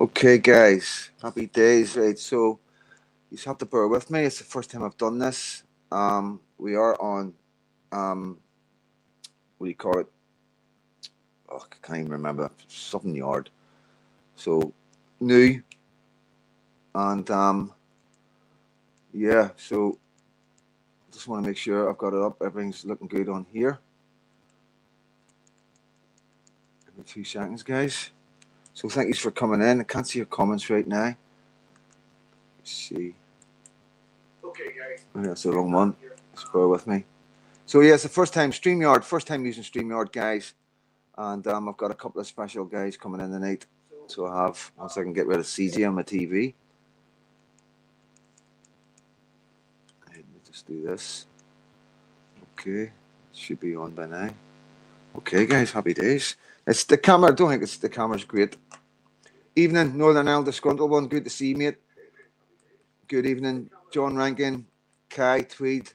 Okay, guys, happy days, right? So you just have to bear with me. It's the first time I've done this. We are on what do you call it? Oh, I can't even remember. Something yard. So new and yeah. So just want to make sure I've got it up. Everything's looking good on here. Give me 2 seconds, guys. So thank you for coming in. I can't see your comments right now. Let's see. Okay, guys. Oh, that's the wrong one. Just bear with me. So yeah, it's the first time StreamYard, first time using StreamYard, guys. And I've got a couple of special guys coming in tonight. So I have, once I can get rid of CZ on my TV. Let me just do this. Okay, should be on by now. Okay, guys, happy days. It's the camera. I don't think it's the camera's great. Evening, Northern Ireland disgruntled one. Good to see you, mate. Good evening, John Rankin, Kai Tweed.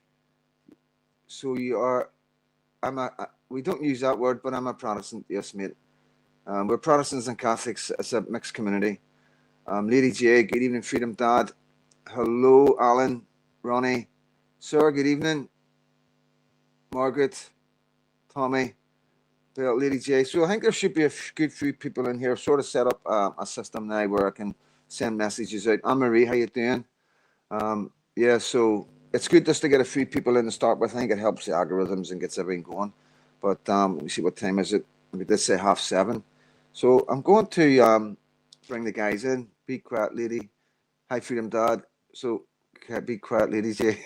So you are. We don't use that word, but I'm a Protestant. Yes, mate. We're Protestants and Catholics. It's a mixed community. Lady J, good evening, Freedom Dad. Hello, Alan, Ronnie, Sir, good evening. Margaret, Tommy, Bill, Lady J. So I think there should be a good few people in here. I've sort of set up a system now where I can send messages out. Anne-Marie, how you doing? Yeah, so it's good just to get a few people in to start with. I think it helps the algorithms and gets everything going. But let me see, what time is it? We did say 7:30. So I'm going to bring the guys in. Be quiet, lady. Hi, Freedom Dad. So be quiet, lady J.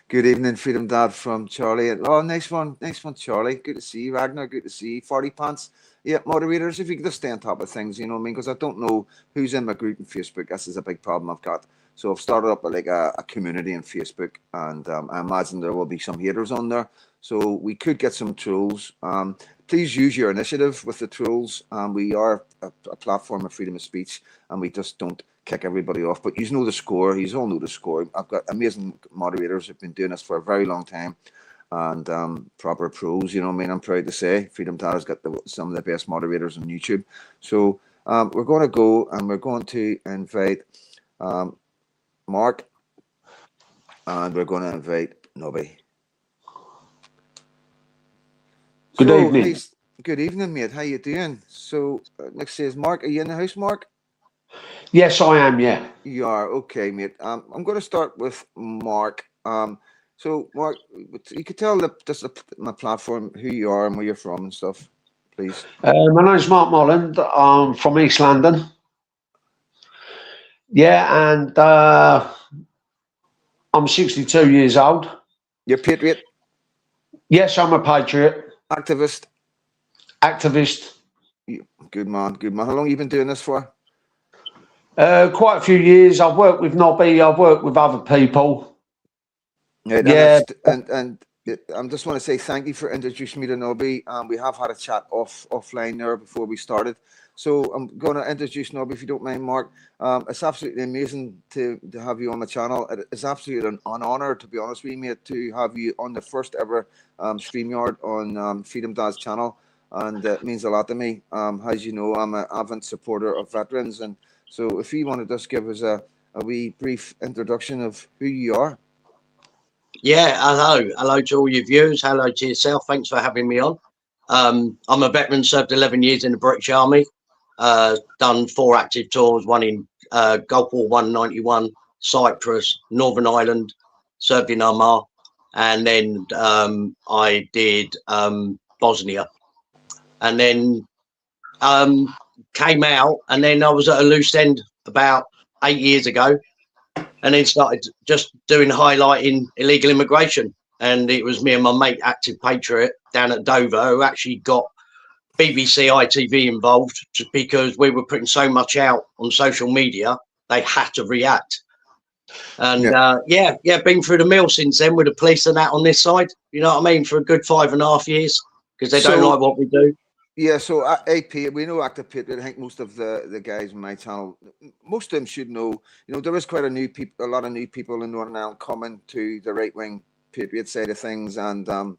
Good evening, Freedom Dad from Charlie. Oh, nice one, Charlie. Good to see you, Ragnar. Good to see you, Farty Pants. Yeah, moderators, if you could just stay on top of things, you know what I mean? Because I don't know who's in my group on Facebook. This is a big problem I've got. So I've started up like a community on Facebook, and I imagine there will be some haters on there. So we could get some trolls. Please use your initiative with the trolls. We are a platform of freedom of speech, and we just don't kick everybody off. But you know the score. You all know the score. I've got amazing moderators who've been doing this for a very long time, and proper pros. You know what I mean? I'm proud to say Freedom Dad has got some of the best moderators on YouTube. So we're going to go and we're going to invite Mark, and we're going to invite Nobby. Good evening. Good evening, mate. How you doing? So next says Mark. Are you in the house, Mark? Yes, I am. Yeah. You are. Okay, mate. I'm going to start with Mark. So Mark, you could tell my platform who you are and where you're from and stuff, please. My name's Mark Molland. I'm from East London. Yeah, and I'm 62 years old. You're a patriot? Yes, I'm a patriot. Activist? Activist. Good man, good man. How long have you been doing this for? Quite a few years. I've worked with Nobby. I've worked with other people. Right, yeah. And I just want to say thank you for introducing me to Nobby. We have had a chat offline there before we started. So I'm going to introduce Nobby, if you don't mind, Mark. It's absolutely amazing to have you on the channel. It's absolutely an honor, to be honest with you, mate, to have you on the first ever StreamYard on Freedom Dad's channel. And it means a lot to me. As you know, I'm an avid supporter of veterans. And so if you want to just give us a wee brief introduction of who you are. Yeah, hello to all your viewers. Hello to yourself. Thanks for having me on. I'm a veteran, served 11 years in the British Army, done 4 active tours, one in Gulf War 191, Cyprus, Northern Ireland, served in Oman, and then I did Bosnia, and then came out, and then I was at a loose end about 8 years ago, and then started just doing highlighting illegal immigration. And it was me and my mate, Active Patriot, down at Dover, who actually got BBC ITV involved, just because we were putting so much out on social media, they had to react. And yeah, been through the mill since then with the police and that on this side, you know what I mean, for a good 5.5 years, because they don't like what we do. Yeah, so AP, we know Active Patriot. I think most of the guys on my channel, most of them should know. You know, there is quite a lot of new people in Northern Ireland coming to the right wing Patriot side of things, and you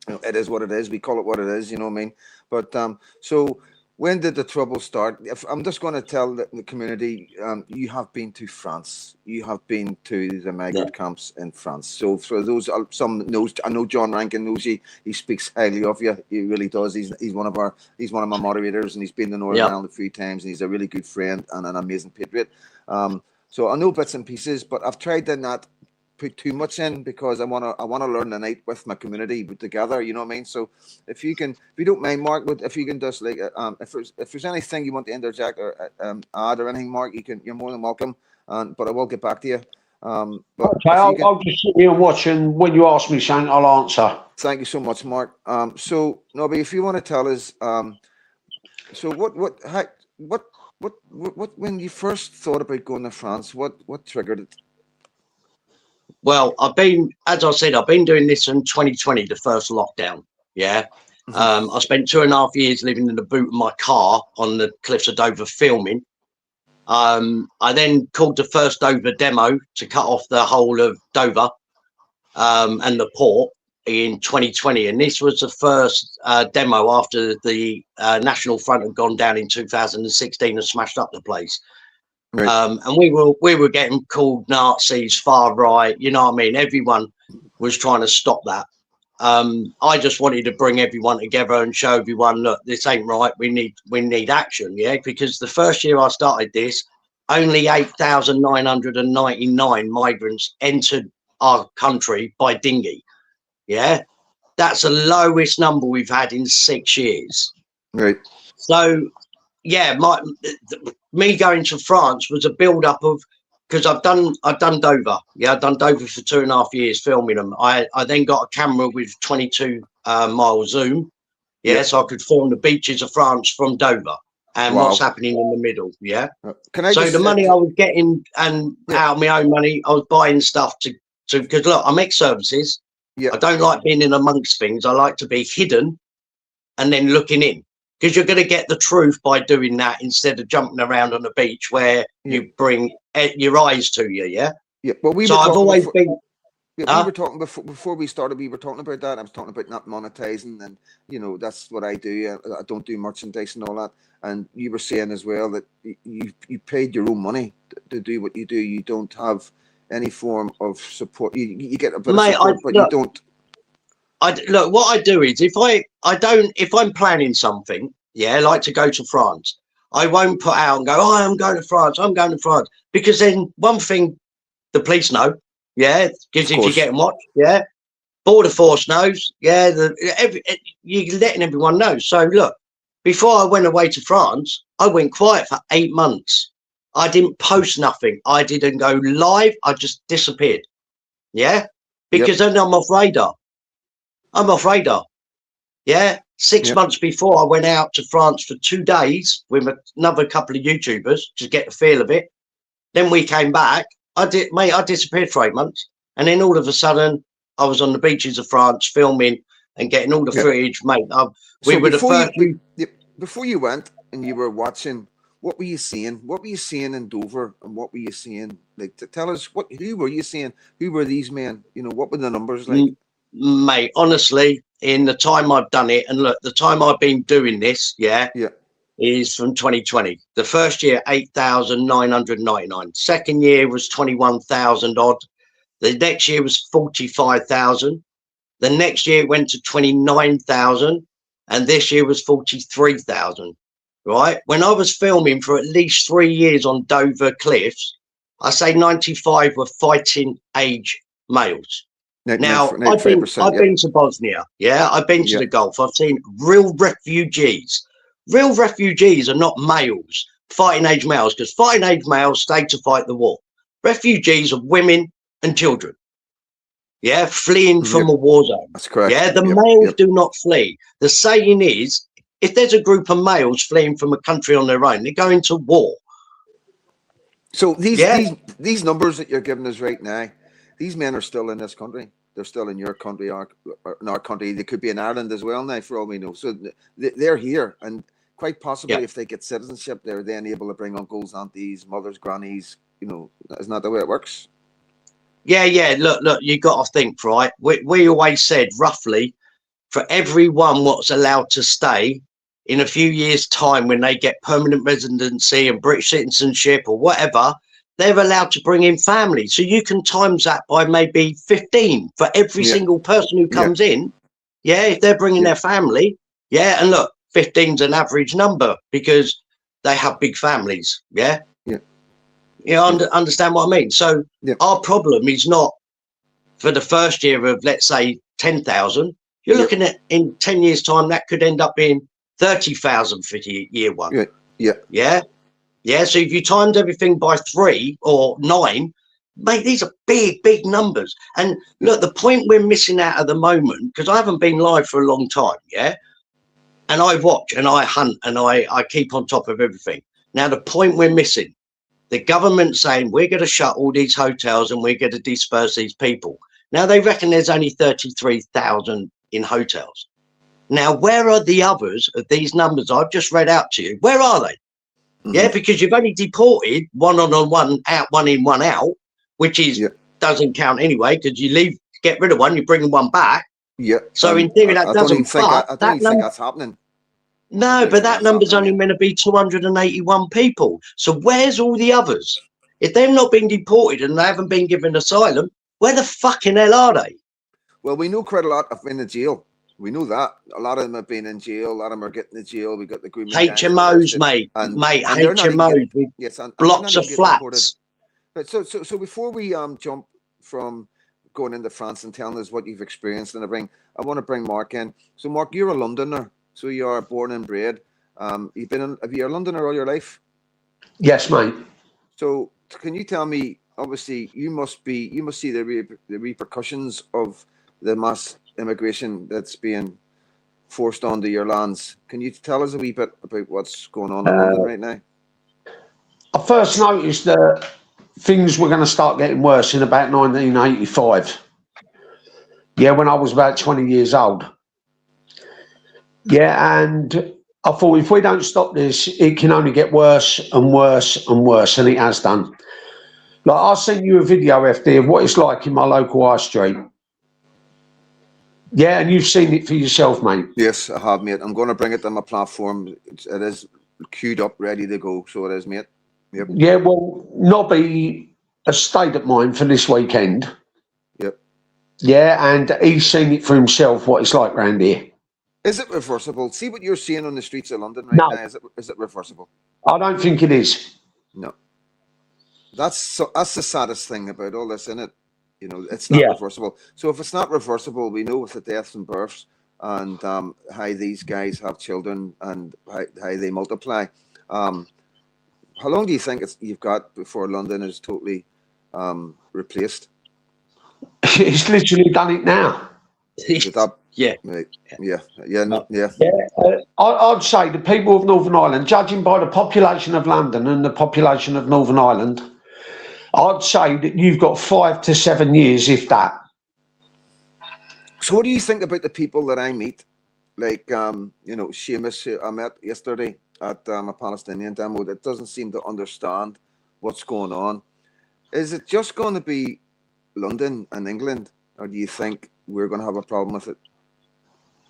know, it is what it is. We call it what it is. You know what I mean? But so when did the trouble start? If I'm just going to tell the community, you have been to France. You have been to the migrant camps in France. So for those, some knows, I know John Rankin knows you. He speaks highly of you. He really does. He's one of my moderators, and he's been to Northern Ireland a few times, and he's a really good friend and an amazing patriot. So I know bits and pieces, but I've tried to not put too much in because I want to learn the night with my community together. You know what I mean? So if you don't mind, Mark, if you can just like if there's anything you want to interject or add or anything, Mark, you're more than welcome. But I will get back to you. But okay, I'll just sit here and watch, and when you ask me something, I'll answer. Thank you so much, Mark. So Nobby, if you want to tell us, so what when you first thought about going to France, what triggered it? Well, as I said, I've been doing this in 2020, the first lockdown. Yeah. I spent 2.5 years living in the boot of my car on the cliffs of Dover filming. I then called the first Dover demo to cut off the whole of Dover and the port in 2020. And this was the first demo after the National Front had gone down in 2016 and smashed up the place. Right. And we were getting called Nazis, far right, you know what I mean? Everyone was trying to stop that. I just wanted to bring everyone together and show everyone, look, this ain't right. We need action, yeah. Because the first year I started this, only 8,999 migrants entered our country by dinghy. Yeah, that's the lowest number we've had in 6 years. Right. So yeah, me going to France was a build up of, because I've done Dover. Yeah, I've done Dover for 2.5 years filming them. I then got a camera with 22 mile zoom. Yeah, so I could film the beaches of France from Dover and what's happening in the middle. Yeah. So the money I was getting and out of my own money, I was buying stuff to because look, I'm ex-services. Yeah. I don't like being in amongst things. I like to be hidden and then looking in. Because you're going to get the truth by doing that instead of jumping around on the beach where you bring your eyes to you, yeah? Yeah, well, we were talking before we started, we were talking about that. I was talking about not monetizing, and, you know, that's what I do. I don't do merchandise and all that. And you were saying as well that you paid your own money to do what you do. You don't have any form of support. You get a bit of support, but you don't. Look, what I do is if I'm planning something, yeah, like to go to France, I won't put out and go, oh, I'm going to France, because then one thing the police know, yeah, because if you're getting watched, yeah, Border Force knows, yeah, you're letting everyone know. So look, before I went away to France, I went quiet for 8 months. I didn't post nothing. I didn't go live. I just disappeared, yeah, because then I'm off radar. Yeah. 6 months before I went out to France for 2 days with another couple of YouTubers to get the feel of it. Then we came back. I disappeared for 8 months. And then all of a sudden I was on the beaches of France filming and getting all the footage, mate. We were the first. Before you went and you were watching, what were you seeing? What were you seeing in Dover, and what were you seeing? Like, to tell us who were you seeing? Who were these men? You know, what were the numbers like? Mate, honestly, in the time I've done it, and look, the time I've been doing this, is from 2020. The first year, 8,999. Second year was 21,000 odd. The next year was 45,000. The next year it went to 29,000, and this year was 43,000. Right? When I was filming for at least 3 years on Dover cliffs, I say 95 were fighting age males. Now, I've been to Bosnia, yeah, I've been to the Gulf, I've seen real refugees. Real refugees are not males, fighting age males, because fighting age males stay to fight the war. Refugees are women and children, yeah, fleeing from a war zone. That's correct. Yeah, the males do not flee. The saying is, if there's a group of males fleeing from a country on their own, they're going to war. So these numbers that you're giving us right now, these men are still in this country. They're still in your country, or in our country. They could be in Ireland as well now, for all we know. So they're here, and quite possibly, if they get citizenship, they're then able to bring uncles, aunties, mothers, grannies. You know, isn't that the way it works? Yeah. Look. You got to think, right? We always said roughly, for everyone what's allowed to stay, in a few years' time, when they get permanent residency and British citizenship or whatever, they're allowed to bring in family. So you can times that by maybe 15 for every single person who comes in. Yeah, if they're bringing their family. Yeah, and look, 15's an average number because they have big families. Yeah. You understand what I mean? So our problem is not for the first year of, let's say, 10,000. You're looking at in 10 years' time, that could end up being 30,000 for year one. Yeah. So if you timed everything by 3 or 9, mate, these are big numbers. And look, the point we're missing out at the moment, because I haven't been live for a long time, and I watch and I hunt and I keep on top of everything. Now, the point we're missing, the government saying we're going to shut all these hotels and we're going to disperse these people. Now, they reckon there's only 33,000 in hotels. Now, where are the others of these numbers I've just read out to you? Where are they? Yeah, because you've only deported one on one out, one in, one out, which is doesn't count anyway, because you leave, get rid of one, you bring one back. So in theory, that doesn't. I don't even think that's happening. No, but that number's only meant to be 281 people. So where's all the others? If they've not been deported and they haven't been given asylum, where the fucking hell are they? Well, we know quite a lot have been in jail. We know that. A lot of them have been in jail. A lot of them are getting to jail. We got the group HMOs, mate. HMOs with blocks of flats. But so before we jump from going into France and telling us what you've experienced and everything, I want to bring Mark in. So, Mark, you're a Londoner. So you are born and bred. Have you a Londoner all your life? Yes, mate. So can you tell me? Obviously, you must see the repercussions of the mass immigration that's being forced onto your lands. Can you tell us a wee bit about what's going on in London right now? I first noticed that things were going to start getting worse in about 1985. Yeah, when I was about 20 years old. Yeah, and I thought if we don't stop this, it can only get worse and worse and worse, and it has done. Like, I'll send you a video, FD, of what it's like in my local high street. Yeah, and you've seen it for yourself, mate. Yes, I have, mate. I'm going to bring it to my platform. It is queued up, ready to go. So it is, mate. Yep. Yeah, well, Nobby has stayed at mine for this weekend. Yep. Yeah, and he's seen it for himself, what it's like round here. Is it reversible? See what you're seeing on the streets of London right now. Is it reversible? I don't think it is. No. That's the saddest thing about all this, isn't it? You know, it's not reversible. So if it's not reversible, we know with the deaths and births and how these guys have children and how they multiply. How long do you think you've got before London is totally replaced? It's literally done it now. I'd say the people of Northern Ireland, judging by the population of London and the population of Northern Ireland, I'd say that you've got 5 to 7 years, if that. So what do you think about the people that I meet? Like, Seamus, who I met yesterday at a Palestinian demo that doesn't seem to understand what's going on. Is it just going to be London and England, or do you think we're going to have a problem with it?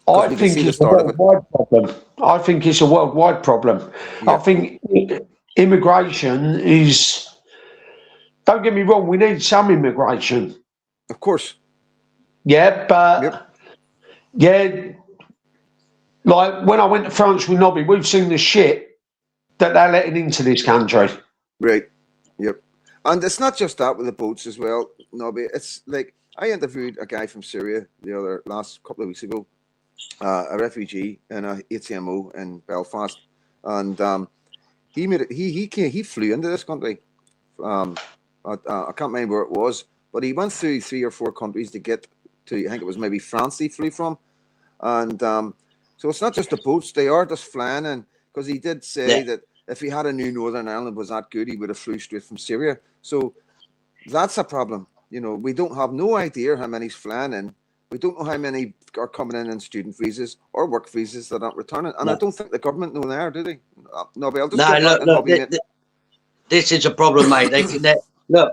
I think it's a worldwide problem. I think it's a worldwide problem. Yeah. I think immigration is... Don't get me wrong, we need some immigration. Of course. Yeah, but... Yeah, like when I went to France with Nobby, we've seen the shit that they're letting into this country. Right, yep. And it's not just that with the boats as well, Nobby. It's like, I interviewed a guy from Syria last couple of weeks ago, a refugee in a HMO in Belfast, and he flew into this country. I can't remember where it was, but he went through 3 or 4 countries to get to. I think it was maybe France he flew from, and so it's not just the boats; they are just flying in. Because he did say that if he had a new Northern Ireland was that good, he would have flew straight from Syria. So that's a problem. You know, we don't have no idea how many's flying in. We don't know how many are coming in student visas or work visas that aren't returning. And I don't think the government know there, do they? Look, this is a problem, mate. Look,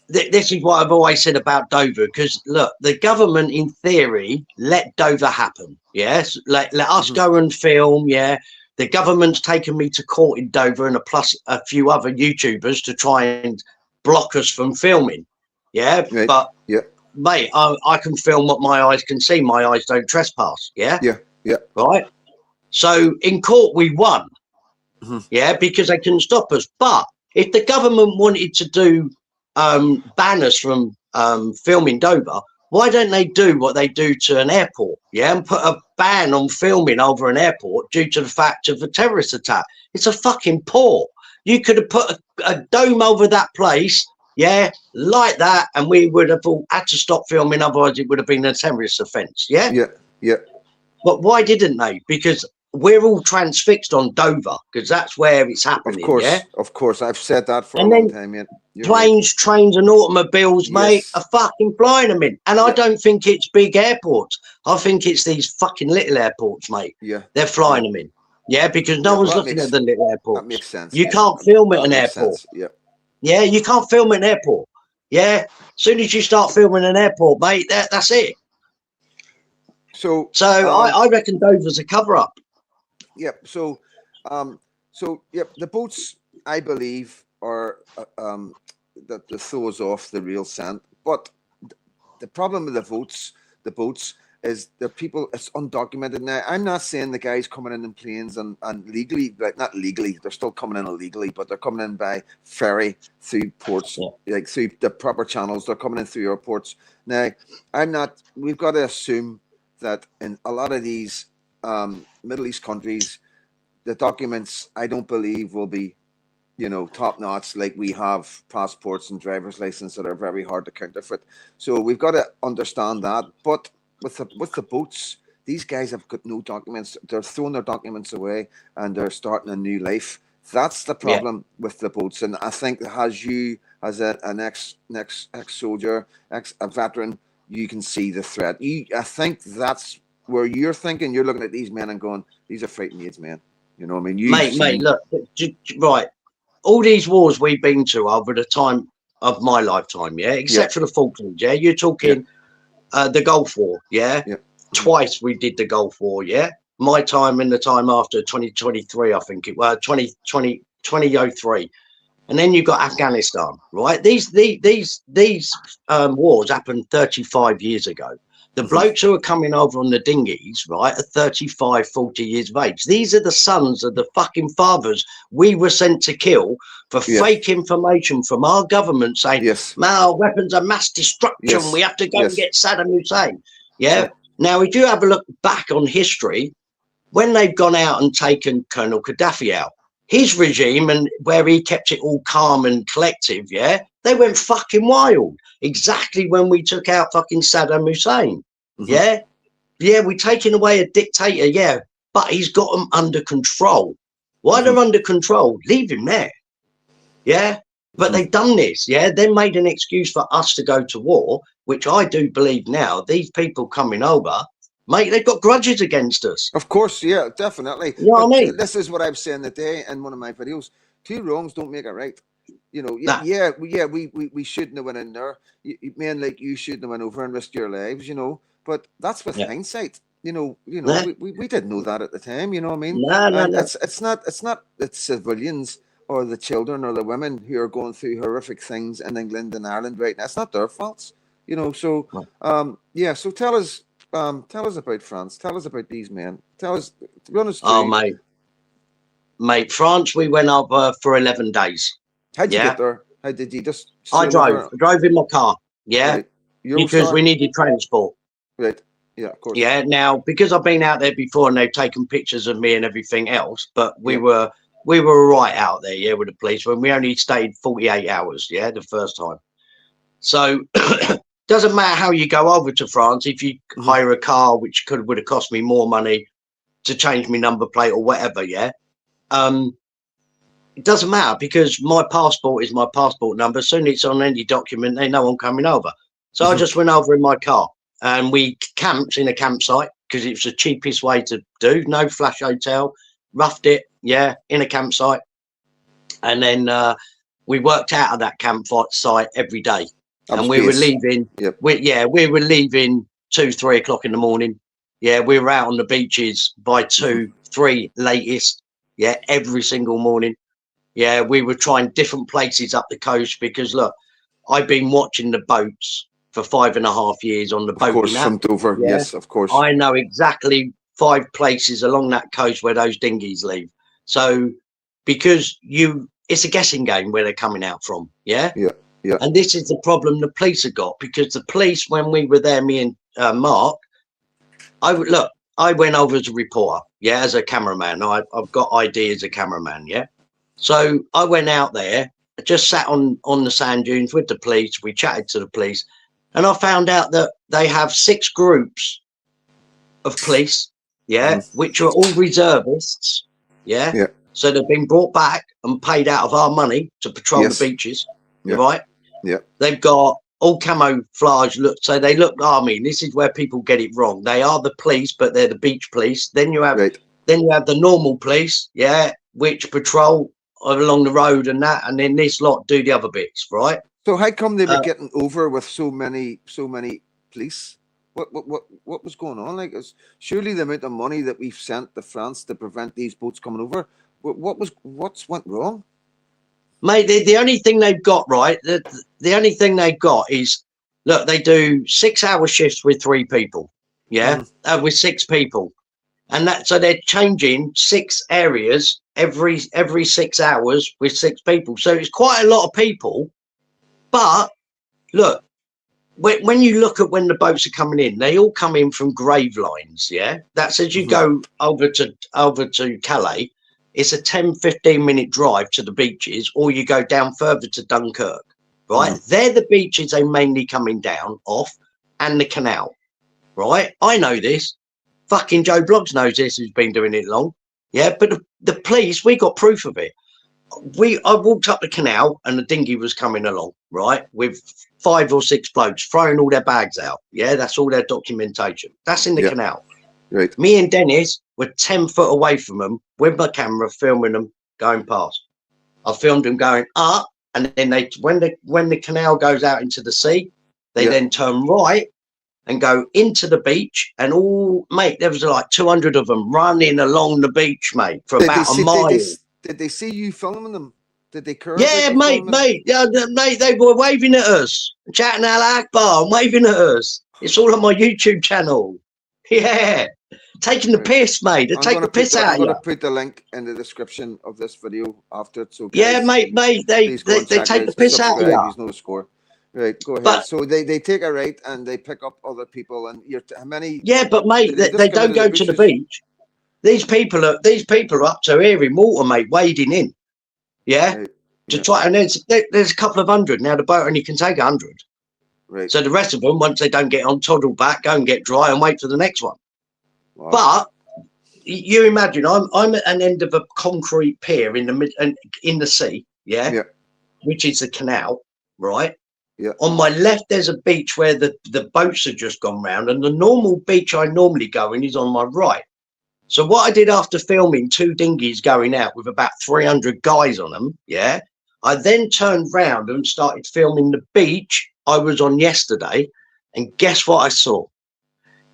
this is what I've always said about Dover, because look, the government in theory let Dover happen. Yes, let us go and film. Yeah, the government's taken me to court in Dover and a few other YouTubers to try and block us from filming. Yeah, Right. but yeah, mate, I can film what my eyes can see. My eyes don't trespass. Yeah, yeah, right. So in court we won. Yeah, because they couldn't stop us. But if the government wanted to do ban us from filming Dover, why don't they do what they do to an airport? Yeah, and put a ban on filming over an airport due to the fact of a terrorist attack. It's a fucking port. You could have put a dome over that place, yeah, like that, and we would have all had to stop filming, otherwise it would have been a terrorist offence. Yeah, yeah. But why didn't they? Because we're all transfixed on Dover, because that's where it's happening. Of course, I've said that for and a long time. Yeah. Planes, trains, and automobiles, mate, are fucking flying them in. And I don't think it's big airports. I think it's these fucking little airports, mate. Yeah. They're flying them in. Yeah, because no one's looking at the little airports. That makes sense. You can't film at an airport. Yeah. Yeah, you can't film at an airport. Yeah. As soon as you start filming an airport, mate, that's it. So I reckon Dover's a cover-up. Yep. Yeah, the boats, I believe, are that the throws off the real scent. But the problem with the boats is the people, it's undocumented. Now, I'm not saying the guys coming in planes and legally, like not legally, they're still coming in illegally, but they're coming in by ferry through ports, like through the proper channels. They're coming in through airports. Now, we've got to assume that in a lot of these Middle East countries, the documents, I don't believe, will be, top notch. Like we have passports and driver's license that are very hard to counterfeit. So we've got to understand that. But with the boats, these guys have got no documents. They're throwing their documents away and they're starting a new life. That's the problem with the boats. And I think as you, as an ex-soldier, a veteran, you can see the threat. I think that's where you're thinking. You're looking at these men and going, "These are fighting aids, man." You know what I mean? Mate, look, right. All these wars we've been to over the time of my lifetime, except for the Falklands, you're talking the Gulf War, twice we did the Gulf War, my time and the time after 2023, I think it was 2003, and then you've got Afghanistan, right? These wars happened 35 years ago. The blokes who are coming over on the dinghies, right, are 35, 40 years of age. These are the sons of the fucking fathers we were sent to kill for fake information from our government saying, our weapons of mass destruction, we have to go and get Saddam Hussein. Now, if you have a look back on history, when they've gone out and taken Colonel Gaddafi out, his regime, and where he kept it all calm and collective, they went fucking wild. Exactly when we took out fucking Saddam Hussein. We're taking away a dictator, but he's got them under control. Why they're under control? Leave him there. But they've done this. They made an excuse for us to go to war, which I do believe now. These people coming over, mate, they've got grudges against us. Of course, yeah, definitely. You know what I mean? This is what I was saying today in one of my videos. Two wrongs don't make it right. We shouldn't have went in there. Men like you shouldn't have went over and risked your lives, But that's with hindsight. We didn't know that at the time. You know what I mean? No. It's not the civilians or the children or the women who are going through horrific things in England and Ireland right now. It's not their faults. So So tell us about France. Tell us about these men. Tell us. To be honest, mate, France. We went over for 11 days. How'd you get there? How did you just? I drove in my car. Right. Because we needed transport. Right. Yeah, of course. Yeah. Now, because I've been out there before and they've taken pictures of me and everything else, but we were right out there, with the police when we only stayed 48 hours. The first time. So doesn't matter how you go over to France. If you hire a car, which would have cost me more money to change my number plate or whatever. It doesn't matter because my passport is my passport number. As soon as it's on any document, they know I'm coming over. So I just went over in my car and we camped in a campsite because it's the cheapest way to do. No flash hotel, roughed it, in a campsite. And then we worked out of that campsite every day. and we were leaving. Yep. We were leaving 2, 3 o'clock in the morning. Yeah, we were out on the beaches by 2, 3 latest. Yeah, every single morning. Yeah, we were trying different places up the coast because look, I've been watching the boats for 5.5 years on the boat. Of course, from Dover. Yeah? Yes, of course. I know exactly 5 places along that coast where those dinghies leave. So because it's a guessing game where they're coming out from. Yeah. Yeah. Yeah. And this is the problem the police have got, because the police, when we were there, me and Mark, I went over as a reporter. Yeah. As a cameraman. I've got ID as a cameraman. Yeah. So I went out there, just sat on the sand dunes with the police. We chatted to the police, and I found out that they have 6 groups of police, which are all reservists, so they've been brought back and paid out of our money to patrol the beaches, right? Yeah, they've got all camouflage look, so they look army. This is where people get it wrong. They are the police, but they're the beach police. Then you have the normal police, which patrol along the road and that, and then this lot do the other bits, right? So how come they were getting over with so many police? What was going on? Like, surely the amount of money that we've sent to France to prevent these boats coming over, what's went wrong? Mate, the only thing they've got, right, the only thing they've got is, look, they do 6-hour shifts with 3 people, with 6 people, and so they're changing 6 areas every 6 hours with 6 people. So it's quite a lot of people. But look, when you look at when the boats are coming in, they all come in from grave lines. Yeah, that's as you go over to Calais. It's a 10-15 minute drive to the beaches, or you go down further to Dunkirk. Right, they're the beaches they mainly coming down off, and the canal. Right, I know this. Fucking Joe Bloggs knows this, who's been doing it long. Yeah, but the police, we got proof of it. I walked up the canal and the dinghy was coming along, right, with 5 or 6 blokes throwing all their bags out. Yeah, that's all their documentation. That's in the canal. Right. Me and Dennis were 10 foot away from them with my camera, filming them going past. I filmed them going up, and then when the canal goes out into the sea, they then turn right and go into the beach, and mate, there was like 200 of them running along the beach, mate, for about a mile. Did they see you filming them? Did they curve? Yeah, mate, they were waving at us, chatting Al Akbar and waving at us. It's all on my YouTube channel. Yeah, taking the piss, mate. They're taking the piss out of you. I'm going to put the link in the description of this video after it. So guys, mate, they take the piss out of you. There's no score. Right, go ahead. But, so they take a right and they pick up other people, and how many? Yeah, but mate, they don't go to the beach. These people are up to here in water, mate, wading in. Yeah, to try, and there's a couple of 100 now. The boat only can take 100. Right. So the rest of them, once they don't get on, toddle back, go and get dry, and wait for the next one. Wow. But you imagine, I'm at an end of a concrete pier in the sea, which is the canal, right? Yeah. On my left, there's a beach where the boats have just gone round, and the normal beach I normally go in is on my right. So what I did after filming 2 dinghies going out with about 300 guys on them, I then turned round and started filming the beach I was on yesterday, and guess what I saw?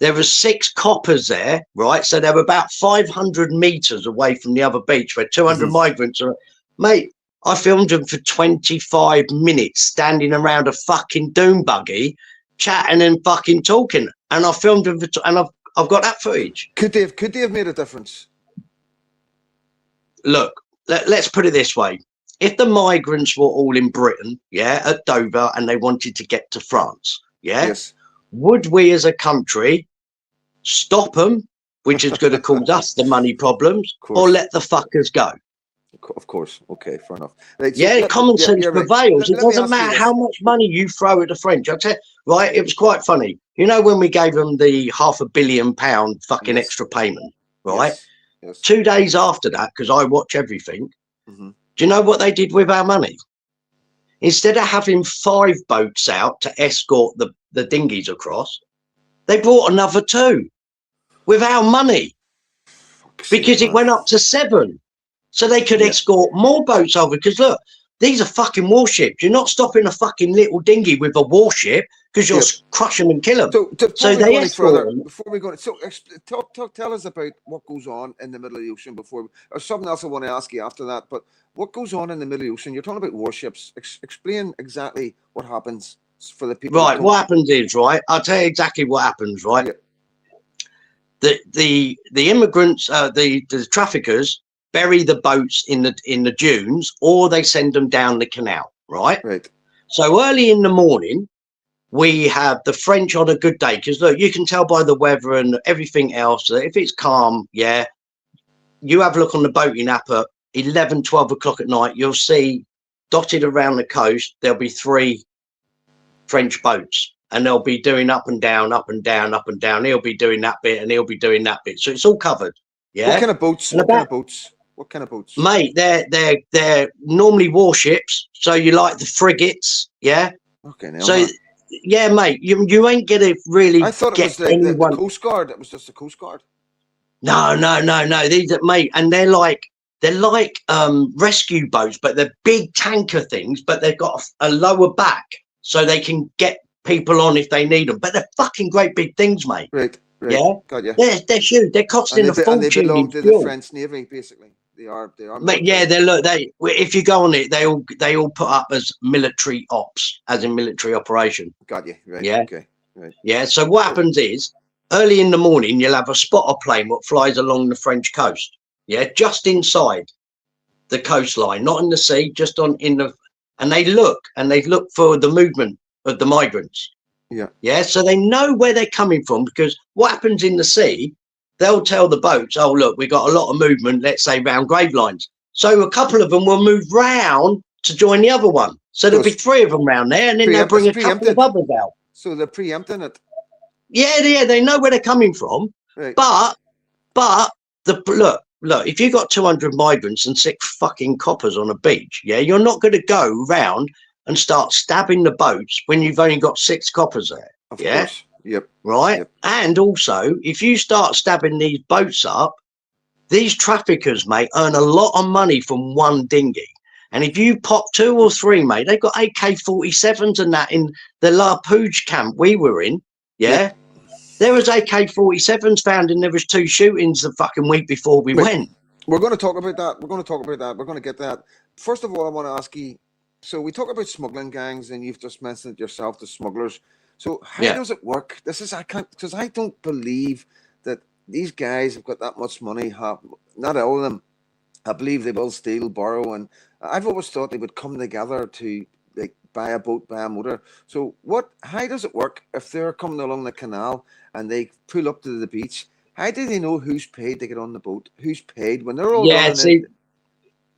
There were 6 coppers there, right? So they were about 500 meters away from the other beach where 200 migrants are. Mate, I filmed them for 25 minutes standing around a fucking dune buggy, chatting and fucking talking. And I filmed them and I've got that footage. Could they have made a difference? Look, let's put it this way. If the migrants were all in Britain, at Dover, and they wanted to get to France, would we as a country stop them, which is going to cause us the money problems, or let the fuckers go? Of course. Okay, fair enough. Right, so common sense prevails. It doesn't matter how much money you throw at the French. I'll tell you, right, it was quite funny. You know, when we gave them the £500 million fucking extra payment, right? Yes. 2 days after that, because I watch everything, do you know what they did with our money? Instead of having 5 boats out to escort the dinghies across, they brought another 2 with our money, because it went up to 7. So they could escort more boats over. Because look, These are fucking warships. You're not stopping a fucking little dinghy with a warship because you'll crush them and kill them. So they escort them. Before we go, so tell us about what goes on in the middle of the ocean before. Or something else I want to ask you after that. But what goes on in the middle of the ocean? You're talking about warships. Explain exactly what happens for the people. Right. What happens is, right, I'll tell you exactly what happens, right? Yeah. The immigrants, the traffickers bury the boats in the dunes, or they send them down the canal, right? Right. So early in the morning, we have the French on a good day, because look, you can tell by the weather and everything else that if it's calm, yeah, you have a look on the boating app at 11, 12 o'clock at night, you'll see dotted around the coast, there'll be 3 French boats, and they'll be doing up and down, up and down, up and down. He'll be doing that bit and he'll be doing that bit. So it's all covered. Yeah. What kind of boats? What kind of boats? Mate, they're normally warships. So you like the frigates, yeah? Okay, now. So yeah, mate, you ain't gonna really. I thought it was the Coast Guard. It was just the Coast Guard. No. These are, mate, and they're like rescue boats, but they're big tanker things, but they've got a lower back so they can get people on if they need them. But they're fucking great big things, mate. Right. Yeah, got you. They're huge. They're costing a fortune. And they belong to the French Navy, basically. They are. But yeah, if you go on it, they all put up as military ops, as in military operation. Got you. Right. Yeah. Okay. Right. Yeah. So what happens is, early in the morning, you'll have a spotter plane that flies along the French coast. Yeah, just inside the coastline, not in the sea, just and they look for the movement of the migrants. Yeah. Yeah. So they know where they're coming from, because what happens in the sea, they'll tell the boats, oh, look, we got a lot of movement, let's say round grave lines. So a couple of them will move round to join the other one. So there'll be 3 of them round there, and then they'll bring a couple of others out. So they're preempting it. Yeah, they know where they're coming from. Right. But look, if you got 200 migrants and 6 fucking coppers on a beach, yeah, you're not going to go round and start stabbing the boats when you've only got 6 coppers there. Of course. Yep. Right. Yep. And also, if you start stabbing these boats up, these traffickers, mate, earn a lot of money from one dinghy. And if you pop 2 or 3, mate, they've got AK-47s and that in the La Pouge camp we were in. Yeah. Yep. There was AK-47s found, and there was 2 shootings the fucking week before we went. We're going to talk about that. We're going to get that. First of all, I want to ask you, so we talk about smuggling gangs, and you've just mentioned it yourself, the smugglers. So how does it work? Because I don't believe that these guys have got that much money. Not all of them. I believe they will steal, borrow, and I've always thought they would come together to like buy a boat, buy a motor. So how does it work if they're coming along the canal and they pull up to the beach? How do they know who's paid to get on the boat? Who's paid when they're all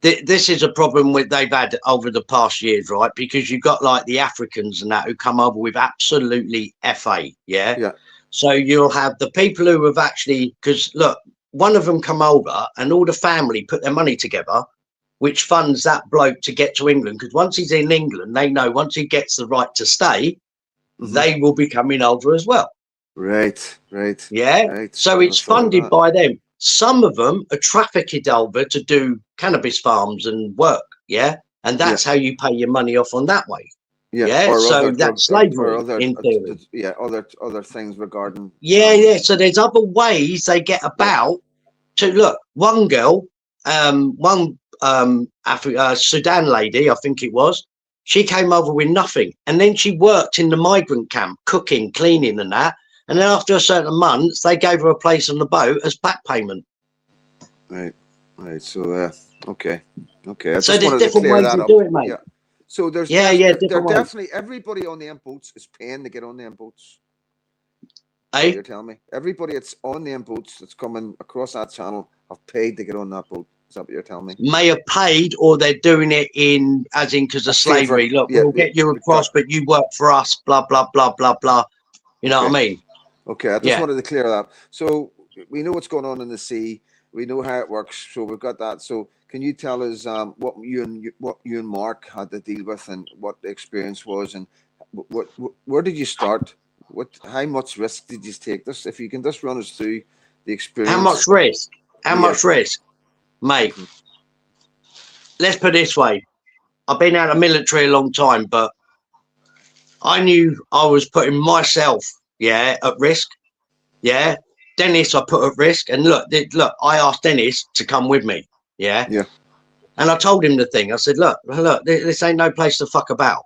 this is a problem they've had over the past years, right? Because you've got like the Africans and that who come over with absolutely FA, yeah? So you'll have the people who have actually, because look, one of them come over and all the family put their money together, which funds that bloke to get to England. Because once he's in England, they know once he gets the right to stay, they will be coming over as well. Right. Yeah. Right. So it's funded by them. Some of them are trafficked over to do cannabis farms and work. Yeah. And that's how you pay your money off on that way. Yeah. So that's slavery in theory. Other things regarding. Yeah. So there's other ways they get about to look. One girl, Sudan lady, I think it was, she came over with nothing. And then she worked in the migrant camp, cooking, cleaning and that. And then after a certain months, they gave her a place on the boat as back payment. Right. So, okay. So there's different ways to do it, mate. Yeah. So there's definitely everybody on the M boats is paying to get on the M boats. You're telling me everybody that's on the M boats that's coming across that channel have paid to get on that boat. Is that what you're telling me? May have paid, or they're doing it because of slavery. Look, we'll get you across, but you work for us. Blah blah blah blah blah. You know what I mean? Okay, I just wanted to clear that. So we know what's going on in the sea. We know how it works. So we've got that. So can you tell us what you and Mark had to deal with, and what the experience was, and where did you start? How much risk did you take? This, if you can just run us through the experience. How much risk? How much risk, mate? Let's put it this way: I've been out of the military a long time, but I knew I was putting myself, at risk. Yeah. Dennis, I put at risk. And look, I asked Dennis to come with me. Yeah. Yeah. And I told him the thing. I said, look, this ain't no place to fuck about.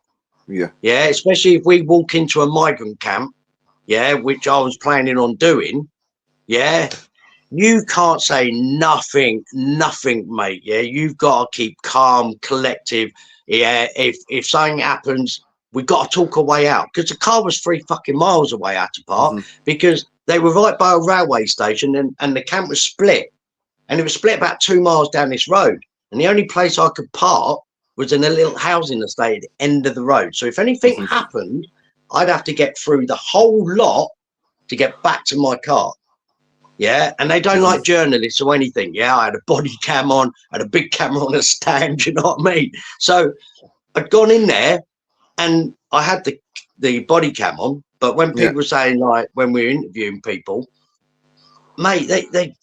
Yeah. Yeah. Especially if we walk into a migrant camp, which I was planning on doing. Yeah. You can't say nothing, mate. Yeah. You've got to keep calm, collective. Yeah. If something happens, we got to talk our way out, because the car was 3 fucking miles away out to park, because they were right by a railway station, and the camp was split, and it was split about 2 miles down this road. And the only place I could park was in a little housing estate at the end of the road. So if anything happened, I'd have to get through the whole lot to get back to my car. Yeah. And they don't like journalists or anything. Yeah. I had a body cam on, I had a big camera on a stand, you know what I mean? So I'd gone in there, and I had the body cam on, but when people were saying, like, when we were interviewing people, mate, they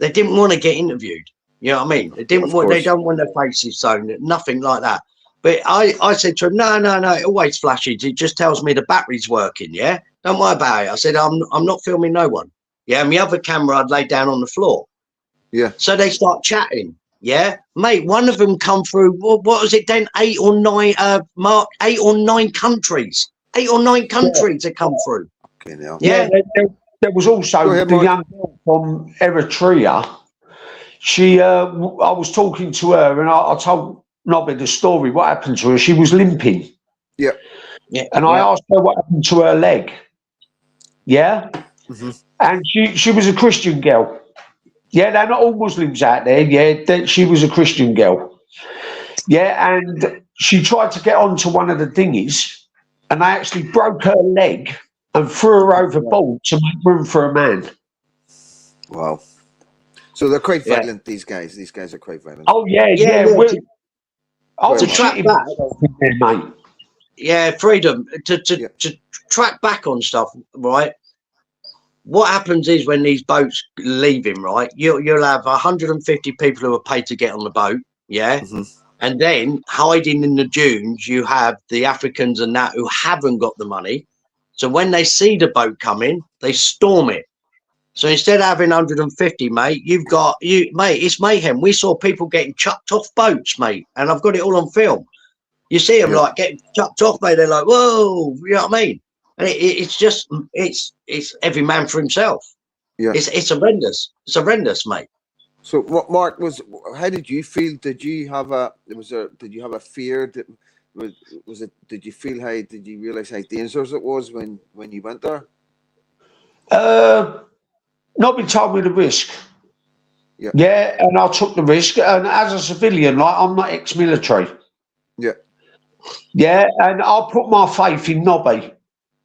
didn't want to get interviewed. You know what I mean? They didn't want. They don't want their faces shown. Nothing like that. But I said to him, no, it always flashes. It just tells me the battery's working. Yeah, don't worry about it. I said, I'm not filming no one. Yeah, and the other camera I'd laid down on the floor. Yeah. So they start chatting. Yeah, mate. One of them come through. What was it then? 8 or 9, Mark. 8 or 9 countries. 8 or 9 countries had come through. Okay, now. Yeah. There was also the young girl from Eritrea. She, I was talking to her, and I told Nobby the story. What happened to her? She was limping. Yeah. And I asked her what happened to her leg. Yeah. And she was a Christian girl. Yeah, they're not all Muslims out there. Yeah, she was a Christian girl. Yeah, and she tried to get onto one of the dinghies, and they actually broke her leg and threw her overboard to make room for a man. Wow. So they're quite violent, these guys. These guys are quite violent. Oh, yeah. To track back. There, mate. Yeah, freedom. To track back on stuff, right? What happens is, when these boats leaving, right, you'll have 150 people who are paid to get on the boat, and then hiding in the dunes, you have the Africans and that who haven't got the money. So when they see the boat coming, they storm it. So instead of having 150, mate, mate, it's mayhem. We saw people getting chucked off boats, mate, and I've got it all on film. You see them like getting chucked off, mate. They're like, whoa, you know what I mean? And it's every man for himself. Yeah, it's horrendous. It's horrendous, mate. So, what, Mark, how did you feel? Did you have a fear? Did you realize how dangerous it was when you went there? Not been told me the risk. Yeah, and I took the risk. And as a civilian, like, I'm not ex-military. Yeah, and I put my faith in Nobby.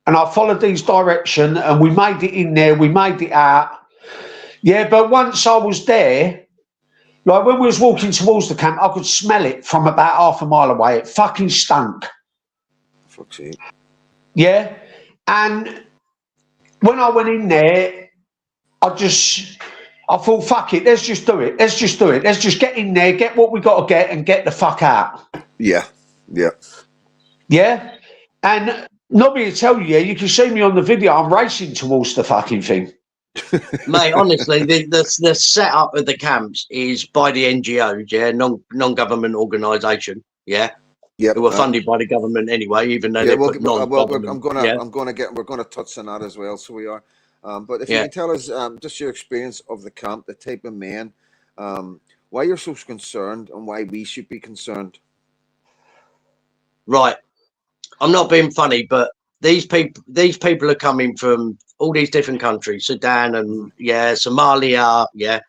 And I followed these directions, and we made it in there, we made it out. Yeah, but once I was there, like, when we was walking towards the camp, I could smell it from about half a mile away. It fucking stunk. Fuck's sake. Yeah, and when I went in there, I thought, fuck it, let's just do it. Let's just get in there, get what we got to get, and get the fuck out. Yeah. And Nobby will tell you, you can see me on the video, I'm racing towards the fucking thing. Mate, honestly, the setup of the camps is by the NGOs, non-government organisation, who are funded by the government anyway, even though we're going to touch on that as well, so we are. But if you can tell us just your experience of the camp, the type of men, why you're so concerned, and why we should be concerned. Right. I'm not being funny, but these people are coming from all these different countries, Sudan and Somalia. Yeah.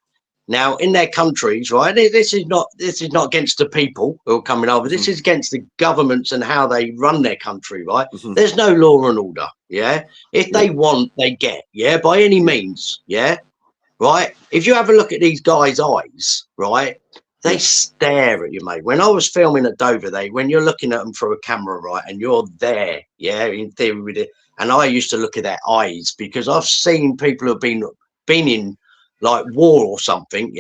Now, in their countries, right? This is not against the people who are coming over. This is against the governments and how they run their country, right? There's no law and order. Yeah. If they want, they get. Yeah. By any means. Yeah. Right. If you have a look at these guys' eyes, right? They stare at you, mate. When I was filming at Dover, when you're looking at them through a camera, right, and you're there, in theory with it. And I used to look at their eyes, because I've seen people who've been in like war or something,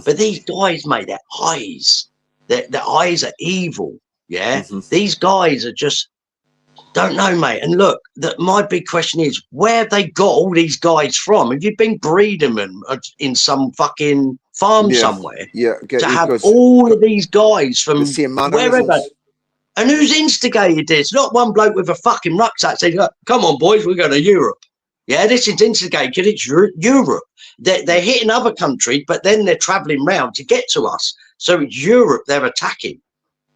but these guys, mate, their eyes, Their eyes are evil. Yeah, these guys are just don't know, mate. And look, my big question is, where have they got all these guys from? Have you been breeding them in some fucking farm somewhere? To have all of these guys from wherever. And who's instigated this? Not one bloke with a fucking rucksack saying, come on, boys, we're going to Europe. Yeah, this is instigated because it's Europe. They're hitting other countries, but then they're travelling round to get to us. So it's Europe they're attacking.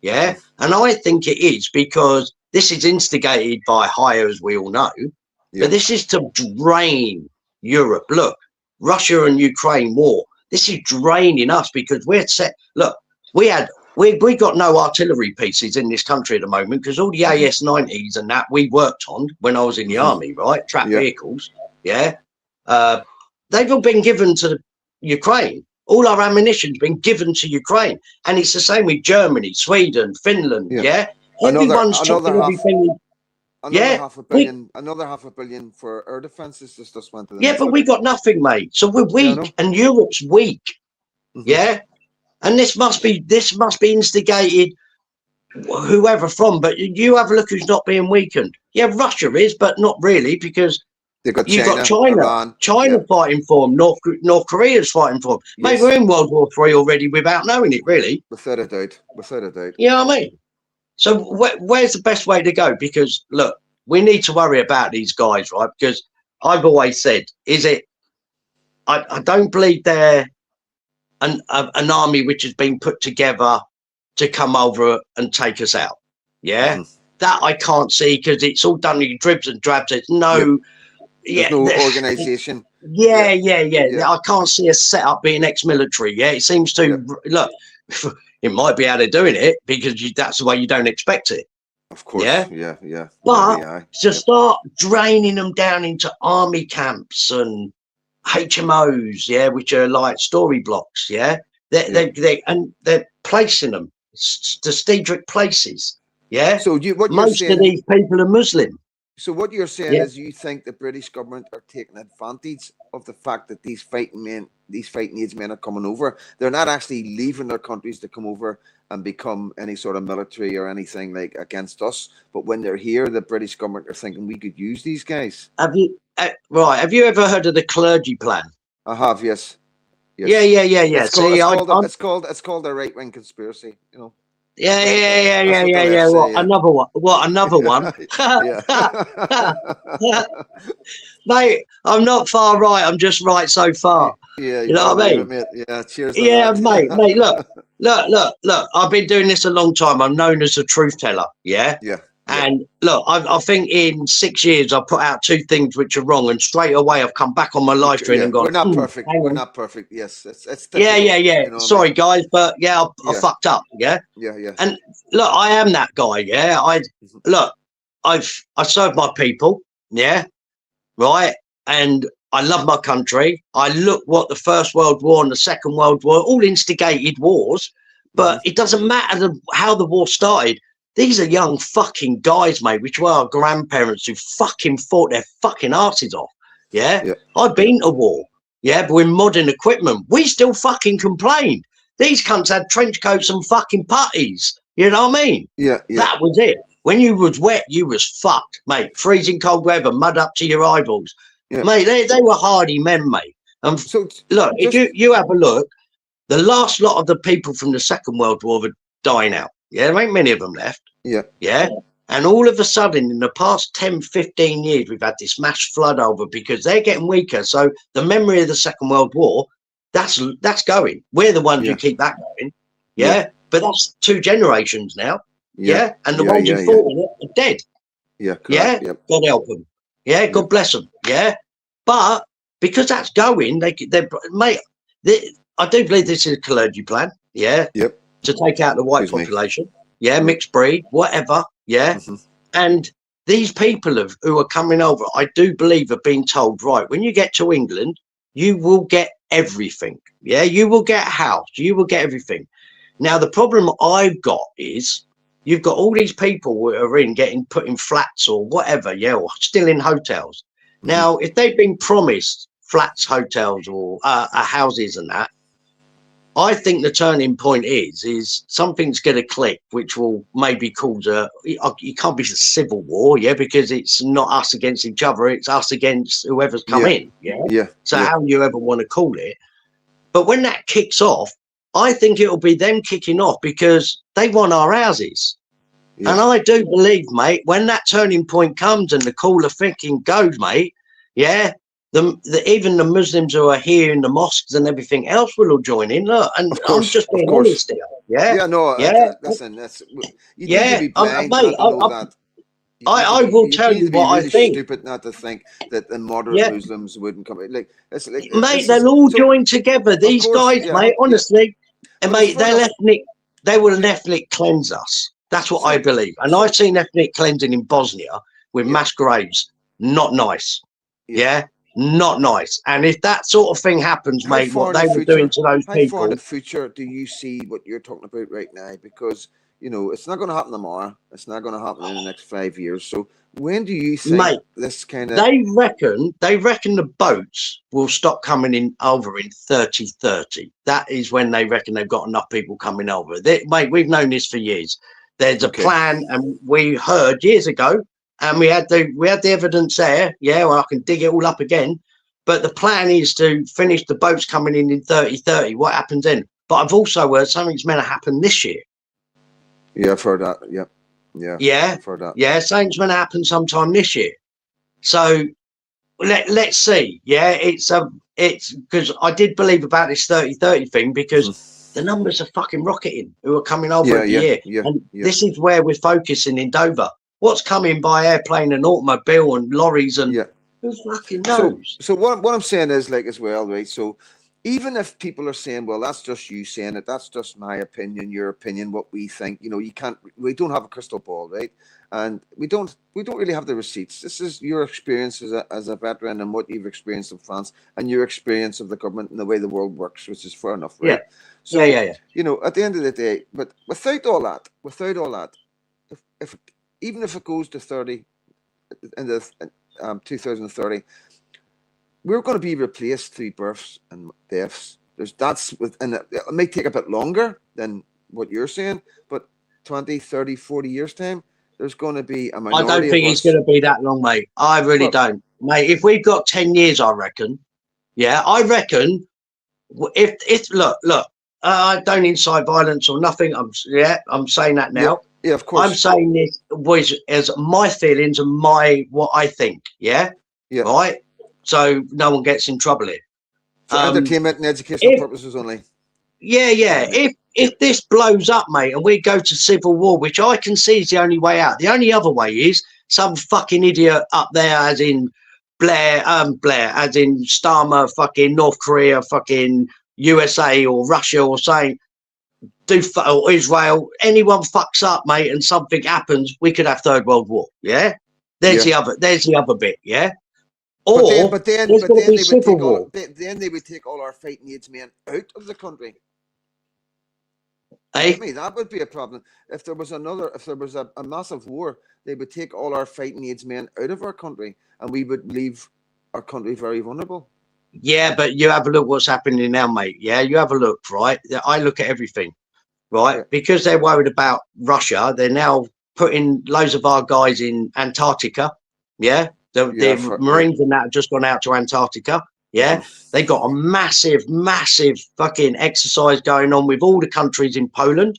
Yeah, and I think it is because this is instigated by Hire, as we all know. But this is to drain Europe. Look, Russia and Ukraine war. This is draining us because we're set. Look, we got no artillery pieces in this country at the moment because all the AS-90s and that we worked on when I was in the army, right? Tracked vehicles. Yeah. They've all been given to Ukraine. All our ammunition's been given to Ukraine. And it's the same with Germany, Sweden, Finland. Yeah. Everyone's taking everything. Another half a billion for air defenses just went to the but we got nothing, mate. So we're weak, and Europe's weak. Yeah, and this must be instigated, whoever from. But you have a look who's not being weakened. Yeah, Russia is, but not really because you've got China. China fighting for them. North Korea's fighting for them. Maybe we're in World War III already without knowing it. Really, without a doubt. You know what I mean? So where's the best way to go? Because look, we need to worry about these guys, right? Because I've always said, I don't believe they're an army which has been put together to come over and take us out. Yeah, that I can't see because it's all done in dribs and drabs. There's no, no organisation. I can't see a setup being ex-military. Yeah, it seems to look. It might be how they're doing it because that's the way you don't expect it. Of course. Yeah. But to start draining them down into army camps and HMOs, which are like story blocks, they're placing them strategic places. Yeah. So most of these people are Muslim. So what you're saying is you think the British government are taking advantage of the fact that these fighting age men are coming over. They're not actually leaving their countries to come over and become any sort of military or anything like against us. But when they're here, the British government are thinking we could use these guys. Have you ever heard of the clergy plan? I have, yes. Yeah. It's called a right-wing conspiracy, you know. Yeah. What another one? Mate, I'm not far right. I'm just right so far. Yeah, you know what I mean? Yeah, cheers. Yeah, mate. Look. I've been doing this a long time. I'm known as a truth teller. Yeah. And look, I think in 6 years I put out 2 things which are wrong, and straight away I've come back on my live stream and gone. We're not perfect. We're not perfect. Yes, it's yeah. You know Sorry, guys, but I fucked up. Yeah. And look, I am that guy. Yeah. I served my people. Yeah. Right. And I love my country. I look what the First World War and the Second World War, all instigated wars, but it doesn't matter how the war started. These are young fucking guys, mate, which were our grandparents who fucking fought their fucking asses off. Yeah. I've been to war. Yeah. But with modern equipment, we still fucking complained. These cunts had trench coats and fucking putties. You know what I mean? Yeah. That was it. When you was wet, you was fucked, mate. Freezing cold weather, mud up to your eyeballs. Yeah. Mate, they were hardy men, mate. And so, look, if you have a look, the last lot of the people from the Second World War are dying out. Yeah, there ain't many of them left. Yeah. And all of a sudden, in the past 10, 15 years, we've had this mass flood over because they're getting weaker. So the memory of the Second World War, that's going. We're the ones who keep that going. Yeah. But that's 2 generations now. Yeah. And the ones who fought in it are dead. Yeah. God help them. Yeah. God bless them. Yeah. But because that's going, mate, I do believe this is a clergy plan. Yeah. Yep. To take out the white population. Yeah. Mixed breed, whatever. Yeah. And these people who are coming over, I do believe are being told, right, when you get to England, you will get everything. Yeah. You will get a house. You will get everything. Now, the problem I've got is you've got all these people who are getting put in flats or whatever, or still in hotels. Now, if they've been promised flats, hotels, or houses and that, I think the turning point is something's going to click, which will maybe cause it can't be a civil war, yeah, because it's not us against each other, it's us against whoever's come in, yeah. So how you ever want to call it, but when that kicks off, I think it'll be them kicking off because they want our houses. And I do believe, mate, when that turning point comes and the cooler thinking goes, mate, yeah, even the Muslims who are here in the mosques and everything else will all join in. Look, and I'm just being honest here. Yeah. Yeah, no, Yeah. listen, you need to be blind mate, not to know that. I will tell you what really I think. Stupid not to think that the moderate Muslims wouldn't come. Like, mate, they'll all join together. These guys, mate, honestly, and mate, they will ethnic cleanse us. That's what I believe. And I've seen ethnic cleansing in Bosnia with mass graves. Not nice. Yeah. Not nice. And if that sort of thing happens, mate, what they were doing to those people. How far in the future do you see what you're talking about right now? Because, you know, it's not going to happen tomorrow. It's not going to happen in the next 5 years. So when do you think, mate, this kind of... They reckon the boats will stop coming in over in 3030. That is when they reckon they've got enough people coming over. Mate, we've known this for years. There's a plan, and we heard years ago, and we had the evidence there. Yeah, well, I can dig it all up again. But the plan is to finish the boats coming in 3030. What happens then? But I've also heard something's meant to happen this year. Yeah, I've heard that. Yeah, I've heard that. Yeah, something's meant to happen sometime this year. So let's see. Yeah, it's because I did believe about this 3030 thing because the numbers are fucking rocketing who are coming over every year. And this is where we're focusing in Dover. What's coming by airplane and automobile and lorries and who fucking knows? So what I'm saying is, like, as well, right? So even if people are saying, well, that's just you saying it, that's just my opinion, your opinion, what we think, you know, we don't have a crystal ball, right? And we don't really have the receipts. This is your experience as a veteran and what you've experienced in France and your experience of the government and the way the world works, which is fair enough, right? Yeah. So, you know, at the end of the day, but without all that, if even if it goes to 30 in the 2030, we're going to be replaced through births and deaths. And it may take a bit longer than what you're saying, but 20, 30, 40 years time, there's going to be a minority. I don't think it's going to be that long, mate. I really don't, mate. If we've got 10 years, I reckon. Yeah, I reckon. If look, I don't incite violence or nothing. I'm saying that now. Yeah, of course. I'm saying this as my feelings and what I think. Yeah. Right. So no one gets in trouble here. For entertainment and educational purposes only. Yeah. If this blows up, mate, and we go to civil war, which I can see is the only way out. The only other way is some fucking idiot up there, as in Blair, as in Starmer, fucking North Korea, fucking USA or Russia, or saying, or Israel, anyone fucks up, mate, and something happens, we could have Third World War. Yeah. There's the other bit. Yeah. Or but then they would take all our fighting aids men out of the country. That would be a problem. If there was a massive war, they would take all our fighting aids men out of our country, and we would leave our country very vulnerable. Yeah, but you have a look what's happening now, mate. Yeah, you have a look, right? I look at everything, right? Because they're worried about Russia, they're now putting loads of our guys in Antarctica. Yeah. The Marines and that have just gone out to Antarctica. Yeah. They got a massive fucking exercise going on with all the countries in Poland.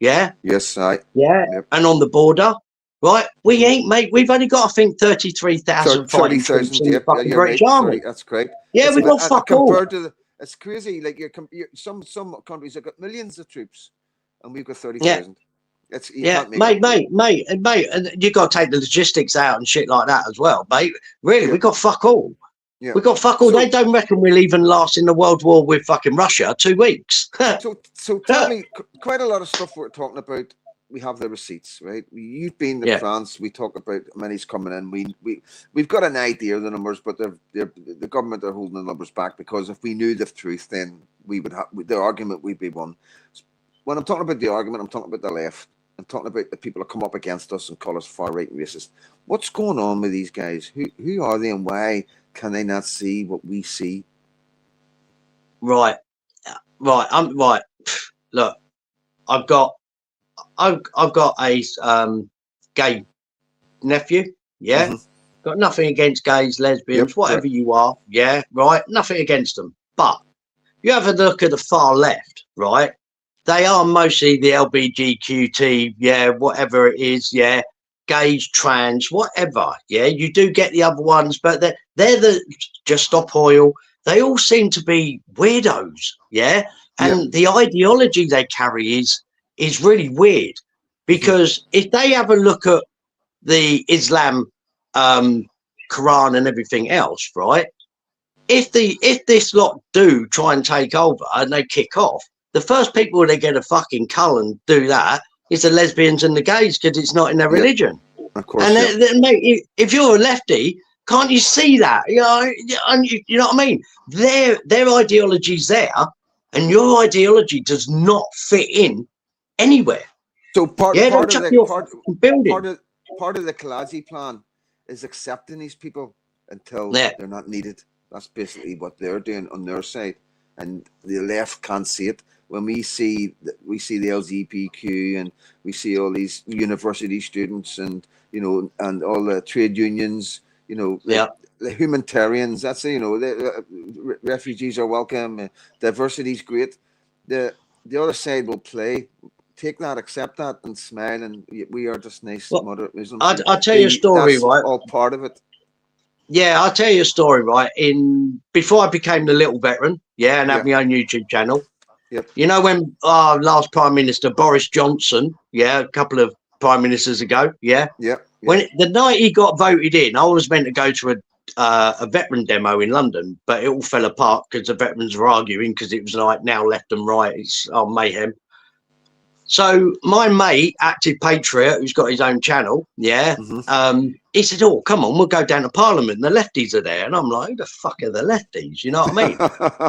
Yeah. Yes, Yeah. Yep. And on the border. Right. We ain't, mate. We've only got, I think, 33,000 fighting troops in the fucking British Army. That's great. Yeah, we've got fuck all. It's crazy. Like some countries have got millions of troops, and we've got 30,000. Mate, and you got to take the logistics out and shit like that as well, mate. Really, we got fuck all. Yeah. We got fuck all. They don't reckon we'll even last in the World War with fucking Russia 2 weeks. so tell me, quite a lot of stuff we're talking about. We have the receipts, right? You've been to France. We talk about money's coming in. We've got an idea of the numbers, but the government are holding the numbers back because if we knew the truth, then we would have the argument would be won. When I'm talking about the argument, I'm talking about the left. I'm talking about the people that come up against us and call us far right and racist. What's going on with these guys? Who are they and why can they not see what we see? Right. right. I'm right. Look, I've got a gay nephew. Yeah, got nothing against gays, lesbians, whatever you are. Yeah, right. Nothing against them. But you have a look at the far left, right? They are mostly the LBGQT, yeah, whatever it is, yeah, gays, trans, whatever. Yeah, you do get the other ones, but they're the Just Stop Oil. They all seem to be weirdos, yeah. And the ideology they carry is really weird, because if they have a look at the Islam, Quran, and everything else, right? If this lot do try and take over and they kick off, the first people they're going to fucking cull and do that is the lesbians and the gays, because it's not in their religion. Of course. And mate, if you're a lefty, can't you see that? You know what I mean? Their ideology's there, and your ideology does not fit in anywhere. So part of the Kalaji plan is accepting these people until they're not needed. That's basically what they're doing on their side, and the left can't see it. When we see the LGBTQ, and we see all these university students, and and all the trade unions, the humanitarians. That's the refugees are welcome. Diversity is great. The other side will take that, accept that, and smile. And we are just nice, moderate Muslims. I'll tell you a story, right? All part of it. Yeah, I'll tell you a story, right? Before I became the little veteran, and had my own YouTube channel. Yep. You know, when our last Prime Minister, Boris Johnson, a couple of Prime Ministers ago, when the night he got voted in, I was meant to go to a veteran demo in London, but it all fell apart because the veterans were arguing, because it was like now left and right, it's mayhem. So my mate, Active Patriot, who's got his own channel, he said, "Oh, come on, we'll go down to Parliament. The lefties are there." And I'm like, "Who the fuck are the lefties?" You know what I mean?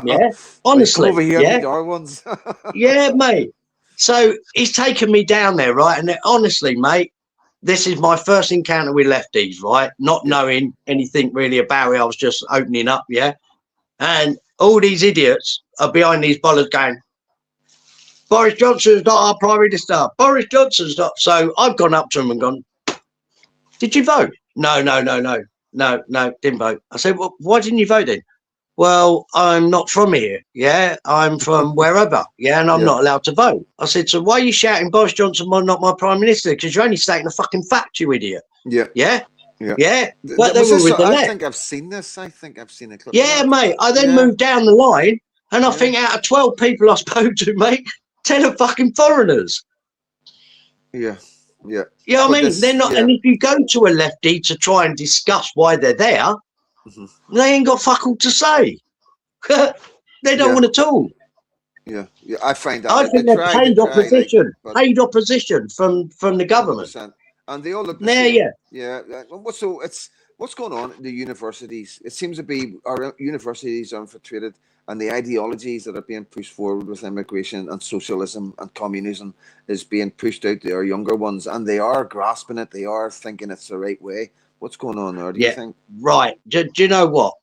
Yeah, honestly. Over here, the our ones. Yeah, mate. So he's taken me down there, right? And honestly, mate, this is my first encounter with lefties, right? Not knowing anything really about it. I was just opening up, and all these idiots are behind these bollards going, "Boris Johnson's not our Prime Minister. Boris Johnson's not." So I've gone up to him and gone, "Did you vote?" No, didn't vote. I said, "Well, why didn't you vote then?" "Well, I'm not from here. I'm from wherever. And I'm not allowed to vote." I said, "So why are you shouting Boris Johnson not my Prime Minister? Because you're only stating a fucking fact, you idiot." Yeah. But they were with the left. I think I've seen this. I think I've seen a clip. Yeah, mate. I then moved down the line, and I think out of 12 people I spoke to, mate, 10 are fucking foreigners. Yeah. You know what I mean? They're not. And if you go to a lefty to try and discuss why they're there, they ain't got fuck all to say. They don't want to talk. Yeah, I find that. I think they're paid opposition from the government. 100%. And they all look the same. So what's going on in the universities? It seems to be our universities are infiltrated, and the ideologies that are being pushed forward with immigration and socialism and communism is being pushed out to our younger ones, and they are grasping it. They are thinking it's the right way. What's going on there? Do you think? Right. Do you know what?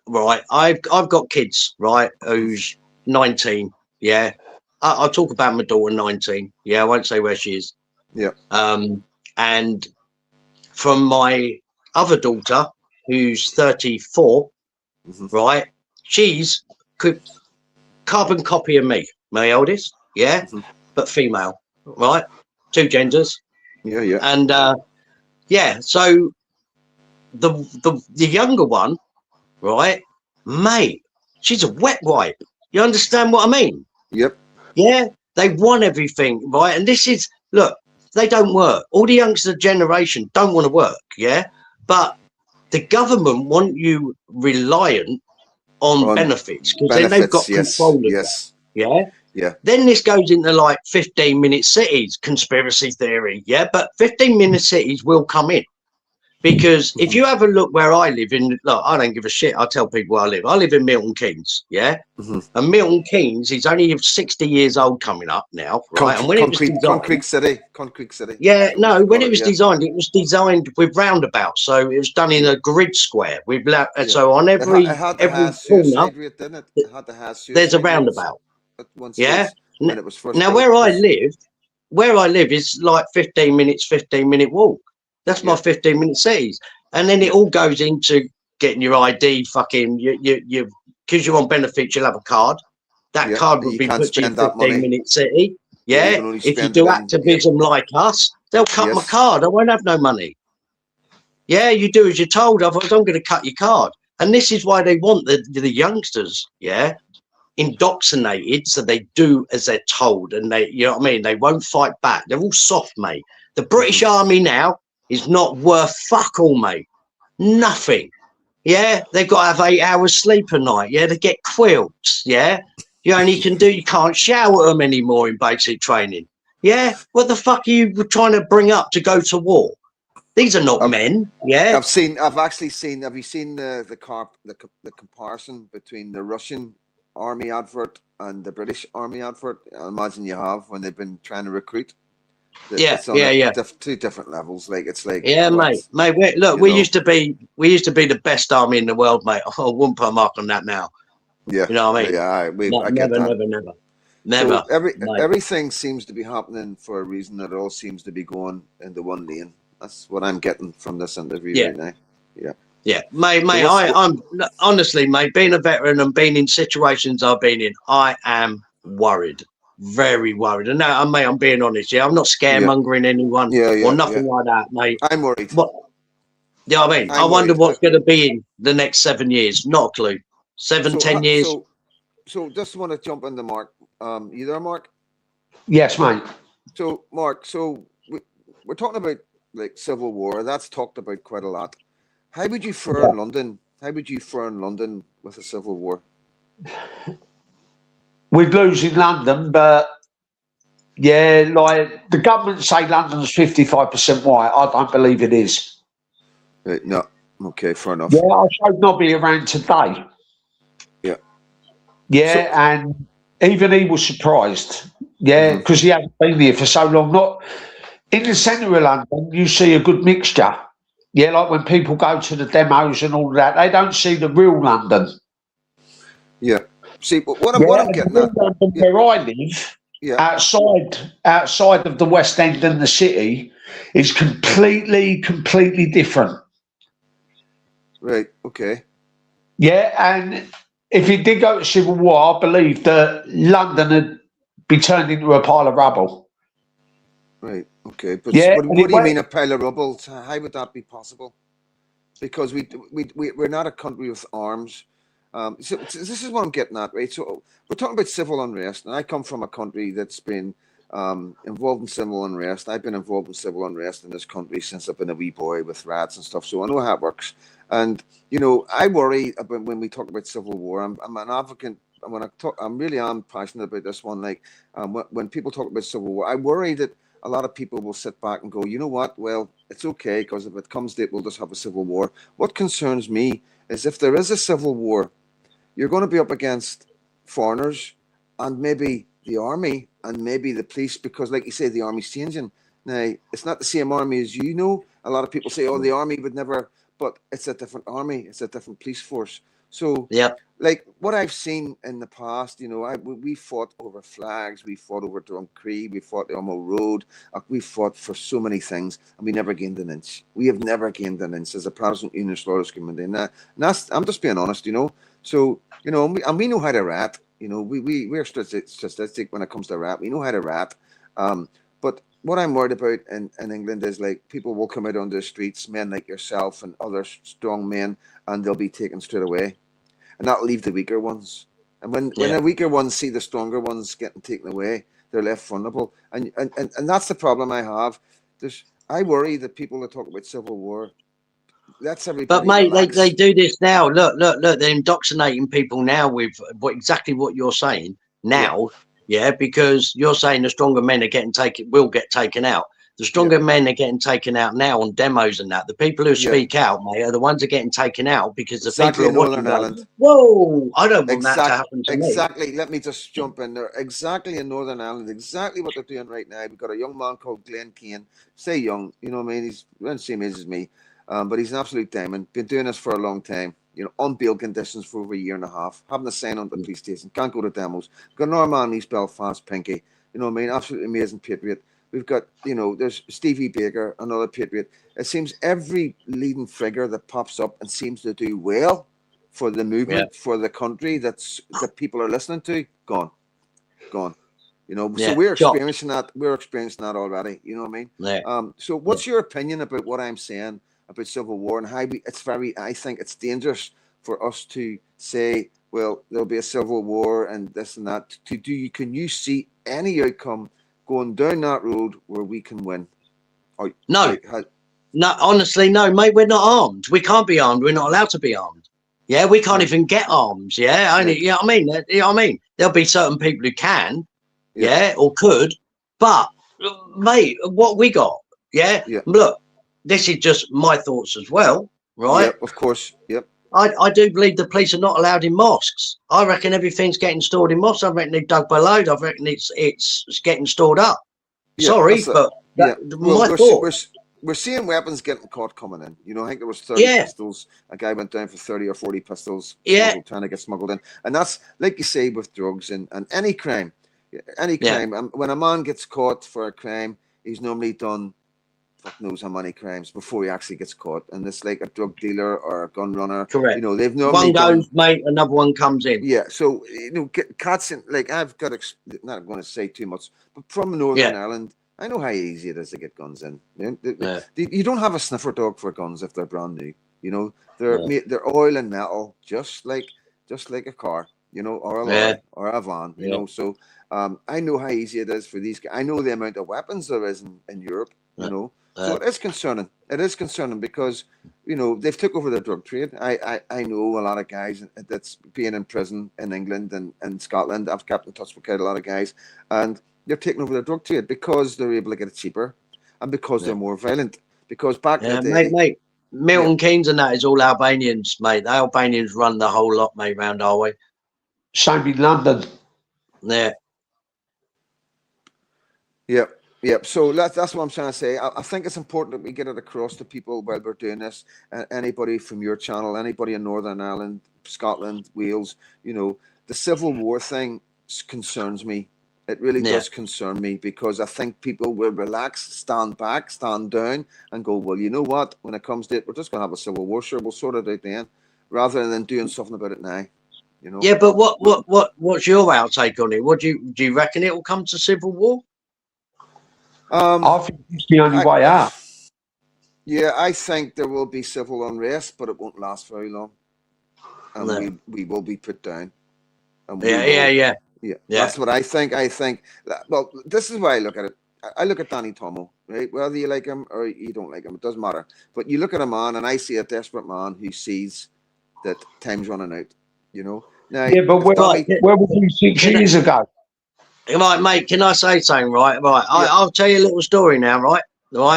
Right. I've got kids. Right. Who's 19. Yeah. I'll talk about my daughter, 19. I won't say where she is. Yeah. And from my other daughter, who's 34, right? She's carbon copy of me, my eldest, but female, right? 2 genders. Yeah. And so the younger one, right, mate, she's a wet wipe. You understand what I mean? Yep. Yeah, they want everything, right? And this is, look, they don't work. All the youngster generation don't want to work, but the government want you reliant on benefits, because then they've got control of that. Yeah. Then this goes into like 15-minute cities, conspiracy theory, but 15-minute cities will come in. Because if you have a look where I live in, look, I don't give a shit. I tell people where I live. I live in Milton Keynes, and Milton Keynes is only 60 years old coming up now, right? And when it was designed, Concrete City. When it was designed with roundabouts, so it was done in a grid square. So on every corner, there's a roundabout. at one Yeah. stage when it was first Now, built. where I live is like 15 minutes, 15-minute walk. That's my 15-minute cities. And then it all goes into getting your ID, fucking, because you're on benefits, you'll have a card. That card would You be can't put to your spend that money. 15-minute city. Yeah, you Yeah. can only If you spend it do in. activism like us, they'll cut my Yes. card. I won't have no money. Yeah, you do as you're told. Otherwise, I'm going to cut your card. And this is why they want the youngsters, indoctrinated, so they do as they're told, and they, you know what I mean, they won't fight back. They're all soft, mate. The British Army now is not worth fuck all, mate. Nothing. Yeah, they've got to have 8 hours sleep a night. Yeah, they get quilts. Yeah, you can't shower them anymore in basic training. Yeah, what the fuck are you trying to bring up to go to war? These are not men. Yeah, I've actually seen. Have you seen the comparison between the Russian Army advert and the British Army advert? I imagine you have, when they've been trying to recruit. It's on two different levels. Like, it's like, yeah, mate. We used to be the best army in the world, mate. I wouldn't put a mark on that now. Yeah, you know what I mean. Yeah, I get that. Never. So everything seems to be happening for a reason. That it all seems to be going into one lane. That's what I'm getting from this interview right now. Yeah, mate. I'm honestly, mate, being a veteran and being in situations I've been in, I am worried, very worried. And now, mate, I'm being honest. Yeah, I'm not scaremongering anyone or nothing like that, mate. I'm worried. You know what I mean? I wonder what's going to be in the next 7 years. Not a clue. 10 years. So just want to jump into Mark. You there, Mark? Yes, mate. So, Mark, we're talking about like civil war. That's talked about quite a lot. How would you fare in London? How would you fare in London with a civil war? We'd lose in London, but like the government say London's 55% white. I don't believe it is. Right, no. Okay, fair enough. Yeah, I should not be around today. Yeah. Yeah, and even he was surprised. Yeah, because he hasn't been here for so long. Not in the centre of London, you see a good mixture. Yeah, like when people go to the demos and all that, they don't see the real London. Yeah. See, what I'm getting at, London where I live, outside of the West End and the city, is completely different. Right. Okay. Yeah, and if it did go to civil war, I believe that London would be turned into a pile of rubble. Right. Okay. But what do you mean a pile of rubble? How would that be possible? Because we're not a country with arms. So this is what I'm getting at, right? So we're talking about civil unrest, and I come from a country that's been involved in civil unrest. I've been involved in civil unrest in this country since I've been a wee boy with rats and stuff, so I know how it works. And I worry about when we talk about civil war. I'm an advocate. When I talk, I really am passionate about this one. Like when people talk about civil war, I worry that a lot of people will sit back and go, you know what? Well, it's okay, because if it comes to it, we'll just have a civil war. What concerns me is if there is a civil war, you're going to be up against foreigners and maybe the army and maybe the police, because like you say, the army's changing. Now, it's not the same army as A lot of people say, oh, the army would never, but it's a different army. It's a different police force. So, like what I've seen in the past, we fought over flags, we fought over Drumcree, we fought on Ormo Road, we fought for so many things, and we never gained an inch. We have never gained an inch as a Protestant Unionist Lawyers Committee. And that's, I'm just being honest, So, and we know how to rat. We're statistic when it comes to rat. We know how to rat. But what I'm worried about in England is like people will come out on the streets, men like yourself and other strong men, and they'll be taken straight away. And that'll leave the weaker ones. And when the weaker ones see the stronger ones getting taken away, they're left vulnerable. And that's the problem I have. I worry that people that talk about civil war, that's everybody. But mate, they do this now. Look, they're indoctrinating people now with exactly what you're saying now. Yeah, because you're saying the stronger men will get taken out. The stronger men are getting taken out now on demos and that. The people who speak out, mate, are the ones that are getting taken out because the people are watching. Ireland. Whoa, I don't want that to happen to me. Exactly. Let me just jump in there. Exactly in Northern Ireland, exactly what they're doing right now. We've got a young man called Glenn Kane. Say young, you know what I mean? He's around the same age as me, but he's an absolute diamond. Been doing this for a long time. You know, on bail conditions for over a year and a half, having to sign on to the police station, can't go to demos. Got another man in East Belfast, Pinky. You know what I mean? Absolutely amazing patriot. We've got, you know, there's Stevie Baker, another patriot. It seems every leading figure that pops up and seems to do well for the movement, for the country that people are listening to, gone. You know, so we're experiencing that. We're experiencing that already. You know what I mean? So what's your opinion about what I'm saying about civil war and how I think it's dangerous for us to say, well, there'll be a civil war and this and that. Can you see any outcome going down that road where we can win? No, honestly, no, mate. We're not armed. We can't be armed. We're not allowed to be armed. Yeah, we can't even get arms. Yeah, only, you know what I mean. You know what I mean. There'll be certain people who can, or could, but mate, what we got? Yeah, look, this is just my thoughts as well, right? Yep, of course. Yep. I do believe the police are not allowed in mosques. I reckon everything's getting stored in mosques. I reckon they dug below. I reckon it's getting stored up. Sorry, but my thought. We're seeing weapons getting caught coming in. You know, I think there was 30 pistols. A guy went down for 30 or 40 pistols. Trying to get smuggled in. And that's, like you say, with drugs and any crime. Any crime. When a man gets caught for a crime, he's normally done fuck knows how many crimes before he actually gets caught. And it's like a drug dealer or a gun runner. Correct. You know, they've normally one goes, mate, another one comes in. Yeah. So, you know, cats in, like, I've got, not going to say too much, but from Northern Ireland, I know how easy it is to get guns in. You don't have a sniffer dog for guns if they're brand new. You know, they're oil and metal, just like a car, you know, or a lorry or a van. You know, so I know how easy it is for these guys. I know the amount of weapons there is in Europe. You know, so it is concerning. It is concerning because, you know, they've took over the drug trade. I know a lot of guys that's being in prison in England and Scotland. I've kept in touch with quite a lot of guys, and they're taking over the drug trade because they're able to get it cheaper and because they're more violent. Because back in the day, mate, Milton Keynes and that is all Albanians, mate. The Albanians run the whole lot, mate, round our way. Same in London. Yep. So that's what I'm trying to say. I think it's important that we get it across to people while we're doing this. Anybody from your channel, anybody in Northern Ireland, Scotland, Wales, you know, the Civil War thing concerns me. It really does concern me because I think people will relax, stand back, stand down and go, well, you know what? When it comes to it, we're just going to have a civil war. Sure, we'll sort it out then, rather than doing something about it now. You know? Yeah, but what's your outtake on it? What do you reckon it will come to civil war? I think it's the only way out. Yeah, I think there will be civil unrest, but it won't last very long. And we will be put down. And Yeah, that's what I think. I think that, well, this is why I look at it. I look at Danny Tomo, right? Whether you like him or you don't like him, it doesn't matter. But you look at a man, and I see a desperate man who sees that time's running out. You know. Now, but where was he 6 years ago? Right, mate. Can I say something? Right. I'll tell you a little story now. Right.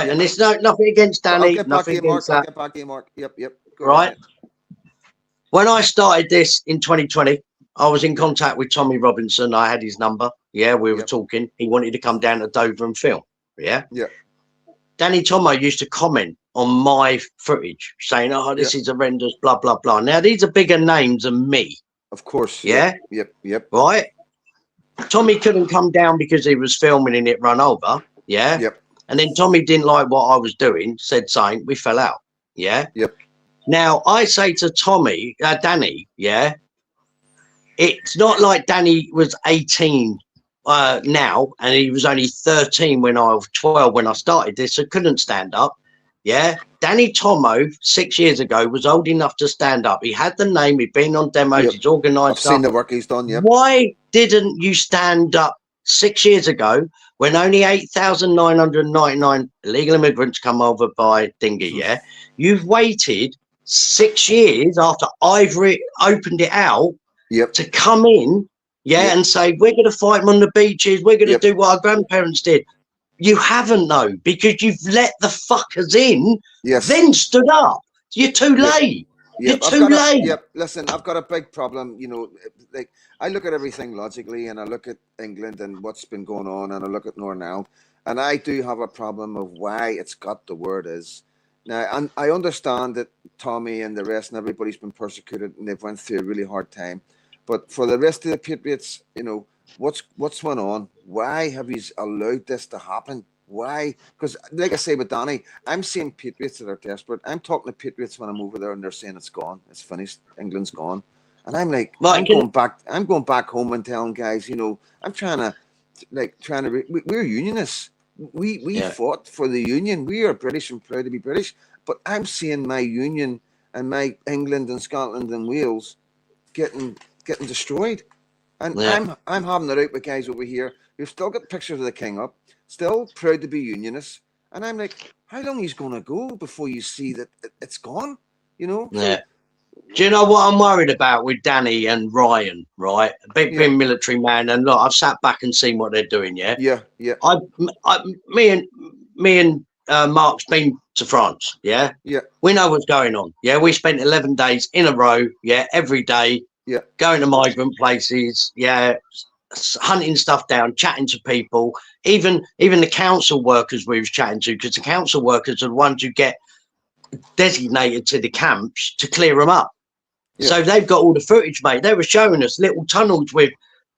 And it's nothing against Danny. Nothing against that. I'll get back to you, Mark. Yep. Go right. Ahead. When I started this in 2020. I was in contact with Tommy Robinson. I had his number. Yeah, we were talking. He wanted to come down to Dover and film. Yeah. Danny Tomo used to comment on my footage saying, oh, this is horrendous, blah, blah, blah. Now, these are bigger names than me. Of course. Yeah. Yep. Right. Tommy couldn't come down because he was filming and it run over. Yeah. Yep. And then Tommy didn't like what I was doing, said something. We fell out. Yeah. Yep. Now, I say to Danny, it's not like Danny was 18 now, and he was only 13 when I was 12 when I started this, so couldn't stand up. Yeah, Danny Tomo 6 years ago was old enough to stand up. He had the name. He'd been on demos. He's organised. I've seen the work he's done. Yeah. Why didn't you stand up 6 years ago when only 8,999 illegal immigrants come over by dinghy? Yeah, you've waited 6 years after I've opened it out. To come in, and say, we're going to fight them on the beaches, we're going to do what our grandparents did. You haven't, though, because you've let the fuckers in, then stood up. You're too late. You're too late. Listen, I've got a big problem. You know, like, I look at everything logically, and I look at England and what's been going on, and I look at Northern Ireland, and I do have a problem of why it's got the word is. Now, and I understand that Tommy and the rest and everybody's been persecuted and they've went through a really hard time. But for the rest of the Patriots, you know, what's went on? Why have you allowed this to happen? Why? Because, like I say with Danny, I'm seeing Patriots that are desperate. I'm talking to Patriots when I'm over there and they're saying it's gone, it's finished, England's gone. And I'm like, I'm going back home and telling guys, you know, we're unionists. We fought for the union. We are British and proud to be British. But I'm seeing my union and my England and Scotland and Wales getting destroyed. And I'm having it out with guys over here who've still got pictures of the king up, still proud to be unionists. And I'm like, how long is going to go before you see that it's gone? You know? Yeah. Do you know what I'm worried about with Danny and Ryan, right? Big military man, and look, I've sat back and seen what they're doing, yeah? Yeah. Me and Mark's been to France, yeah? Yeah. We know what's going on, yeah? We spent 11 days in a row, yeah, every day, going to migrant places, yeah, hunting stuff down, chatting to people, even the council workers we was chatting to, because the council workers are the ones who get designated to the camps to clear them up. So they've got all the footage, mate. They were showing us little tunnels with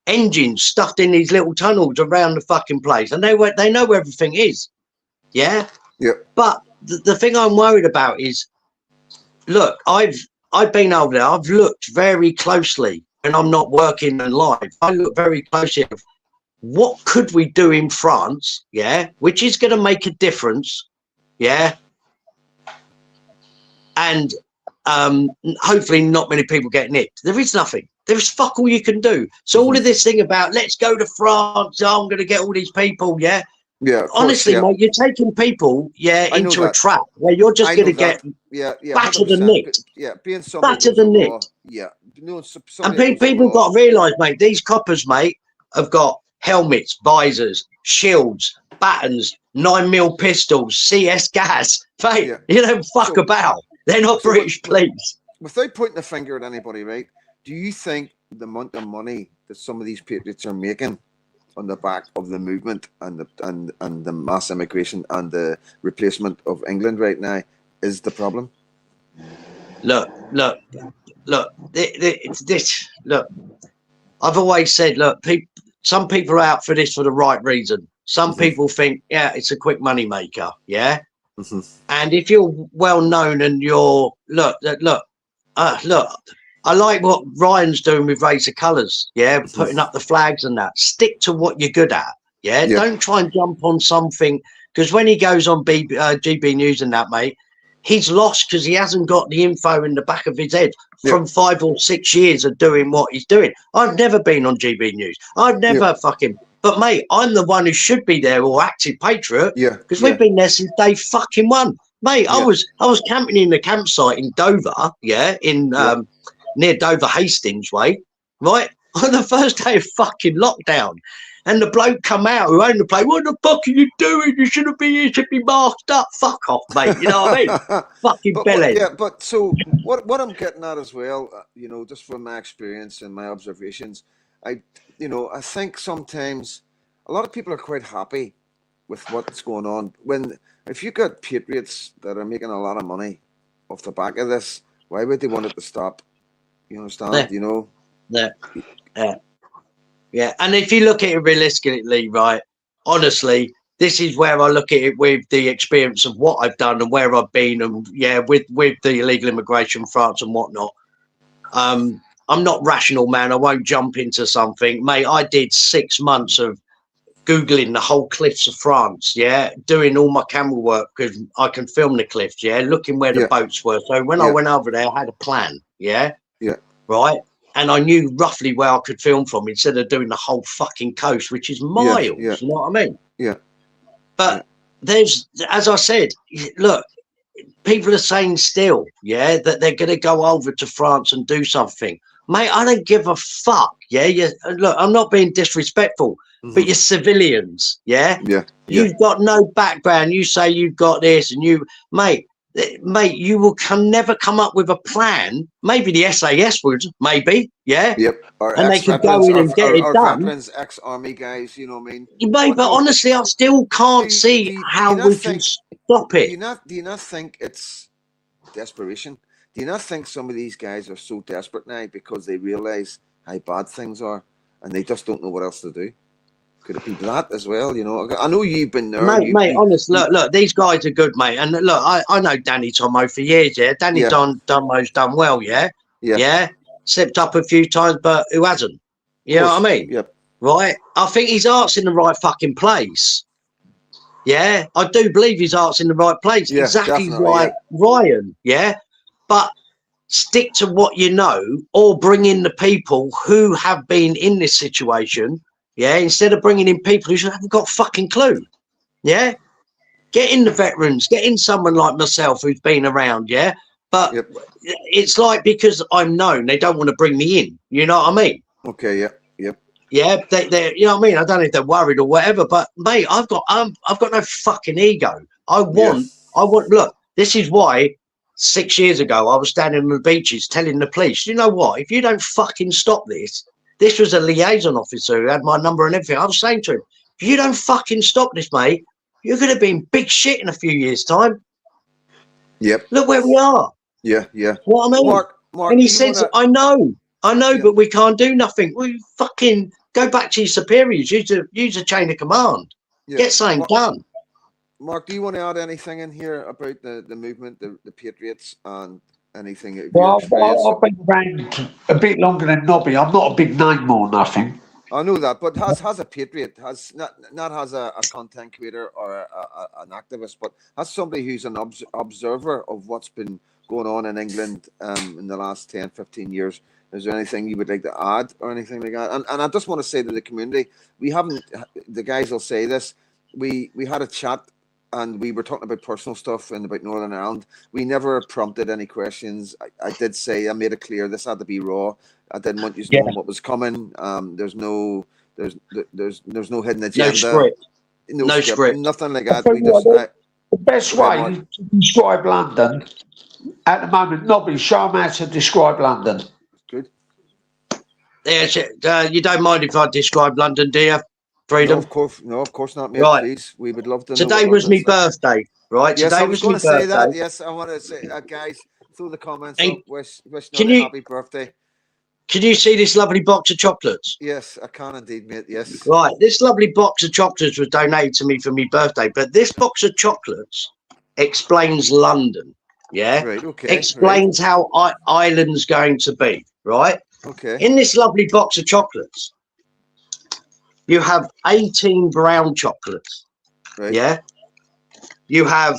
engines stuffed in these little tunnels around the fucking place, and they know where everything is. Yeah. But the thing I'm worried about is, look, I've been over there. I've looked very closely, and I'm not working and live. I look very closely at what could we do in France, yeah, which is going to make a difference, yeah, and hopefully not many people get nipped. There is nothing. There is fuck all you can do. So all of this thing about let's go to France, I'm going to get all these people, yeah. Honestly, mate, you're taking people, into a trap where you're just going to get battered and nicked. Being battered and nicked. And people got to realise, mate, these coppers, mate, have got helmets, visors, shields, batons, 9mm pistols, CS gas. Mate, you don't fuck about. They're not British police. Without pointing a finger at anybody, right? Do you think the amount of money that some of these patriots are making on the back of the movement and the mass immigration and the replacement of England right now is the problem? Look. I've always said, look, some people are out for this for the right reason. Some people think, it's a quick money maker, yeah. And if you're well known and you're look, I like what Ryan's doing with Race of Colours, putting up the flags and that. Stick to what you're good at, Don't try and jump on something, because when he goes on GB News and that, mate, he's lost because he hasn't got the info in the back of his head from 5 or 6 years of doing what he's doing. I've never been on GB News. I've never fucking. But mate, I'm the one who should be there, or active patriot, because we've been there since day fucking one, mate. I was camping in the campsite in Dover, near Dover Hastings way, right, on the first day of fucking lockdown, and the bloke come out who owned the place. What the fuck are you doing? You shouldn't be here. You should be masked up. Fuck off, mate. You know what I mean? Fucking belly. But so what I'm getting at as well, just from my experience and my observations, I think sometimes a lot of people are quite happy with what's going on. If you got patriots that are making a lot of money off the back of this, why would they want it to stop? You understand? Yeah. And if you look at it realistically, right, honestly, this is where I look at it with the experience of what I've done and where I've been, and with the illegal immigration, France and whatnot. I'm not rational, man. I won't jump into something, mate. I did 6 months of Googling the whole cliffs of France, doing all my camera work because I can film the cliffs, looking where the boats were. So when I went over there, I had a plan, right? And I knew roughly where I could film from instead of doing the whole fucking coast, which is miles, you know what I mean? But there's, as I said, look, people are saying still, that they're going to go over to France and do something. Mate, I don't give a fuck, look, I'm not being disrespectful, but you're civilians, You've got no background. You say you've got this, and mate, you will never come up with a plan. Maybe the SAS would, maybe, and they could go in and get it done. Veterans, ex-army guys, you know what I mean? Mate, but honestly, I still can't see how we can. Stop it. Do you not think it's desperation? Do you not think some of these guys are so desperate now because they realise how bad things are and they just don't know what else to do? Could it be that as well? You know, I know you've been there. Mate, honest, look, these guys are good, mate. And look, I know Danny Tomo for years, yeah. Danny Tomo's done well, yeah? Yeah. Slipped up a few times, but who hasn't? You know what I mean? Yep. Right? I think his heart's in the right fucking place. Yeah, I do believe his heart's in the right place. Yeah, exactly like Ryan, yeah? But stick to what you know, or bring in the people who have been in this situation, yeah, instead of bringing in people who haven't got a fucking clue, yeah? Get in the veterans, get in someone like myself who's been around, yeah? But it's like, because I'm known, they don't want to bring me in, you know what I mean? Okay, yep. Yeah, they you know what I mean? I don't know if they're worried or whatever, but mate, I've got no fucking ego. I want, look, this is why 6 years ago I was standing on the beaches telling the police, you know what, if you don't fucking stop this was a liaison officer who had my number and everything. I was saying to him, if you don't fucking stop this, mate, you're going to be in big shit in a few years' time. Yep. Look where we are. Yeah. What I mean? Mark, and he says, I know, but we can't do nothing. We fucking go back to your superiors. Use a chain of command. Get something done. Mark, do you want to add anything in here about the movement, the Patriots, and anything? Well, I've been around a bit longer than Nobby. I'm not a big name or nothing. I know that, but has a Patriot, has not has a content creator or an activist, but has somebody who's an observer of what's been going on in England in the last 10, 15 years. Is there anything you would like to add or anything like that? And I just want to say to the community, we haven't, the guys will say this, we had a chat and we were talking about personal stuff and about Northern Ireland. We never prompted any questions. I did say, I made it clear this had to be raw. I didn't want you to know what was coming. There's no hidden agenda. No script. Nothing like that. The best way to describe London at the moment, Nobby, show them how to describe London. Good. Yeah, you don't mind if I describe London, do you, Freedom? No, of course not, mate. Right. Please, we would love to. Today was my birthday, right? Yes, Today I was going to say that. Yes, I want to say, guys, through the comments, wish Nobby happy birthday. Can you see this lovely box of chocolates? Yes, I can indeed, mate. Yes. Right, this lovely box of chocolates was donated to me for my birthday, but this box of chocolates explains London. Yeah. Right. Okay. Explains how Ireland's going to be. Right. Okay. In this lovely box of chocolates, you have 18 brown chocolates. Right. Yeah. You have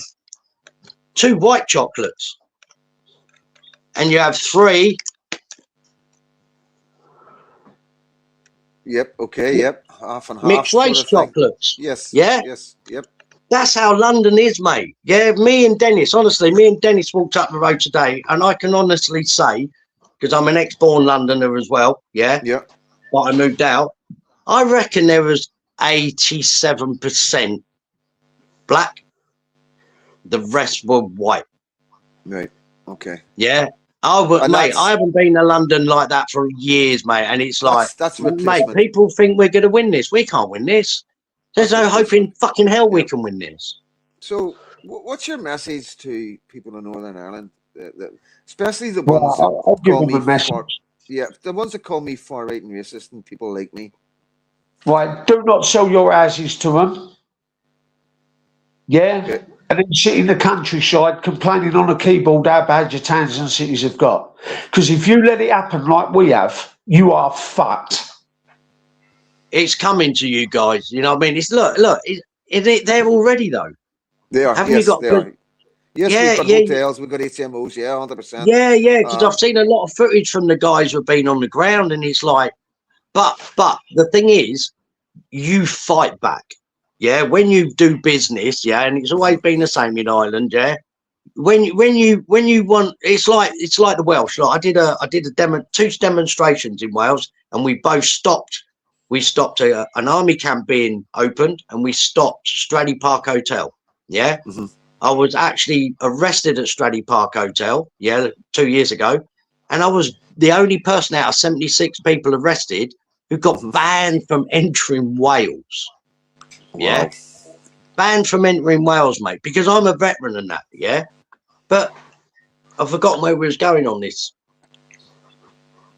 2 white chocolates, and you have 3. Yep. Okay. Yep. Half and half. Mixed race chocolates. Yes. Yeah. Yes. Yep. That's how London is, mate. Yeah. Me and Dennis walked up the road today, and I can honestly say, because I'm an ex-born Londoner as well. Yeah. Yeah. But I moved out. I reckon there was 87% black. The rest were white. Right. Okay. Yeah. I haven't been to London like that for years, mate. And it's like, that's mate, people think we're going to win this. We can't win this. There's no hope in fucking hell we can win this. So, what's your message to people in Northern Ireland, especially the ones that call me the ones that call me far right and racist, and people like me? Right, do not sell your houses to them. Yeah. Okay. And then sit in the countryside complaining on a keyboard how bad your towns and cities have got. Because if you let it happen like we have, you are fucked. It's coming to you guys. You know what I mean? It's look. They're already though. They are. Haven't you got? They are. Yes, we've got hotels. We've got HMOs. Yeah, 100%. Yeah. Because I've seen a lot of footage from the guys who've been on the ground, and it's like, but the thing is, you fight back. Yeah, when you do business, yeah, and it's always been the same in Ireland, yeah. When you want, it's like the Welsh. Like I did 2 demonstrations in Wales, and we both stopped. We stopped an army camp being opened, and we stopped Stradey Park Hotel. Yeah, I was actually arrested at Stradey Park Hotel. Yeah, 2 years ago, and I was the only person out of 76 people arrested who got banned from entering Wales. Wow. Yeah. banned from entering Wales, mate, because I'm a veteran and that, yeah. But I've forgotten where we was going on this.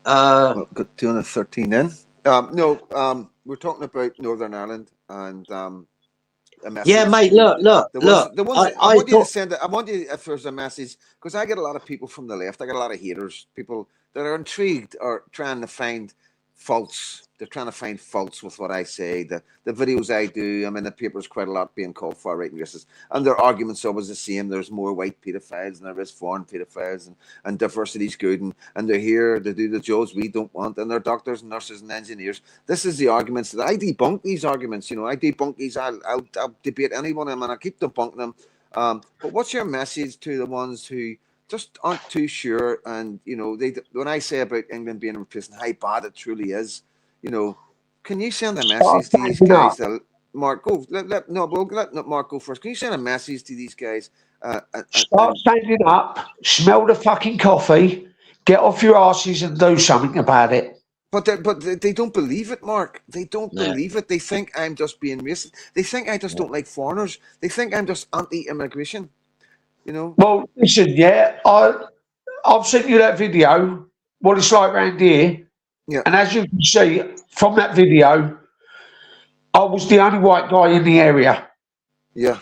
Well, got 213 in. No, we're talking about Northern Ireland and a message. Yeah, mate. Look. I want you to send it. I want you, if there's a message, because I get a lot of people from the left. I get a lot of haters, people that are intrigued or trying to find faults. They're trying to find faults with what I say. The videos I do, I'm in the papers quite a lot being called far right and racist. And their argument's always the same. There's more white paedophiles than there is foreign paedophiles, and diversity's good, and they're here to do the jobs we don't want, and they're doctors and nurses and engineers. This is the arguments that I debunk these arguments. You know, I debunk these. I'll debate any one of them, and I keep debunking them. But what's your message to the ones who just aren't too sure? And you know, when I say about England being in prison, how bad it truly is, you know, can you send a message to these guys? Mark, go. Let Mark go first. Can you send a message to these guys? Start standing up, smell the fucking coffee, get off your asses and do something about it. But they don't believe it, Mark. They don't believe it. They think I'm just being racist. They think I just don't like foreigners. They think I'm just anti-immigration. You know. Well, listen, I've sent you that video. What it's like around here. Yeah. And as you can see from that video, I was the only white guy in the area. Yeah.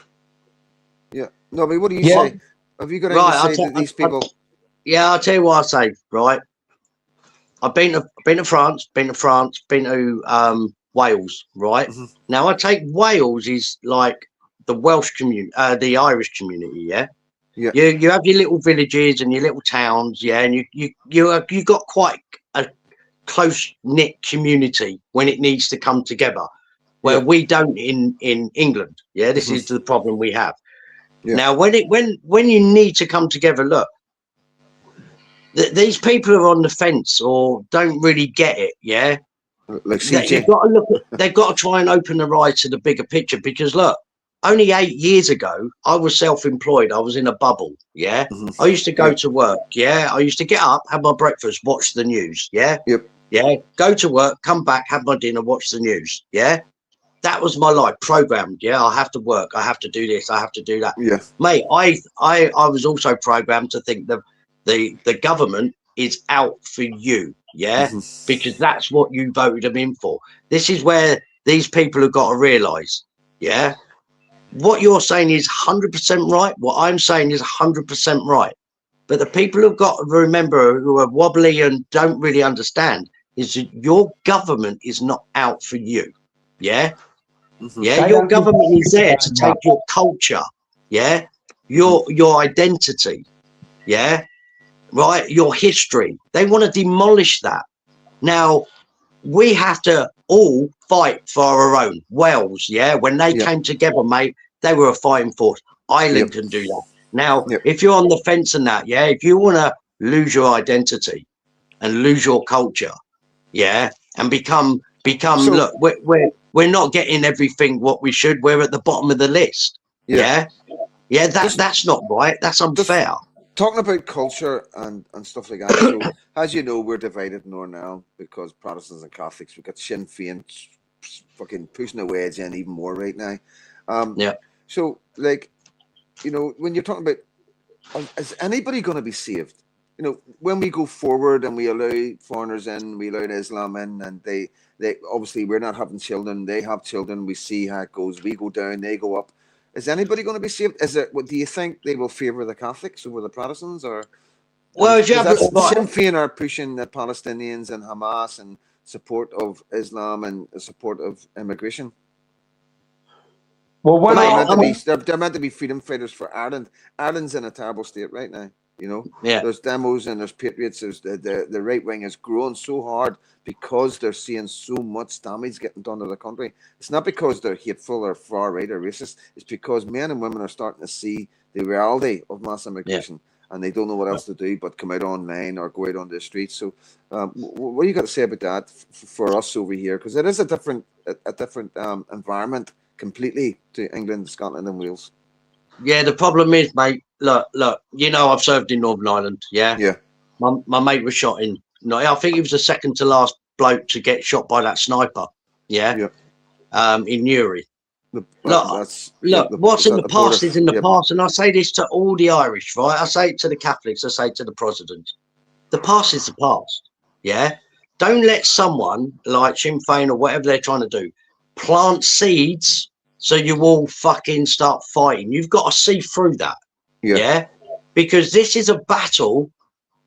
Yeah. No, but what do you say? Have you got anything to say to these people? I'll tell you what I say, right? I've been to France, been to Wales, right? Mm-hmm. Now I take Wales is like the Welsh community, the Irish community, yeah? Yeah. You have your little villages and your little towns, yeah, and you got quite a close-knit community when it needs to come together, where we don't in England. Yeah, this is the problem we have. Yeah. Now, when you need to come together, look, these people are on the fence or don't really get it. Yeah, like CJ. You've got to look at, they've got to try and open their eyes to the bigger picture, because look, only 8 years ago, I was self-employed. I was in a bubble. Yeah, I used to go to work. Yeah, I used to get up, have my breakfast, watch the news. Yeah. Yep. Yeah, go to work, come back, have my dinner, watch the news. Yeah, that was my life, programmed. Yeah, I have to work, I have to do this, I have to do that. Yeah, mate, I was also programmed to think that the government is out for you. Yeah, because that's what you voted them in for. This is where these people have got to realise. Yeah, what you're saying is 100% right. What I'm saying is 100% right. But the people who've got to remember, who are wobbly and don't really understand, is that your government is not out for you. Yeah? Yeah, your government is there to take your culture. Yeah? Your identity. Yeah? Right? Your history. They want to demolish that. Now, we have to all fight for our own. Wales, yeah? When they came together, mate, they were a fighting force. Ireland can do that. Now, if you're on the fence and that, yeah, if you want to lose your identity and lose your culture, yeah, and become so, look, we're not getting everything what we should. We're at the bottom of the list. Yeah. That's not right. That's unfair. Talking about culture and stuff like that. So, as you know, we're divided in Northern Ireland because Protestants and Catholics. We've got Sinn Féin fucking pushing the wedge in even more right now. So, like, you know, when you're talking about, is anybody going to be saved? You know, when we go forward and we allow foreigners in, we allow Islam in, and they obviously we're not having children, they have children. We see how it goes. We go down, they go up. Is anybody going to be saved? Do you think they will favour the Catholics over the Protestants, or? Well, Sinn Féin are pushing the Palestinians and Hamas and support of Islam and support of immigration. Well, they're meant to be freedom fighters for Ireland. Ireland's in a terrible state right now. You know, there's demos and there's patriots. There's the right wing is growing so hard because they're seeing so much damage getting done to the country. It's not because they're hateful or far right or racist. It's because men and women are starting to see the reality of mass immigration, and they don't know what else to do but come out online or go out on the streets. So, what do you got to say about that for us over here? Because it is a different environment completely to England, Scotland, and Wales. Yeah, the problem is, mate. Look. You know, I've served in Northern Ireland. Yeah. Yeah. My mate was shot in. No, I think he was the second to last bloke to get shot by that sniper. Yeah. Yeah. In Newry. Look, what's in the past is in the past, and I say this to all the Irish, right? I say it to the Catholics, I say it to the Protestants. The past is the past, yeah? Don't let someone like Sinn Féin or whatever they're trying to do plant seeds so you all fucking start fighting. You've got to see through that, yeah? Because this is a battle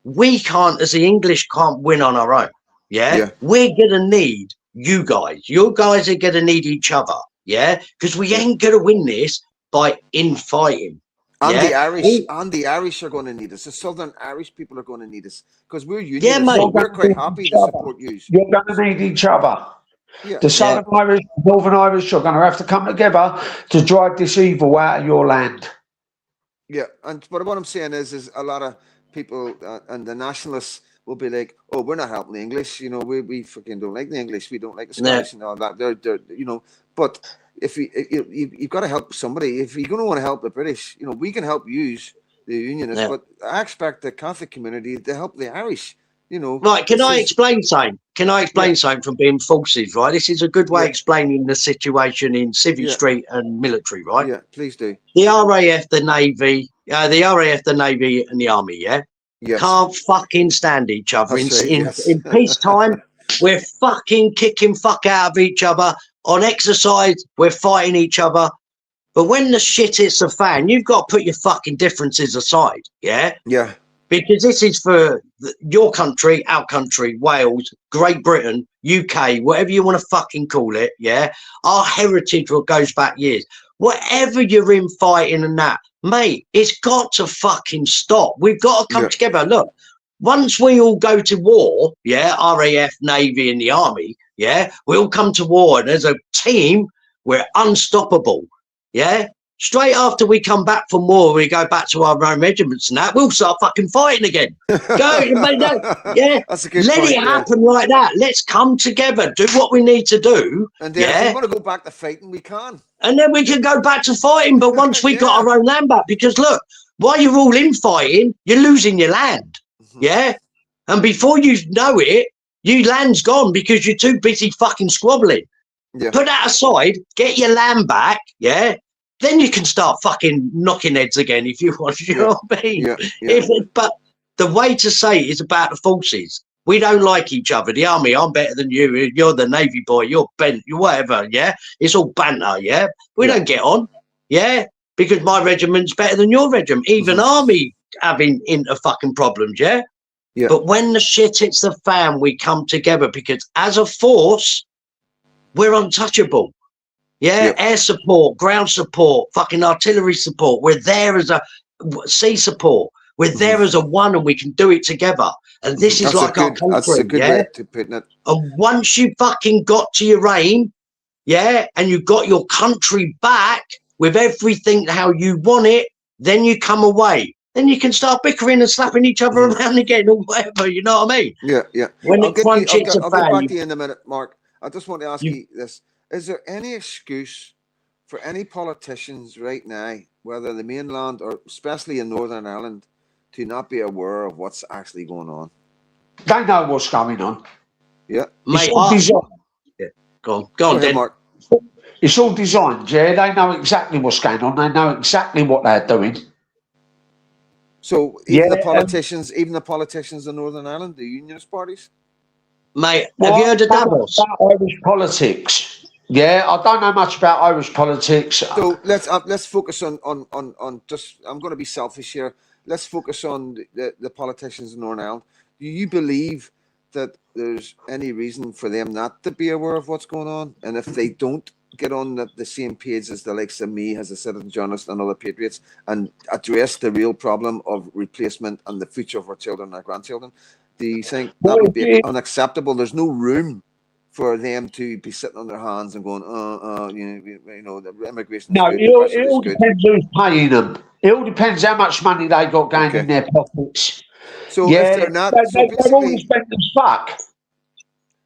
we can't, as the English, can't win on our own, yeah? We're going to need you guys. You guys are going to need each other, yeah? Because we ain't going to win this by infighting. And the Irish are going to need us. The Southern Irish people are going to need us because we're unionists. Yeah, mate. We're quite happy to support you. You're going to need each other. The Southern Irish, Northern Irish are going to have to come together to drive this evil out of your land. Yeah, but what I'm saying is a lot of people and the nationalists will be like, "Oh, we're not helping the English. You know, we fucking don't like the English. We don't like the Scottish and all that." They're you know, but if you've got to help somebody, if you're going to want to help the British, you know, we can help use the Unionists, but I expect the Catholic community to help the Irish. You know, right? Can I explain something? Can I explain something from being forces? Right, this is a good way of explaining the situation in Civvy Street and military. Right? Yeah, please do. The RAF, the Navy, and the Army. Yeah. Can't fucking stand each other. In peacetime, we're fucking kicking fuck out of each other. On exercise, we're fighting each other. But when the shit hits the fan, you've got to put your fucking differences aside. Yeah? Yeah. Because this is for your country, our country, Wales, Great Britain, UK, whatever you want to fucking call it. Yeah? Our heritage goes back years. Whatever you're in fighting and that, mate, it's got to fucking stop. We've got to come together. Look, once we all go to war, RAF, Navy and the Army, we all come to war. And as a team, we're unstoppable. Yeah? Straight after we come back from war, we go back to our own regiments and that, we'll start fucking fighting again. That's a good Let point, it happen like that. Let's come together, do what we need to do. And then if we want to go back to fighting, we can. And then we can go back to fighting, but once we got our own land back, because look, while you're all in fighting, you're losing your land. Yeah? And before you know it, your land's gone because you're too busy fucking squabbling. Put that aside, get your land back, then you can start fucking knocking heads again if you want. You know what I mean? But the way to say it is about the forces. We don't like each other. The Army, I'm better than you. You're the Navy boy. You're bent. You whatever. Yeah, it's all banter. We don't get on. Because my regiment's better than your regiment. Even Army having inter fucking problems. But when the shit hits the fan, we come together because as a force, we're untouchable. Air support, ground support, fucking artillery support. We're there as a sea support. We're there as a one, and we can do it together. And this is like our country. That's a good way to put it. And once you fucking got to your aim, and you got your country back with everything how you want it, then you come away. Then you can start bickering and slapping each other around again or whatever. You know what I mean? Yeah. When I'll get back to you in a minute, Mark. I just want to ask you this. Is there any excuse for any politicians right now, whether the mainland or especially in Northern Ireland, to not be aware of what's actually going on? They know what's going on. Yeah. Mate, Go on, ahead, Mark. It's all designed, They know exactly what's going on. They know exactly what they're doing. So even the politicians in Northern Ireland, the unionist parties? Mate, have you heard of Davos? Irish politics. I don't know much about Irish politics. So let's focus on just. I'm going to be selfish here. Let's focus on the politicians in Northern Ireland. Do you believe that there's any reason for them not to be aware of what's going on? And if they don't get on the same page as the likes of me as a citizen journalist and other patriots and address the real problem of replacement and the future of our children and our grandchildren, do you think that would be unacceptable? There's no room for them to be sitting on their hands and going, the immigration. No, it all depends who's paying them. It all depends how much money they got going in their pockets. So if they're not, they're all spending fuck.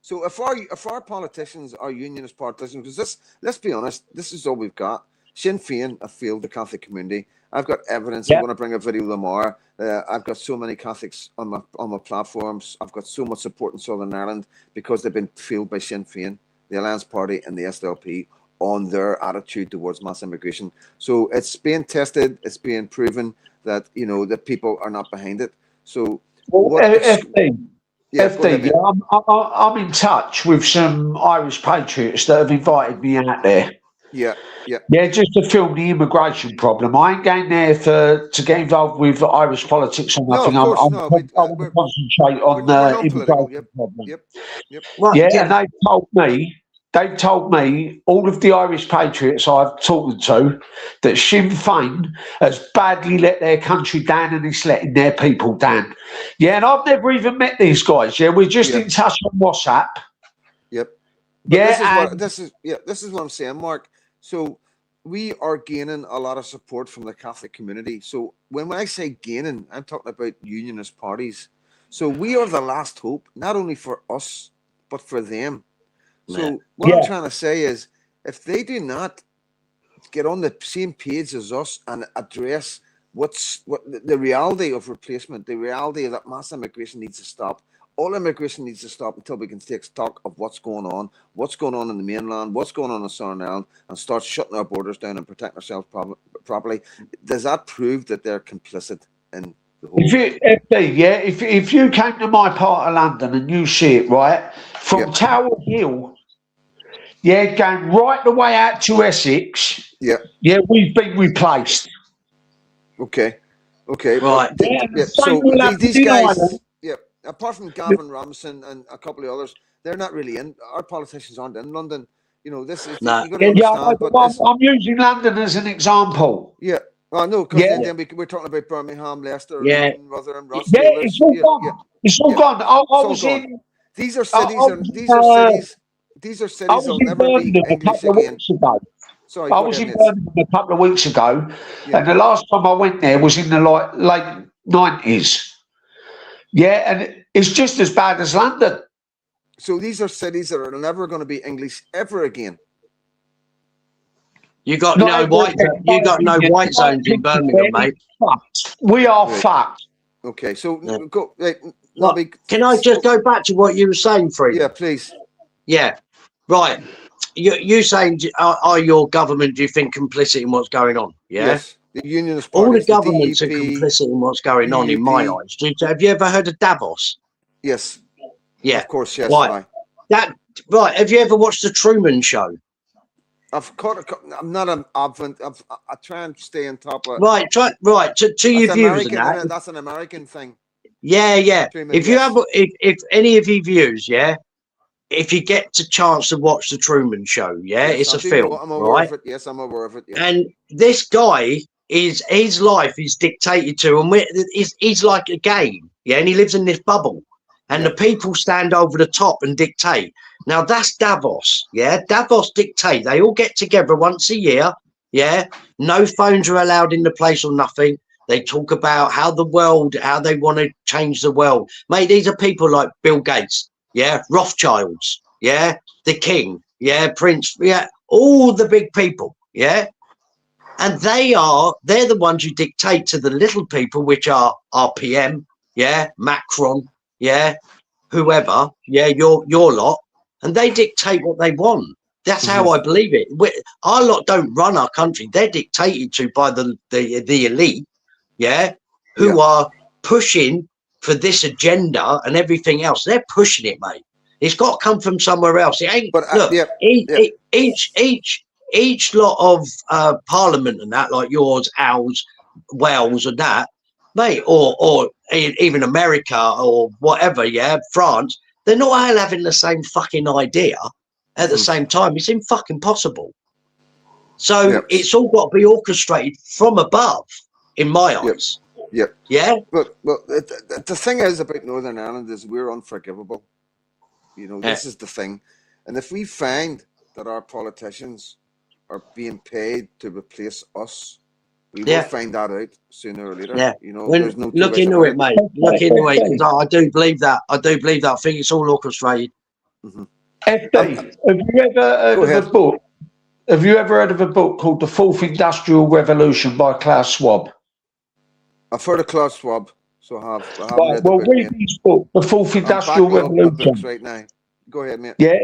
So if our politicians are unionist politicians, because let's be honest, this is all we've got. Sinn Féin have failed the Catholic community. I've got evidence. I'm going to bring a video tomorrow. I've got so many Catholics on my platforms. I've got so much support in Southern Ireland because they've been failed by Sinn Féin, the Alliance Party, and the SLP. on their attitude towards mass immigration. So it's being tested, it's being proven that, you know, that people are not behind it. So Well, FD, yeah, go ahead, mate. I'm in touch with some Irish patriots that have invited me out there. Yeah. Yeah, just to film the immigration problem. I ain't going there to get involved with Irish politics or nothing. No, of course, I no. want to concentrate on We're the non-political. immigration problem. Yep. Right, Yeah, and they've told me, all of the Irish patriots I've talked to, that Sinn Féin has badly let their country down and it's letting their people down. Yeah, and I've never even met these guys. Yeah, we're just in touch on WhatsApp. Yep. But Yeah, this is what I'm saying, Mark. So we are gaining a lot of support from the Catholic community. So when I say gaining, I'm talking about unionist parties. So we are the last hope, not only for us, but for them. So what I'm trying to say is, if they do not get on the same page as us and address what the reality of replacement, the reality that mass immigration needs to stop. All immigration needs to stop until we can take stock of what's going on in the mainland, what's going on in Southern Ireland, and start shutting our borders down and protecting ourselves properly. Does that prove that they're complicit in the whole? If you came to my part of London and you see it, right, from Tower Hill, going right the way out to Essex, we've been replaced. Okay, right. So these guys, apart from Gavin Robinson and a couple of others, they're not really in. Our politicians aren't in London. You know, this is you got to understand. But I'm using London as an example. Yeah. Well, no, because then we're talking about Birmingham, Leicester, Rotherham, Rochdale. It's all gone. It's all gone. I was in. These are cities. These are cities that'll never be English again. Sorry, I was in Birmingham a couple of weeks ago, and the last time I went there was in the late 90s. Yeah, and it's just as bad as London. So these are cities that are never going to be English ever again. You got no white zones in Birmingham, mate. We are fucked. Okay, so go. Can I just go back to what you were saying, Freddie? Yeah, please. Yeah, right. You saying are your government? Do you think complicit in what's going on? Yeah? Yes, the unionist parties. All the governments are complicit in what's going on. In my eyes, have you ever heard of Davos? Yes. Yeah, of course. Yes. Right. Have you ever watched the Truman Show? I'm not an advent. I try and stay on top of. Right. To your viewers, that's an American thing. Yeah. Truman, if any of your views, if you get the chance to watch the Truman Show, it's a film, right? Yes, I'm aware of it. Yeah. And this guy his life is dictated to, and he's like a game, and he lives in this bubble, and the people stand over the top and dictate. Now that's Davos, Davos dictate. They all get together once a year, no phones are allowed in the place or nothing. They talk about how they want to change the world. Mate, these are people like Bill Gates, Rothschilds, the King, Prince, all the big people, and they're the ones who dictate to the little people, which are our PM, Macron, whoever, your lot, and they dictate what they want. That's how I believe it. Our lot don't run our country; they're dictated to by the elite, who are pushing for this agenda and everything else. They're pushing it, mate. It's got to come from somewhere else. It ain't. But each lot of parliament and that, like yours, ours, Wales, and that, mate, or even America or whatever, France, they're not all having the same fucking idea at the same time. It's impossible. So it's all got to be orchestrated from above, in my eyes. Yeah. But the thing is about Northern Ireland is we're unforgivable. You know, this is the thing. And if we find that our politicians are being paid to replace us, we will find that out sooner or later. You know, there's no look into it, mate. Look into it, because I do believe that. I think it's all orchestrated. FD, have you ever heard of a book? Have you ever heard of a book called The Fourth Industrial Revolution by Klaus Schwab? I've heard of Klaus Schwab, so I haven't read read this book, The Fourth Industrial Revolution. Right now. Go ahead, mate. Yeah.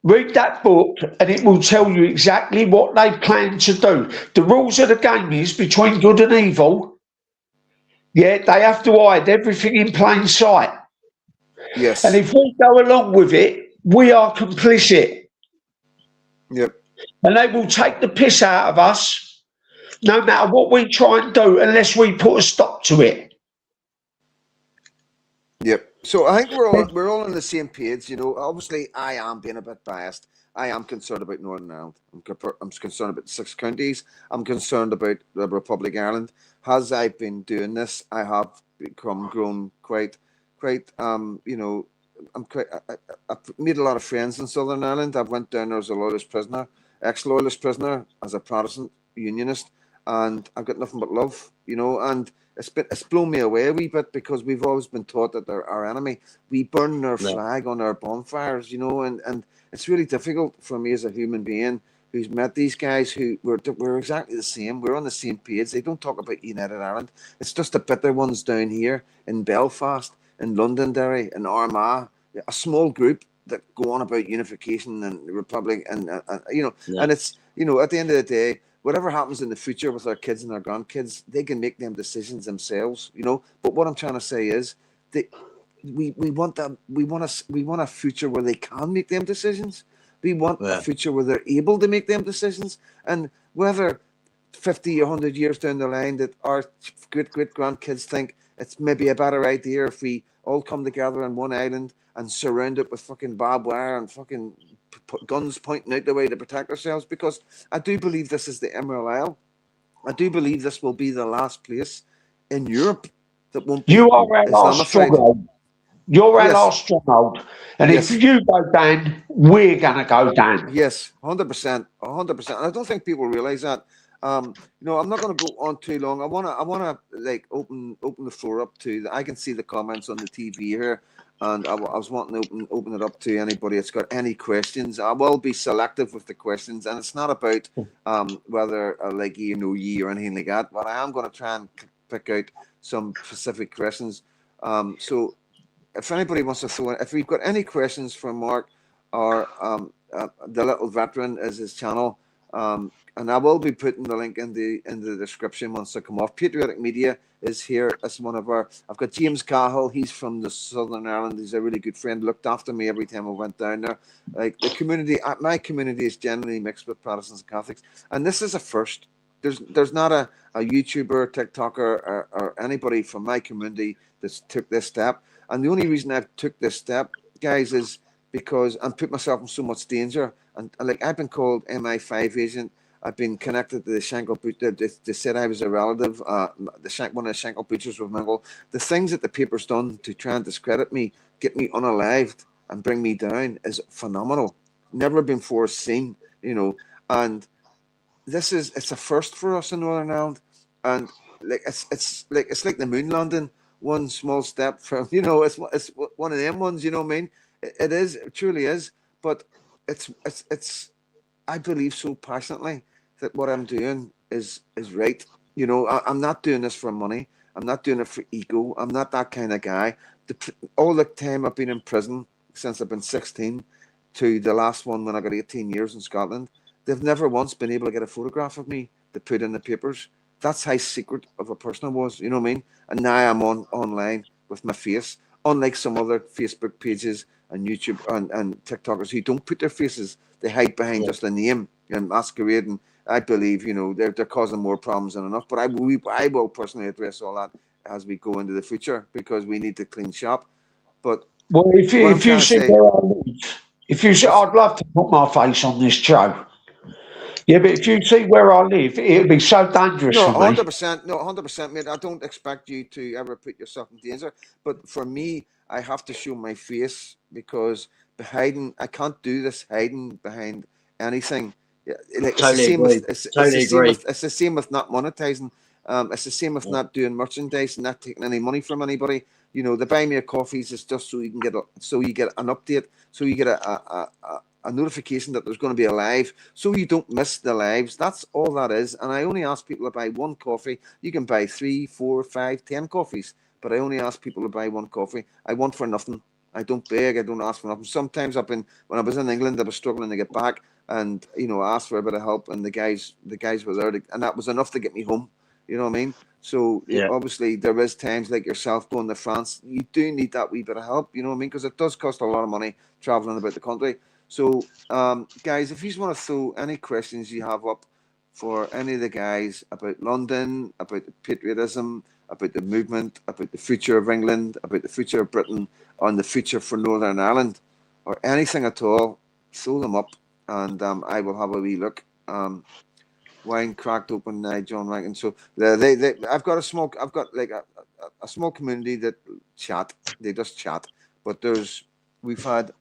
Read that book and it will tell you exactly what they plan to do. The rules of the game is between good and evil. Yeah, they have to hide everything in plain sight. Yes. And if we go along with it, we are complicit. Yep. And they will take the piss out of us no matter what we try and do unless we put a stop to it. Yep. So I think we're all on the same page. You know, obviously I am being a bit biased. I am concerned about Northern Ireland. I'm concerned about the 6 counties. I'm concerned about the Republic of Ireland. As I've been doing this, I have grown quite. You know, I've made a lot of friends in Southern Ireland. I went down there as a loyalist prisoner, ex-loyalist prisoner, as a Protestant unionist, and I've got nothing but love. You know, and it's blown me away a wee bit because we've always been taught that they're our enemy. We burn their flag on our bonfires, you know, and it's really difficult for me as a human being who's met these guys who we're exactly the same. We're on the same page. They don't talk about United Ireland. It's just the bitter ones down here in Belfast, in Londonderry, in Armagh, a small group that go on about unification and the Republic, and you know, and it's, you know, at the end of the day, whatever happens in the future with our kids and our grandkids, they can make them decisions themselves, you know. But what I'm trying to say is that we want a future where they can make them decisions. We want a future where they're able to make them decisions, and whether 50 or 100 years down the line that our great grandkids think it's maybe a better idea if we all come together on one island and surround it with fucking barbed wire and fucking guns pointing out the way to protect ourselves, because I do believe this is the Emerald Isle. I do believe this will be the last place in Europe that won't be Islamified. You're our last stronghold. And if you go down, we're going to go down. Yes, 100%. 100%. And I don't think people realize that. You know, I'm not going to go on too long. I wanna like open the floor up to. I can see the comments on the TV here, and I was wanting to open it up to anybody that's got any questions. I will be selective with the questions, and it's not about whether like you know ye or anything like that. But I am going to try and pick out some specific questions. So if anybody wants to throw in, if we've got any questions for Mark or the little veteran is his channel, and I will be putting the link in the description once I come off. Patriotic Media is here as one of our. I've got James Cahill. He's from the Southern Ireland. He's a really good friend. Looked after me every time I went down there. Like the community, my community is generally mixed with Protestants and Catholics, and this is a first. There's not a YouTuber, TikToker, or anybody from my community that's took this step. And the only reason I've took this step, guys, is because I'm put myself in so much danger. And like I've been called MI5 agent. I've been connected to the Shankill Butcher. They said I was a relative. One of the Shankill Butchers was my uncle. The things that the paper's done to try and discredit me, get me unalived, and bring me down is phenomenal. Never before seen, you know. And it's a first for us in Northern Ireland, and like it's like the moon landing. One small step from, you know, it's one of them ones, you know what I mean? It truly is. But it's I believe so passionately that what I'm doing is right. You know, I'm not doing this for money. I'm not doing it for ego. I'm not that kind of guy. All the time I've been in prison since I've been 16 to the last one when I got 18 years in Scotland, they've never once been able to get a photograph of me to put in the papers. That's how secret of a person I was, you know what I mean? And now I'm online with my face, unlike some other Facebook pages and YouTube and TikTokers who don't put their faces. They hide behind just a name and masquerading. I believe, you know, they're causing more problems than enough. But I will personally address all that as we go into the future, because we need to clean shop. But well, if you see where I live, if you see, I'd love to put my face on this show. Yeah, but if you see where I live, it'd be so dangerous for me. 100%. No, 100%, mate. I don't expect you to ever put yourself in danger. But for me, I have to show my face, because I can't do this hiding behind anything. Like, totally agree. It's the same with not monetizing. It's the same with not doing merchandise and not taking any money from anybody. You know, the buy me a coffees is just so you can get an update, so you get a notification that there's going to be a live, so you don't miss the lives. That's all that is. And I only ask people to buy one coffee. You can buy 3, 4, 5, 10 coffees, but I only ask people to buy one coffee. I want for nothing. I don't beg. I don't ask for nothing. Sometimes when I was in England, I was struggling to get back, and I asked for a bit of help, and the guys were there, and that was enough to get me home. You know what I mean? So obviously there is times like yourself going to France, you do need that wee bit of help. You know what I mean? Because it does cost a lot of money traveling about the country. So, guys, if you want to throw any questions you have up for any of the guys about London, about the patriotism, about the movement, about the future of England, about the future of Britain, on the future for Northern Ireland, or anything at all, throw them up, and I will have a wee look. Wine cracked open, John Rankin. So I've got like a small community that chat. They just chat, but we've had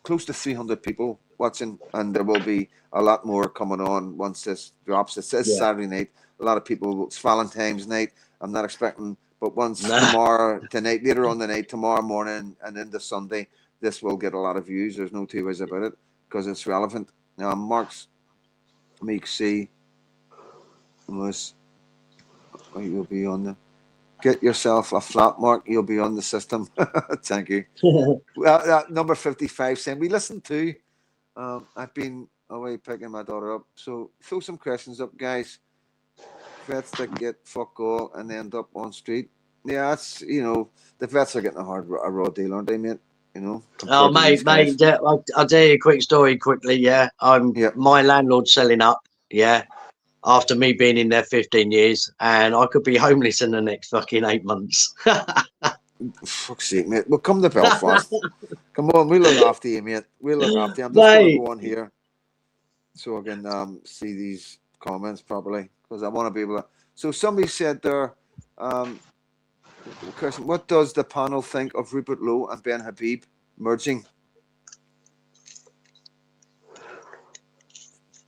close to 300 people watching, and there will be a lot more coming on once this drops. It says Saturday night. A lot of people. It's Valentine's night. I'm not expecting, but once tonight, later on the night, tomorrow morning, and into Sunday, this will get a lot of views. There's no two ways about it because it's relevant. Now, Mark's make see. Unless you'll be on the get yourself a flat, Mark. You'll be on the system. Thank you. Well, number 55 saying we listened to. I've been away picking my daughter up. So throw some questions up, guys. Vets that get fuck all and end up on street. Yeah, that's the vets are getting a raw deal, aren't they, mate? Oh, mate, I'll tell you a quick story quickly. Yeah, my landlord's selling up. Yeah. After me being in there 15 years, and I could be homeless in the next fucking 8 months. Fuck's sake, mate. We'll come to Belfast. Come on, we'll look after you, mate. We'll look after you. I'm just going to go on here so I can see these comments properly, because I want to be able to. So somebody said there, question, what does the panel think of Rupert Lowe and Ben Habib merging?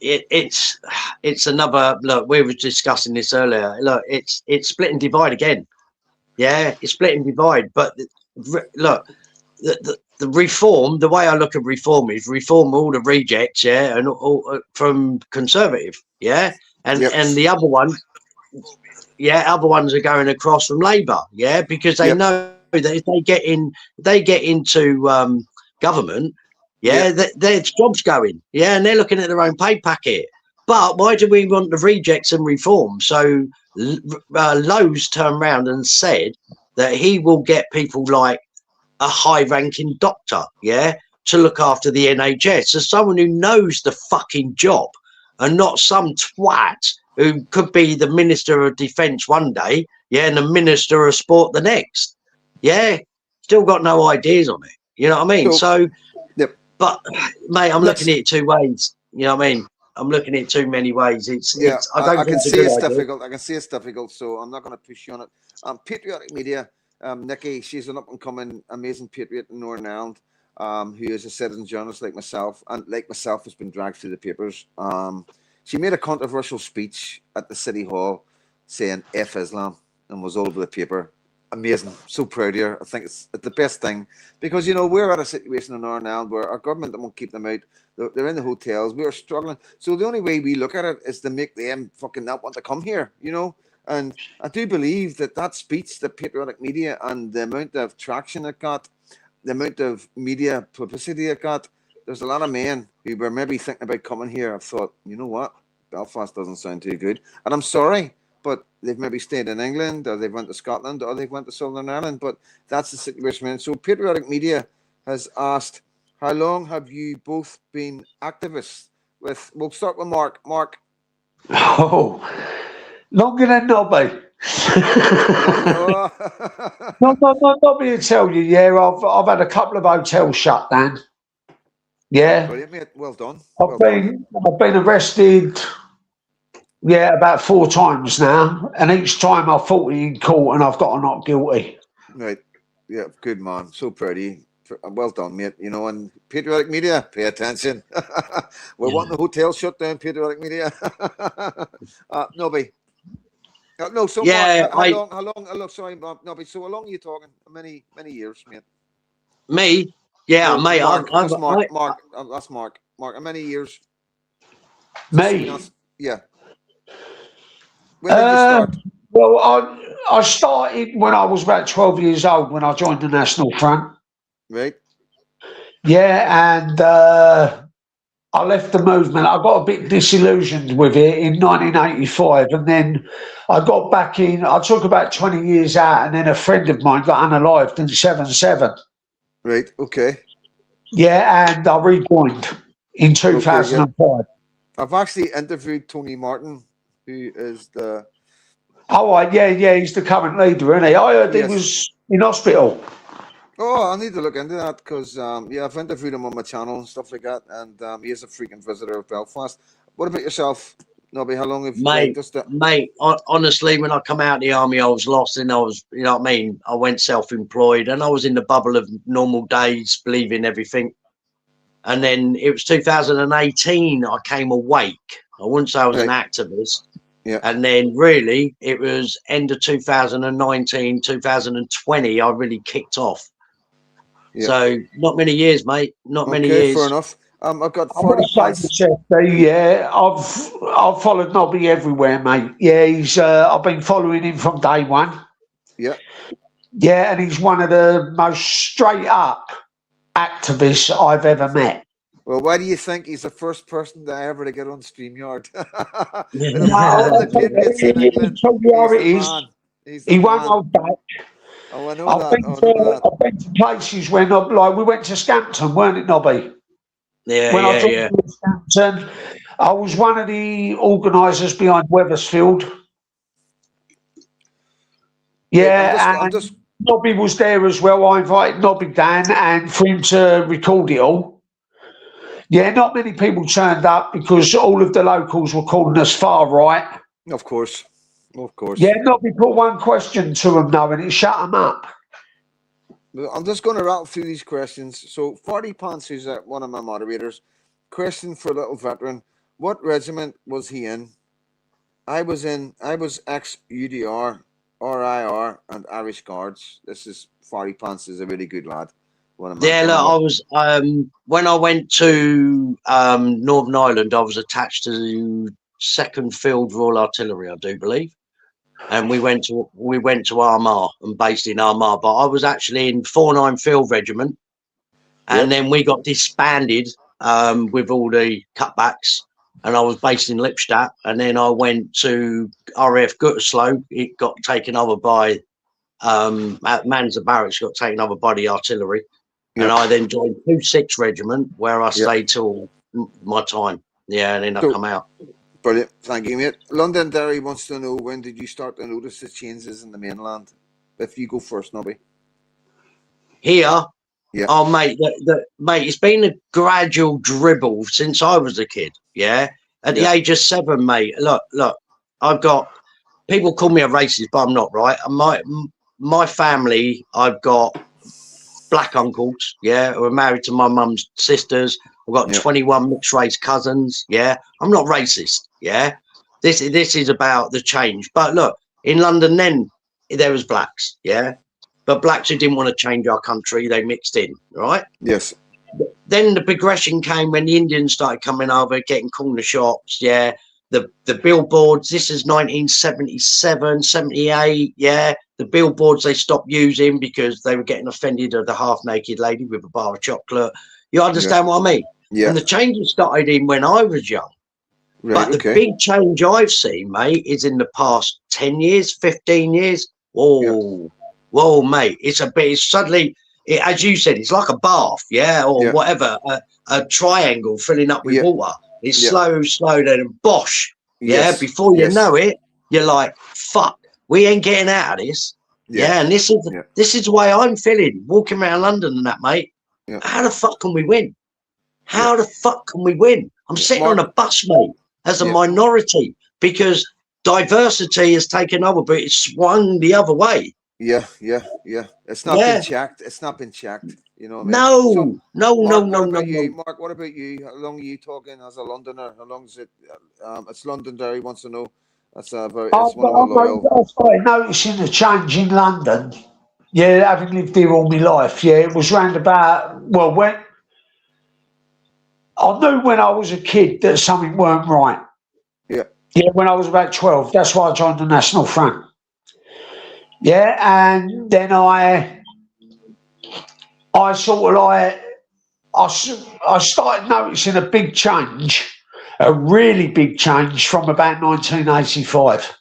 It's another look. We were discussing this earlier. Look, it's split and divide again. Yeah, it's split and divide. But look, the reform. The way I look at reform is reform all the rejects. Yeah, and all from Conservative. Yeah, and the other ones. Yeah, other ones are going across from Labour. Yeah, because they know that if they get into government. Yeah, their job's going. Yeah, and they're looking at their own pay packet. But why do we want the rejects and reform? So Lowe's turned around and said that he will get people like a high-ranking doctor, to look after the NHS. So someone who knows the fucking job and not some twat who could be the Minister of Defence one day, and the Minister of Sport the next. Yeah, still got no ideas on it. You know what I mean? So but mate, I'm looking at it two ways. You know what I mean? I'm looking at it too many ways. I can see it's difficult. I can see it's difficult, so I'm not going to push you on it. Patriotic Media, Nikki, she's an up and coming amazing patriot in Northern Ireland, who is a citizen journalist like myself, and like myself has been dragged through the papers. She made a controversial speech at the City Hall saying F Islam and was all over the paper. Amazing. So proud of her. I think it's the best thing, because we're at a situation in Northern Ireland where our government won't keep them out. They're in the hotels. We're struggling. So the only way we look at it is to make them fucking not want to come here, And I do believe that speech, the Patriotic Media, and the amount of traction it got, the amount of media publicity it got, there's a lot of men who were maybe thinking about coming here. I've thought, you know what? Belfast doesn't sound too good. And I'm sorry, but they've maybe stayed in England, or they've went to Scotland, or they've went to Southern Ireland. But that's the situation. And so Patriotic Media has asked, how long have you both been activists? We'll start with Mark. Mark. Oh, longer than Nobby. Not me to tell you. Yeah, I've had a couple of hotels shut down. Yeah. Brilliant, mate. Well done. I've been arrested. Yeah, about 4 times now, and each time I've fought it in court, and I've got a not guilty. Right. Yeah. Good man. So proud of you. Well done, mate. And Patriotic Media, pay attention. We're wanting the hotel shut down. Patriotic Media. Nobby. No. So Mark, how long? Look, sorry, Nobby. So how long are you talking? Many years, mate. Me? Yeah, mate. Mark. That's Mark. Mark. How many years? Me? Yeah. When did you start? Well, I started when I was about 12 years old, when I joined the National Front. Right. Yeah, and I left the movement. I got a bit disillusioned with it in 1985, and then I got back in. I took about 20 years out, and then a friend of mine got unalived in '77. Right. Okay. Yeah, and I rejoined in Okay. Yeah. 2005. I've actually interviewed Tony Martin, who is the Oh, right, yeah, he's the current leader, isn't he? I heard he yes. was in hospital. Oh, I need to look into that because yeah, I've interviewed him on my channel and stuff like that, and he is a freaking visitor of Belfast. What about yourself, Nobby? How long have like Mate, just that? honestly, when I come out of the army, I was lost, and I was, you know what I mean. I went self-employed, and I was in the bubble of normal days, believing everything. And then it was 2018. I came awake. I wouldn't say I was an Right. activist. Yeah. And then really, it was end of 2019, 2020. I really kicked off. Yeah. So not many years, mate. Not many Okay. Fair years. enough. I've got I 40 must say pants. this, yeah, I've followed Nobby everywhere, mate. Yeah, he's I've been following him from day one. Yeah. Yeah, and he's one of the most straight up activists I've ever met. Well, why do you think he's the first person to ever to get on StreamYard? Out of all I'll the tell Patriots in England, you how he's it the is. man. He's the He won't man. hold back. Oh, I know that. Oh, I know that. I've been to places when, like, we went to Scampton, weren't it, Nobby? When I joined Yeah. Scampton, I was one of the organisers behind Wethersfield. Right. Yeah, I'm and just. Nobby was there as well. I invited Nobby down and for him to record it all. Yeah, not many people turned up because all of the locals were calling us far right. Of course. Of course. Yeah, Nobby put one question to them, though, and it shut them up. I'm just going to rattle through these questions. So, 40 Pants, who's one of my moderators, question for a little veteran: what regiment was he in? I was ex UDR, RIR, and Irish Guards. This is 40 Pants is a really good lad. Look, I was when I went to Northern Ireland, I was attached to 2nd Field Royal Artillery, I do believe. And we went to Armagh and based in Armagh, but I was actually in 49 Field Regiment, and then we got disbanded with all the cutbacks, and I was based in Lipstadt, and then I went to RAF Gütersloh. It got taken over by Manza Barracks, got taken over by the artillery, and I then joined 26 Regiment, where I stayed till my time. Yeah, and then I come out. Brilliant. Thank you, mate. Londonderry wants to know, when did you start to notice the changes in the mainland? If you go first, Nobby. Here, oh, mate, mate, it's been a gradual dribble since I was a kid, yeah? At the age of 7, mate, look, I've got, people call me a racist, but I'm not, right? My family, I've got black uncles, yeah, who are married to my mum's sisters. I've got 21 mixed race cousins. Yeah, I'm not racist. Yeah, this is about the change. But look, in London, then there was blacks. Yeah, but blacks who didn't want to change our country, they mixed in, right? Yes. Then the progression came when the Indians started coming over, getting corner shops. Yeah, the billboards. This is 1977, 78. Yeah. The billboards they stopped using because they were getting offended of the half-naked lady with a bar of chocolate. You understand what I mean? Yeah. And the changes started in when I was young. Right, but the big change I've seen, mate, is in the past 10 years, 15 years. Whoa, whoa, mate. It's suddenly, as you said, it's like a bath, or whatever, a triangle filling up with water. It's slow, then bosh. Yeah, before you know it, you're like, fuck. We ain't getting out of this. Yeah, and this is the way I'm feeling walking around London and that, mate. How the fuck can we win? How the fuck can we win? I'm sitting on a bus, mate, as a minority because diversity has taken over, but it's swung the other way. Yeah. It's not been checked. It's not been checked. You know what I mean? No. Mark, what about you? How long are you talking as a Londoner? How long is it? It's Londonderry wants to know. That's one of the loyal. I started noticing a change in London. Yeah, having lived here all my life. Yeah, it was round about, when I knew when I was a kid that something weren't right. Yeah, when I was about 12. That's why I joined the National Front. Yeah, and then I I sort of like, I started noticing a big change, a really big change from about 1985.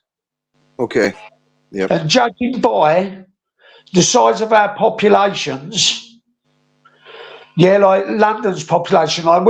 Okay. Yep. And judging by the size of our populations, yeah, like London's population, like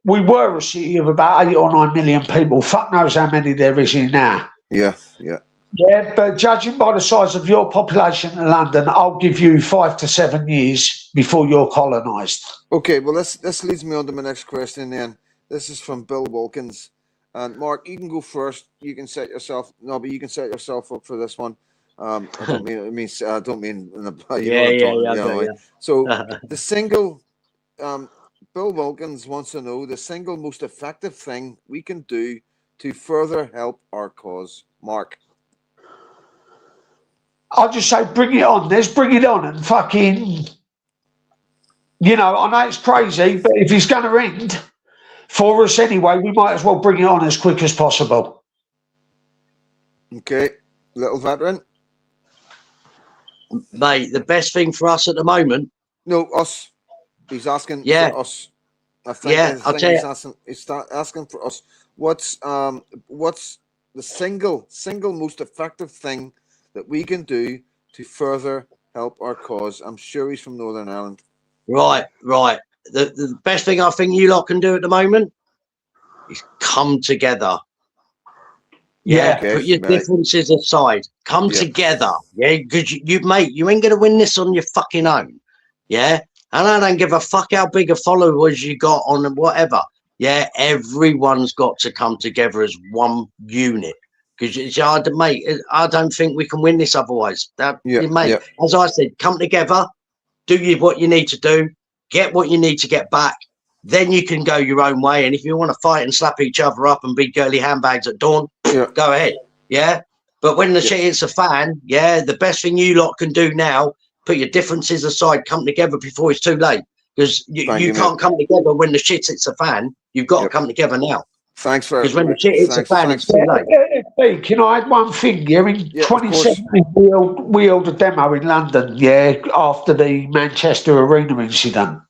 we were a city of about 8 or 9 million people. Fuck knows how many there is here now. Yeah. Yeah. Yeah, but judging by the size of your population in London, I'll give you 5 to 7 years before you're colonised. Okay, well, this leads me on to my next question then. This is from Bill Wilkins. And Mark, you can go first. You can set yourself. No, but you can set yourself up for this one. I don't mean. I don't mean. You know what I'm talking. Yeah. So the single. Bill Wilkins wants to know the single most effective thing we can do to further help our cause. Mark. I'll just say, bring it on. Let's bring it on and fucking. You know, I know it's crazy, but if it's going to end for us anyway, we might as well bring it on as quick as possible. Okay, little veteran. Mate, the best thing for us at the moment. No, us. He's asking for us. I think I'll tell you. He's asking for us. What's the single most effective thing that we can do to further help our cause? I'm sure he's from Northern Ireland. Right. The best thing I think you lot can do at the moment is come together. Yeah, okay, put your differences aside. Come together. Yeah, because you ain't gonna win this on your fucking own. Yeah, and I don't give a fuck how big a followers you got on whatever. Yeah, everyone's got to come together as one unit. Because it's hard to, mate. I don't think we can win this otherwise. As I said, come together. Do what you need to do, get what you need to get back, then you can go your own way. And if you want to fight and slap each other up and be girly handbags at dawn, go ahead. Yeah. But when the shit hits a fan, the best thing you lot can do now, put your differences aside, come together before it's too late. Because you can't come together when the shit hits a fan. You've got to come together now. Thanks for because when the shit hits a fan, it's too late. Hey, can I add one thing? Yeah, in 2017, we held a demo in London. Yeah, after the Manchester Arena incident,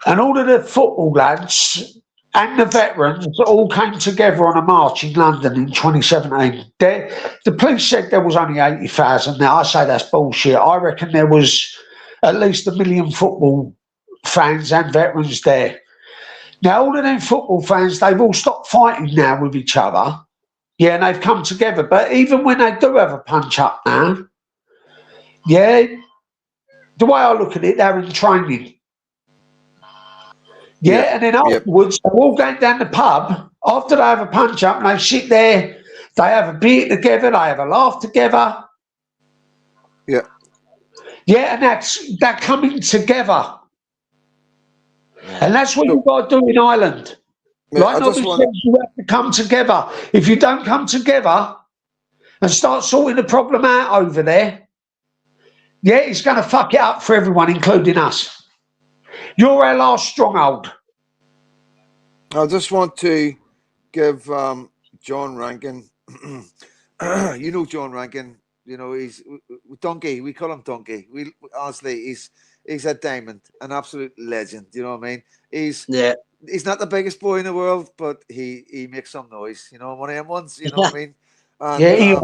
and all of the football lads and the veterans all came together on a march in London in 2017. The police said there was only 80,000. Now I say that's bullshit. I reckon there was at least 1 million football fans and veterans there. Now, all of them football fans, they've all stopped fighting now with each other. Yeah, and they've come together. But even when they do have a punch-up now, the way I look at it, they're in training. And then afterwards, they're all going down the pub. After they have a punch-up, and they sit there, they have a beer together, they have a laugh together. And they're coming together. And that's what you've got to do in Ireland. Like Nobby says, you have to come together. If you don't come together and start sorting the problem out over there, it's going to fuck it up for everyone, including us. You're our last stronghold. I just want to give John Rankin, you know John Rankin, you know, he's Donkey, we call him Donkey. Honestly, he's a diamond, an absolute legend. You know what I mean? He's not the biggest boy in the world, but he makes some noise. You know, one of them ones. You know what I mean? And,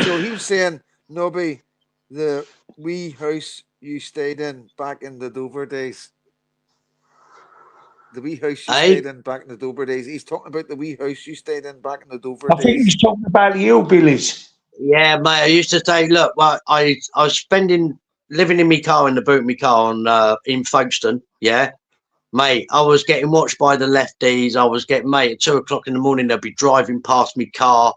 so he was saying, Nobby, the wee house you stayed in back in the Dover days. The wee house you stayed in back in the Dover days. He's talking about the wee house you stayed in back in the Dover days. I think he's talking about the hillbillies. Yeah, mate. I used to say, look, well, I was living in my car, in the boot of my car in Folkestone. Yeah, mate. I was getting watched by the lefties. I was getting, mate, at 2 o'clock in the morning, they'd be driving past my car.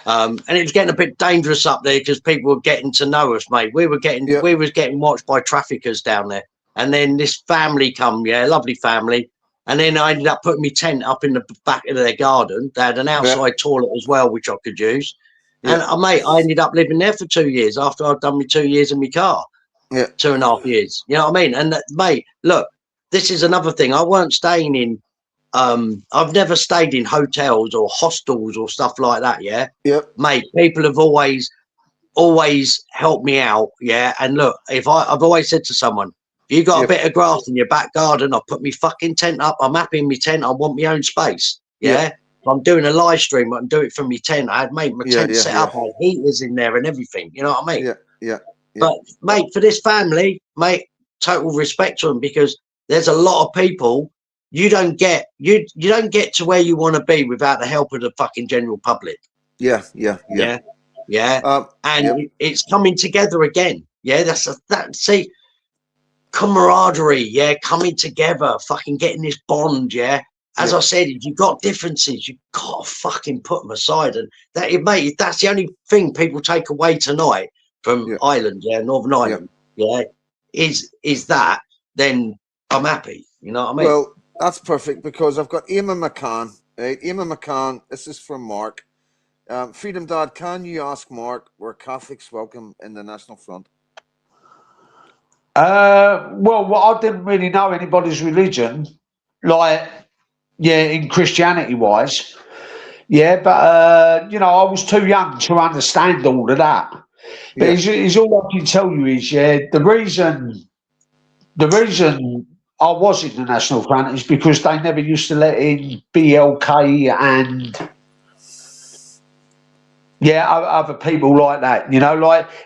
And it was getting a bit dangerous up there because people were getting to know us, mate. We was getting watched by traffickers down there. And then this family come, lovely family. And then I ended up putting my tent up in the back of their garden. They had an outside toilet as well, which I could use. And mate, I ended up living there for 2 years after I'd done my 2 years in my car. 2.5 years. You know what I mean? And mate, look, this is another thing. I weren't staying in. I've never stayed in hotels or hostels or stuff like that. Mate, people have always always help me out. Yeah. And look, I've always said to someone, if you got a bit of grass in your back garden, I'll put my fucking tent up. I'm happy in my tent. I want my own space. Yeah. If I'm doing a live stream, I can do it from my tent. I had made my tent set up, I had heaters in there and everything. You know what I mean? Yeah. But mate, for this family, mate, total respect to them, because there's a lot of people you don't get to where you want to be without the help of the fucking general public. Yeah. And it's coming together again. Yeah, see, camaraderie. Yeah, coming together, fucking getting this bond. Yeah. As I said, if you've got differences, you've got to fucking put them aside. And mate, that's the only thing people take away tonight from Ireland, Northern Ireland, is that, then I'm happy. You know what I mean? Well, that's perfect, because I've got Eamon McCann. Right? Eamon McCann, this is from Mark. Freedom Dad, can you ask Mark, were Catholics welcome in the National Front? Well, I didn't really know anybody's religion, in Christianity wise. Yeah, but I was too young to understand all of that. But it's all I can tell you is, the reason I was in the National Front is because they never used to let in BLK and other people like that.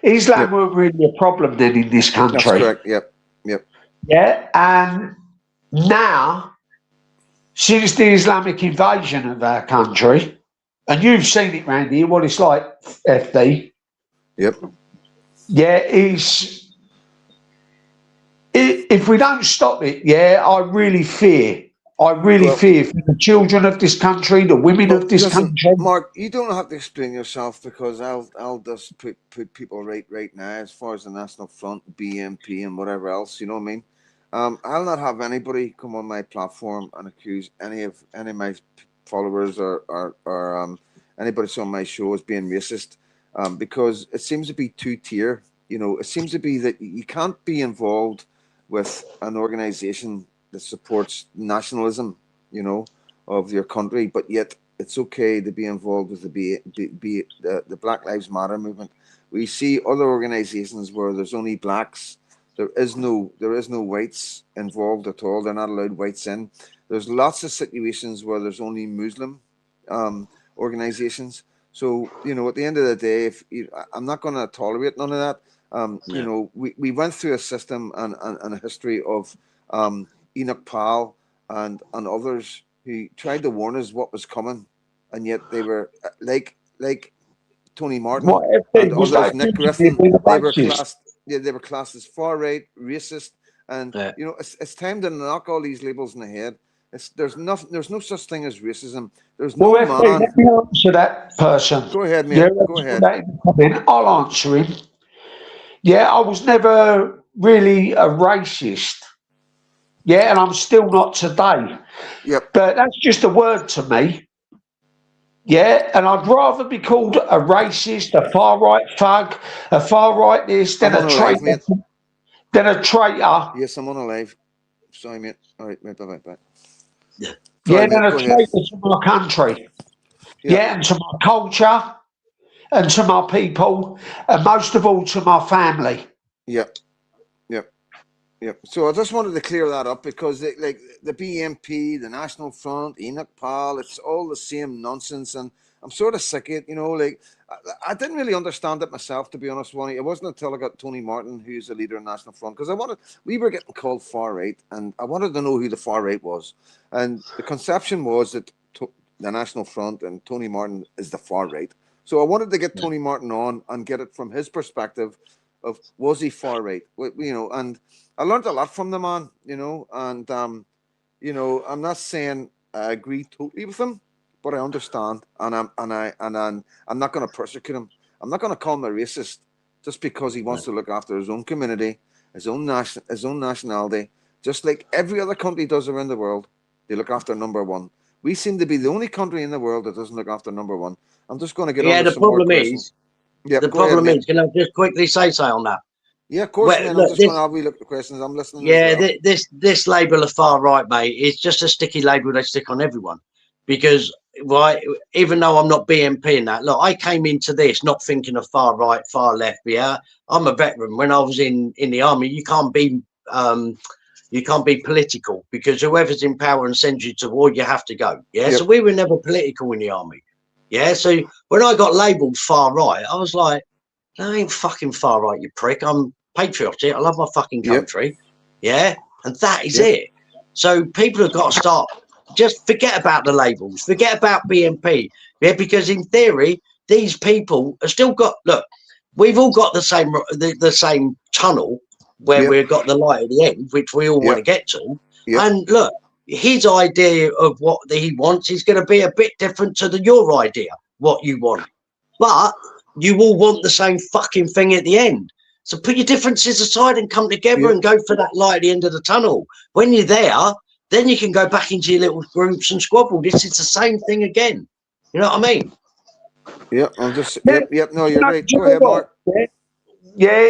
Islam weren't really a problem then in this country. That's correct. Yep. Yeah, and now, since the Islamic invasion of our country, and you've seen it round here, what it's like, FD. Yep. Yeah, if we don't stop it, I really fear for the children of this country, the women of this country. Mark, you don't have to explain yourself, because I'll just put people right now as far as the National Front, BNP, and whatever else. You know what I mean? I'll not have anybody come on my platform and accuse any of my followers or anybody on my show as being racist, because it seems to be two-tier. It seems to be that you can't be involved with an organization that supports nationalism, of your country, but yet it's okay to be involved with the Black Lives Matter movement. We see other organizations where there's only blacks. There is no whites involved at all. They're not allowed whites in. There's lots of situations where there's only Muslim organizations. So, at the end of the day, I'm not going to tolerate none of that. We went through a system and a history of Enoch Powell and others who tried to warn us what was coming, and yet they were like Tony Martin and others, Nick Griffin. They were classed as far right, racist, and it's time to knock all these labels in the head. There's no such thing as racism. There's no man. Let me answer that person. Go ahead, man. Go ahead. I'll answer him. Yeah, I was never really a racist. Yeah, and I'm still not today. Yep. But that's just a word to me. Yeah, and I'd rather be called a racist, a far right thug, a far right this, than a traitor. Yes, I'm on a live. Sorry, mate. All right, bye. Yeah, than a traitor to my country. Yeah, and to my culture, and to my people, and most of all to my family. Yep. So I just wanted to clear that up, because the BNP, the National Front, Enoch Powell, it's all the same nonsense, and I'm sort of sick of it. I didn't really understand it myself, to be honest, Wally. It wasn't until I got Tony Martin, who's the leader of the National Front, because we were getting called far right, and I wanted to know who the far right was, and the conception was that the National Front and Tony Martin is the far right. So I wanted to get Tony Martin on and get it from his perspective of, was he far right? And I learned a lot from the man, and I'm not saying I agree totally with him, but I understand, and I'm not going to persecute him. I'm not going to call him a racist just because he wants to look after his own community, his own nationality, just like every other country does around the world. They look after number one. We seem to be the only country in the world that doesn't look after number one. I'm just going to get on to some more questions. The problem is, can I just quickly say something on that? Yeah, of course, man. I'm just going to have a look at the questions. I'm listening. Yeah, this label of far right, mate, is just a sticky label they stick on everyone, because right, even though I'm not BNP in that, look, I came into this not thinking of far right, far left. Yeah, I'm a veteran. When I was in the army, you can't be political, because whoever's in power and sends you to war, you have to go. Yeah, so we were never political in the army. Yeah, so when I got labelled far right, I was like, I ain't fucking far right, you prick. I'm patriotic. I love my fucking country. Yeah, and that is it. So people have got to start. Just forget about the labels. Forget about BNP. Yeah, because in theory, these people have still got. Look, we've all got the same tunnel where we've got the light at the end, which we all want to get to. And look, his idea of what he wants is going to be a bit different to your idea, what you want. But you all want the same fucking thing at the end. So put your differences aside and come together and go for that light at the end of the tunnel. When you're there, then you can go back into your little groups and squabble. This is the same thing again. You know what I mean? Yep, I'm just. Yep. No, you're right. Go ahead, Mark. Yeah,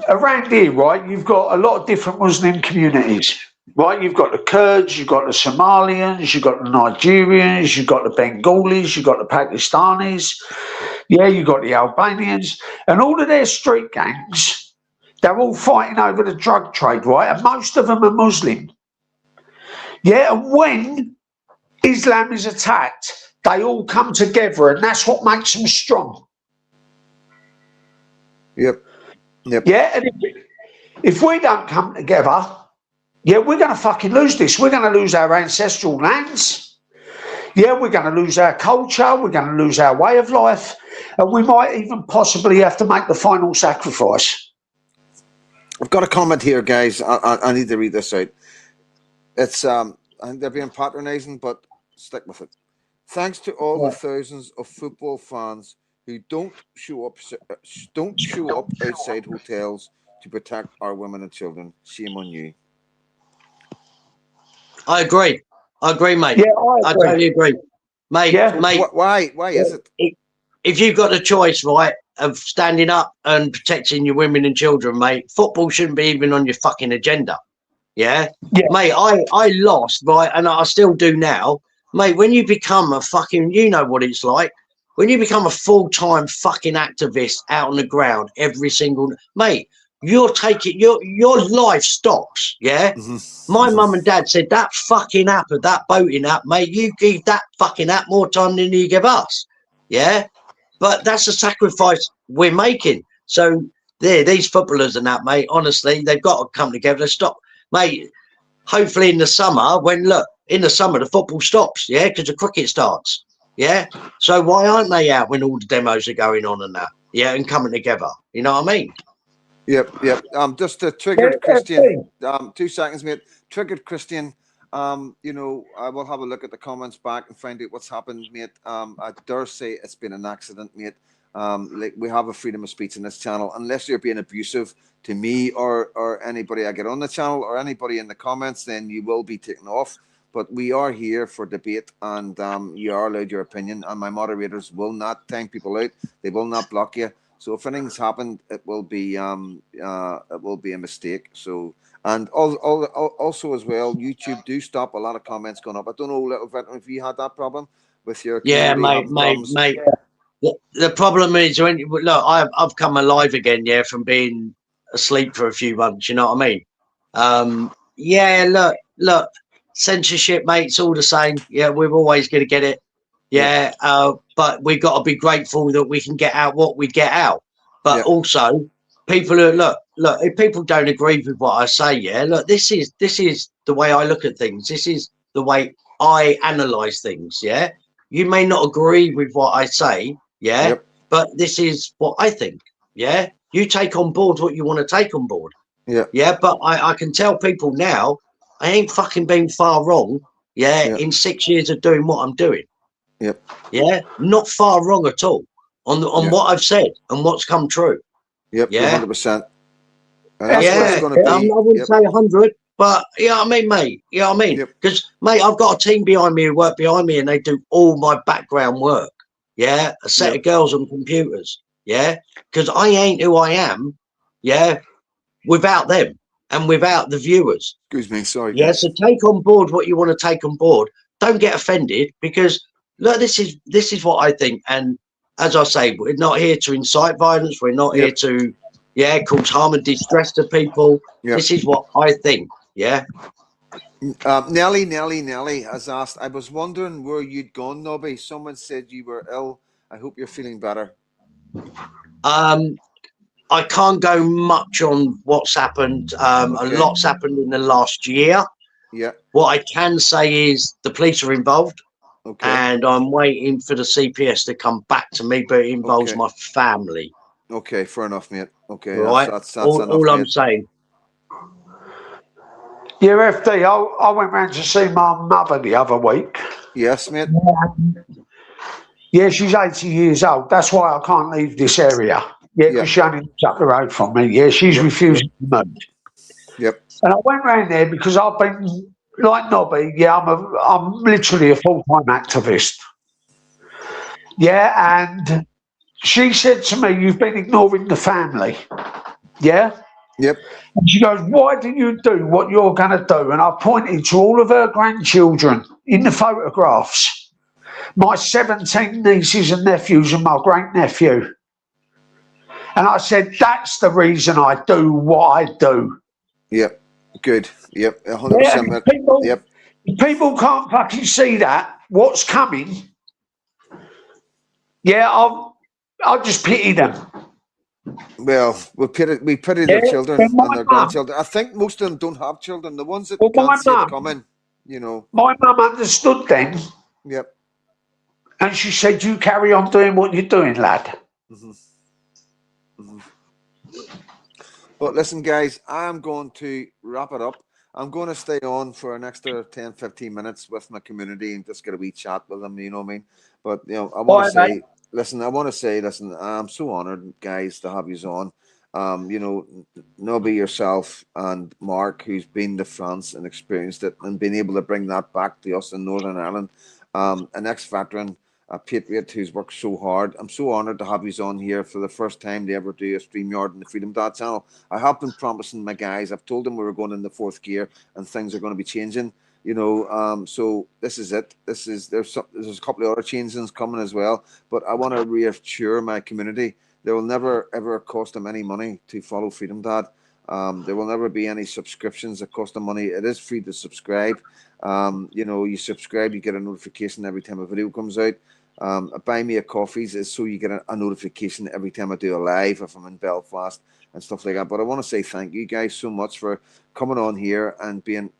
around here, right, you've got a lot of different Muslim communities, right? You've got the Kurds, you've got the Somalians, you've got the Nigerians, you've got the Bengalis, you've got the Pakistanis, yeah, you've got the Albanians, and all of their street gangs, they're all fighting over the drug trade, right? And most of them are Muslim. Yeah, and when Islam is attacked, they all come together, and that's what makes them strong. Yep. Yeah, and if we don't come together, yeah, we're going to fucking lose this. We're going to lose our ancestral lands. Yeah, we're going to lose our culture. We're going to lose our way of life. And we might even possibly have to make the final sacrifice. I've got a comment here, guys. I need to read this out. It's I think they're being patronising, but stick with it. Thanks to all the thousands of football fans who don't show up outside hotels to protect our women and children. Shame on you. I agree, mate. Yeah, I totally agree, mate. Yeah. Mate, why is it? If you've got the choice, right, of standing up and protecting your women and children, mate, football shouldn't be even on your fucking agenda. Yeah, mate. I lost, right, and I still do now, mate. When you become a fucking, you know what it's like. When you become a full-time fucking activist out on the ground every single, mate, you're taking your life stops. Yeah. My mum and dad said that fucking app of that boating app, mate, you give that fucking app more time than you give us. Yeah. But that's a sacrifice we're making. So these footballers and that, mate, honestly, they've got to come together. Stop, mate. Hopefully in the summer, in the summer, the football stops. Yeah. Because the cricket starts. Yeah. So why aren't they out when all the demos are going on and that? Yeah. And coming together. You know what I mean? Yep. Just to trigger Christian. 2 seconds, mate. Triggered Christian. You know, I will have a look at the comments back and find out what's happened, mate. I dare say it's been an accident, mate. Like, we have a freedom of speech in this channel. Unless you're being abusive to me or anybody I get on the channel or anybody in the comments, then you will be taken off. But we are here for debate, and you are allowed your opinion. And my moderators will not time people out. They will not block you. So if anything's happened, it will be a mistake. So, and also as well, YouTube do stop a lot of comments going up. I don't know, Little Veteran, if you had that problem with your mate. The problem is when look, I've come alive again, from being asleep for a few months. You know what I mean? Look, censorship, mate. It's all the same. Yeah, we're always going to get it. Yeah, but we've got to be grateful that we can get out what we get out. But also, people are look. If people don't agree with what I say, look, this is the way I look at things. This is the way I analyze things. Yeah, you may not agree with what I say. But this is what I think. Yeah, you take on board what you want to take on board. Yeah, but I can tell people now I ain't fucking been far wrong. In 6 years of doing what I'm doing. Not far wrong at all on what I've said and what's come true. 100%. I wouldn't say 100, but you know what I mean, mate. You know what I mean? Because mate, I've got a team behind me who work behind me, and they do all my background work. A set of girls on computers. Because I ain't who I am. Without them and without the viewers. Excuse me, sorry. So take on board what you want to take on board. Don't get offended, because look, this is what I think. And as I say, we're not here to incite violence. We're not here to, cause harm and distress to people. This is what I think. Yeah. Nelly has asked, I was wondering where you'd gone, Nobby. Someone said you were ill. I hope you're feeling better. I can't go much on what's happened. A lot's happened in the last year. Yeah. What I can say is the police are involved. Okay. And I'm waiting for the CPS to come back to me, but it involves my family. Okay, fair enough, mate. Okay, right. That's all enough, I'm saying. Yeah, FD, I went round to see my mother the other week. Yes, mate. Yeah, she's 80 years old. That's why I can't leave this area. Yeah, because she only lives up the road from me. Yeah, she's refusing to move. Yep. And I went round there because I've been, like Nobby, I'm literally a full-time activist. Yeah, and she said to me, you've been ignoring the family. Yeah? Yep. And she goes, why do you do what you're going to do? And I pointed to all of her grandchildren in the photographs. My 17 nieces and nephews and my great-nephew. And I said, that's the reason I do what I do. Yep. Good. Yep. 100%. If people can't fucking see that, what's coming, I'll just pity them. Well, we pity their children and their grandchildren. I think most of them don't have children. The ones that can't see it coming, My mum understood then. Yep. And she said, you carry on doing what you're doing, lad. But listen, guys, I'm going to wrap it up. I'm going to stay on for an extra 10, 15 minutes with my community and just get a wee chat with them, you know what I mean? But, I want to say, listen, I'm so honored, guys, to have you on. Nobby, yourself, and Mark, who's been to France and experienced it and been able to bring that back to us in Northern Ireland. An ex-veteran, a patriot who's worked so hard. I'm so honoured to have you on here for the first time to ever do a StreamYard on the Freedom Dad channel. I have been promising my guys, I've told them we were going in the fourth gear and things are going to be changing, so this is it. There's a couple of other changes coming as well, but I want to reassure my community there will never ever cost them any money to follow Freedom Dad. There will never be any subscriptions that cost them money. It is free to subscribe. You subscribe, you get a notification every time a video comes out. Buy me a coffees is so you get a notification every time I do a live if I'm in Belfast and stuff like that. But I want to say thank you guys so much for coming on here and being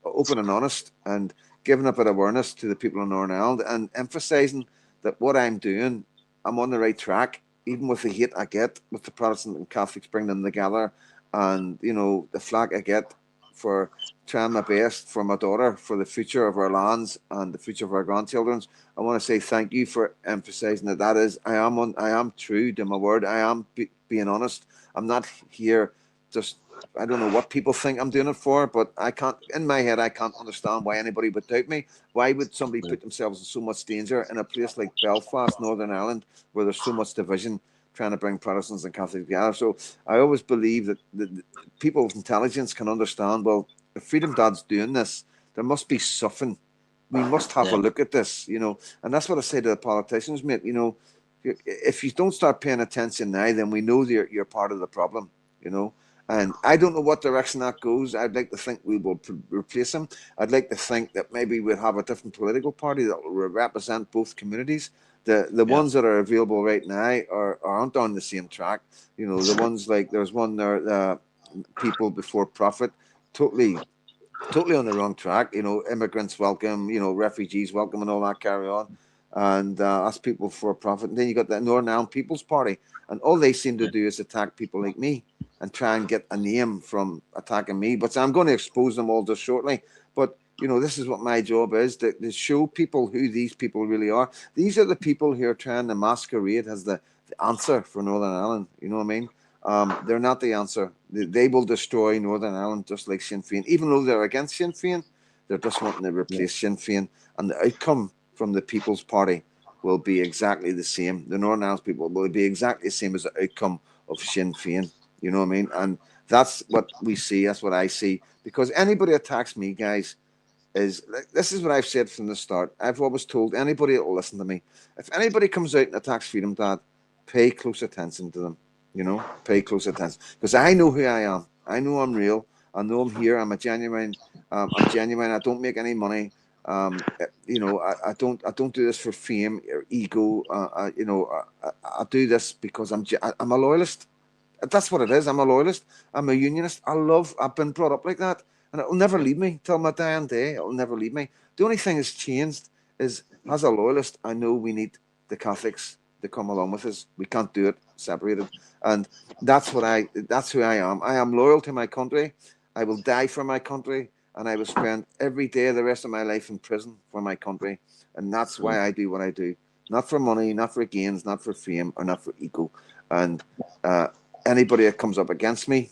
open and honest and giving a bit of awareness to the people in Northern Ireland and emphasising that what I'm doing, I'm on the right track, even with the hate I get with the Protestant and Catholics bringing them together, and the flag I get for trying my best for my daughter, for the future of our lands and the future of our grandchildren. I want to say thank you for emphasising that is I am true to my word. I am being honest. I'm not here just, I don't know what people think I'm doing it for, but I can't, in my head, I can't understand why anybody would doubt me. Why would somebody put themselves in so much danger in a place like Belfast, Northern Ireland, where there's so much division, trying to bring Protestants and Catholics together? So I always believe that people with intelligence can understand, well, if Freedom Dad's doing this, there must be something. We must have a look at this, and that's what I say to the politicians, mate. If you don't start paying attention now, then we know you're part of the problem, And I don't know what direction that goes. I'd like to think we will replace him. I'd like to think that maybe we'll have a different political party that will represent both communities. The ones that are available right now aren't on the same track. The ones like there's one there, People Before Profit, totally on the wrong track. Immigrants welcome, refugees welcome, and all that carry on. And that's People for Profit. And then you got the Northern Ireland People's Party, and all they seem to do is attack people like me and try and get a name from attacking me. But I'm going to expose them all just shortly. But this is what my job is, to show people who these people really are. These are the people who are trying to masquerade as the answer for Northern Ireland. You know what I mean? They're not the answer. They will destroy Northern Ireland just like Sinn Féin. Even though they're against Sinn Féin, they're just wanting to replace Sinn Féin. And the outcome from the People's Party will be exactly the same. The Northern Ireland people will be exactly the same as the outcome of Sinn Féin. You know what I mean? And that's what we see. That's what I see. Because anybody attacks me, guys, is like, this is what I've said from the start. I've always told anybody that will listen to me, if anybody comes out and attacks Freedom Dad, pay close attention to them. You know, pay close attention, because I know who I am. I know I'm real. I know I'm here. I'm a genuine. I'm genuine. I don't make any money. You know, I don't do this for fame or ego. You know, I do this because I'm a loyalist. That's what it is. I'm a loyalist. I'm a unionist. I've been brought up like that, and it'll never leave me till my dying day. It'll never leave me. The only thing that's changed is, as a loyalist, I know we need the Catholics to come along with us. We can't do it separated, and that's who I am. I am loyal to my country. I will die for my country, and I will spend every day of the rest of my life in prison for my country, and that's why I do what I do. Not for money, not for gains, not for fame, or not for ego. And anybody that comes up against me,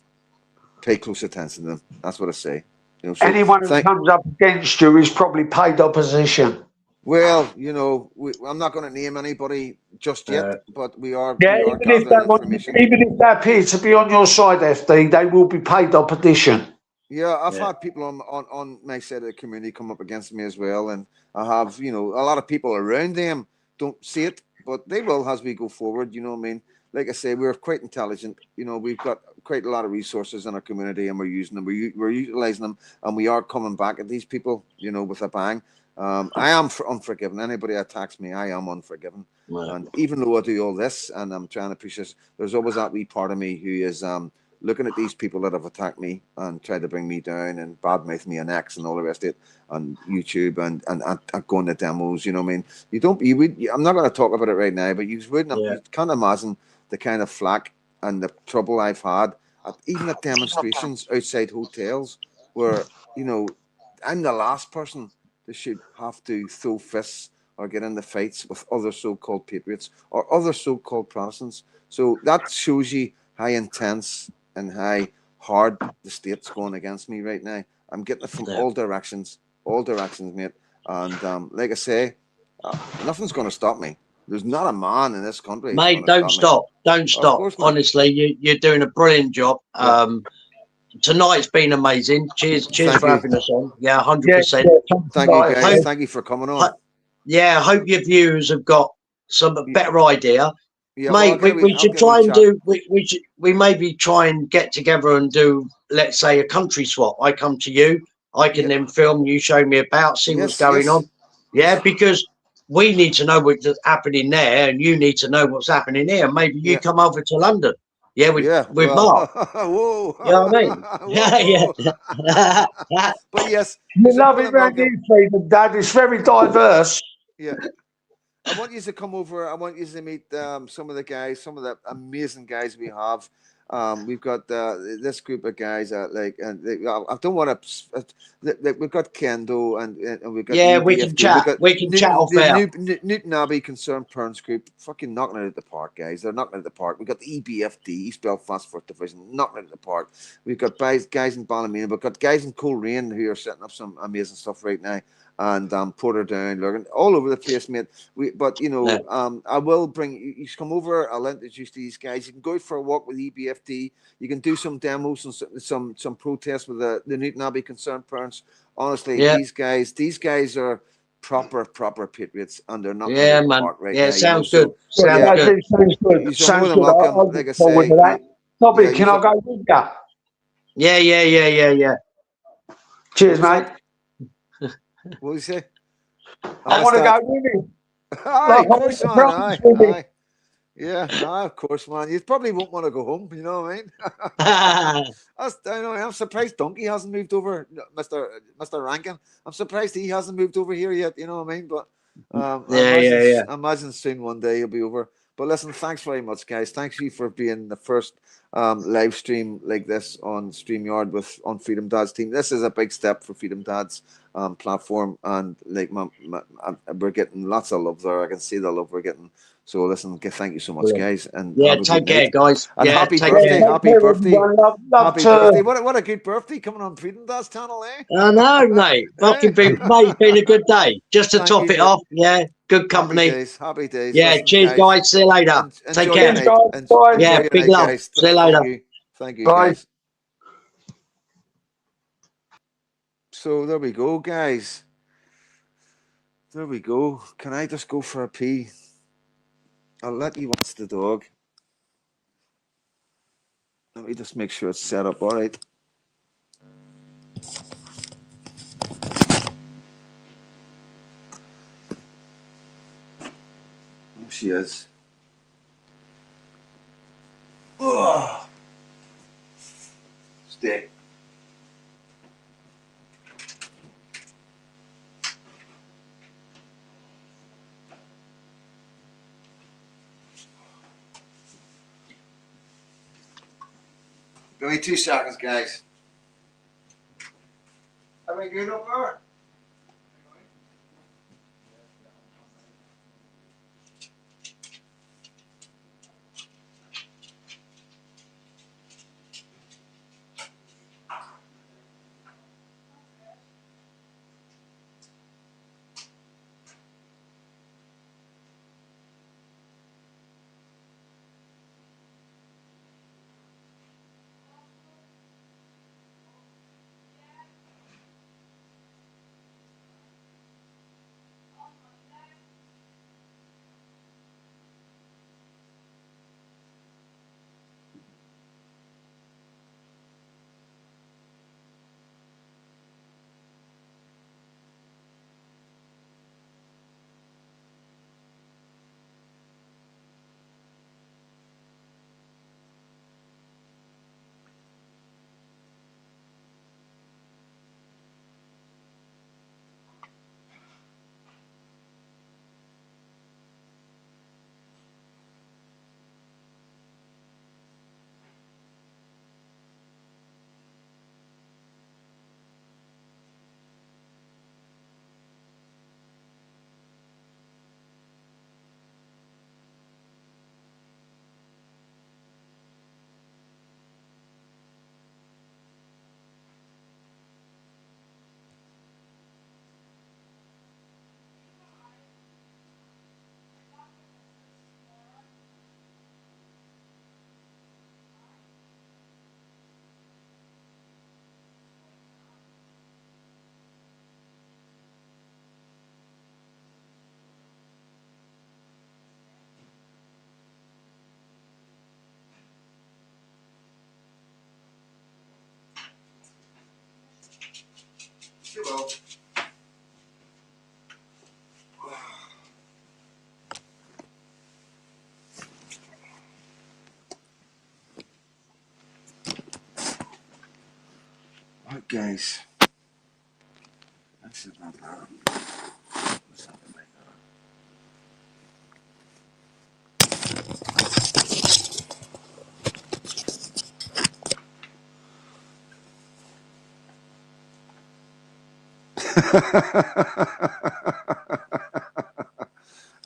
pay close attention to them. That's what I say. You know, so anyone who comes up against you is probably paid opposition. Well, you know, I'm not going to name anybody just yet, but we are. Yeah, we are gathering information. Even if they appear to be on your side, FD, they will be paid opposition. Yeah, I've had people on my side of the community come up against me as well, and I have, you know, a lot of people around them don't see it, but they will as we go forward. You know what I mean? Like I say, we're quite intelligent. You know, we've got quite a lot of resources in our community, and we're using them. We're utilizing them, and we are coming back at these people, you know, with a bang. I am unforgiving. Anybody attacks me, I am unforgiving. Right. And even though I do all this, and I'm trying to push this, there's always that wee part of me who is looking at these people that have attacked me and tried to bring me down and badmouth me on X and all the rest of it on YouTube and going to demos. You know what I mean? I'm not going to talk about it right now, but you can't imagine the kind of flack and the trouble I've had even at demonstrations outside hotels where, you know, I'm the last person that should have to throw fists or get into fights with other so-called patriots or other so-called Protestants. So that shows you how intense and how hard the state's going against me right now. I'm getting it from all directions, mate. And like I say, nothing's going to stop me. There's not a man in this country. Mate, don't stop. Don't stop. Honestly, you're doing a brilliant job. Tonight's been amazing. Cheers for having us on. Yeah, 100%. Thank you, guys. Thank you for coming on. Yeah, I hope your viewers have got some better idea. Yeah, mate, we should try and do. We maybe try and get together and do, let's say, a country swap. I come to you, I can then film. You show me about, see what's going on. Yeah, because we need to know what's happening there, and you need to know what's happening here. Maybe you come over to London. Yeah, with Mark. Whoa. You know what I mean? Yeah. But yes, you love it around here, Freedom Dad. It's very diverse. Yeah. I want you to come over. I want you to meet some of the guys, some of the amazing guys we have. We've got this group of guys. I don't want to. We've got Kendo and we've got. Yeah, we can chat. We can chat off air. Newton Abbey Concerned Parents Group, fucking knocking it at the park, guys. They're knocking it at the park. We've got the EBFD, East Belfast First Division, knocking it at the park. We've got guys in Ballymena. We've got guys in Coleraine who are setting up some amazing stuff right now. And Portadown, Lurgan, all over the place, mate. But you know, I will bring you come over. I'll introduce these guys. You can go out for a walk with EBFD. You can do some demos and some protests with the Newton Abbey Concerned Parents. Honestly, these guys are proper patriots, and they're not. Yeah, man. Right now, sounds good. Sounds good. Sounds good. I'll like I say, Toby, can I go with you? Yeah. Cheers, mate. What do you say? I want to go with him. Aye, of course, man. Yeah, of course, man. You probably won't want to go home. You know what I mean? I'm surprised Donkey hasn't moved over, Mr. Rankin. I'm surprised he hasn't moved over here yet. You know what I mean? But I imagine soon one day he'll be over. But listen, thanks very much, guys. Thanks you for being the first live stream like this on StreamYard on Freedom Dad's team. This is a big step for Freedom Dad's platform, and like we're getting lots of love there. I can see the love we're getting. So listen, thank you so much, guys, and take care, guys. And happy birthday, happy birthday, happy birthday! What a good birthday coming on Freedom Dad's channel, eh? I know, mate. Fucking mate, been a good day. Just to top it off, good company. Happy days. Yeah, listen, cheers, guys. See you later. Take care. Yeah, big love. Guys. See you later. Thank you, guys. So there we go, guys. There we go. Can I just go for a pee? I'll let you watch the dog. Let me just make sure it's set up all right. There she is. Oh, stay. Give me 2 seconds, guys. Are we good up there? She will. Right, guys. That's about that. Something like that.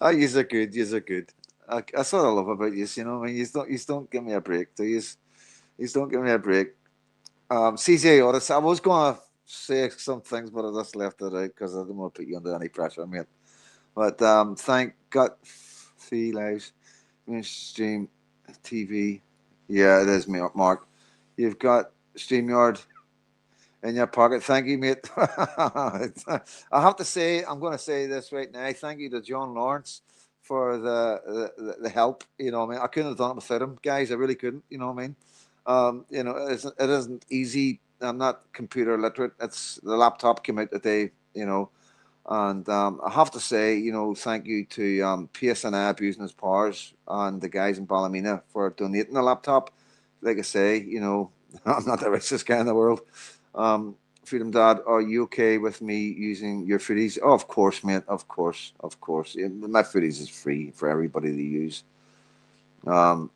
Oh, yous are good. Yous are good. That's what I love about yous. You know, I mean, yous don't give me a break. Do yous? Yous don't give me a break. CJ Otis. I was gonna say some things, but I just left it out because I didn't want to put you under any pressure, mate. But thank God, 3 lives, stream, TV. Yeah, it is, Mark. You've got StreamYard in your pocket. Thank you, mate. I have to say, I'm going to say this right now. Thank you to John Lawrence for the help. You know, what I mean, I couldn't have done it without him, guys. I really couldn't. You know what I mean? You know, it isn't easy. I'm not computer literate. It's the laptop came out today. You know, and I have to say, you know, thank you to PSNI Business Powers and the guys in Ballymena for donating the laptop. Like I say, you know, I'm not the richest guy in the world. Freedom Dad, are you okay with me using your foodies? Oh, of course, mate. Of course, of course. Yeah, my foodies is free for everybody to use. So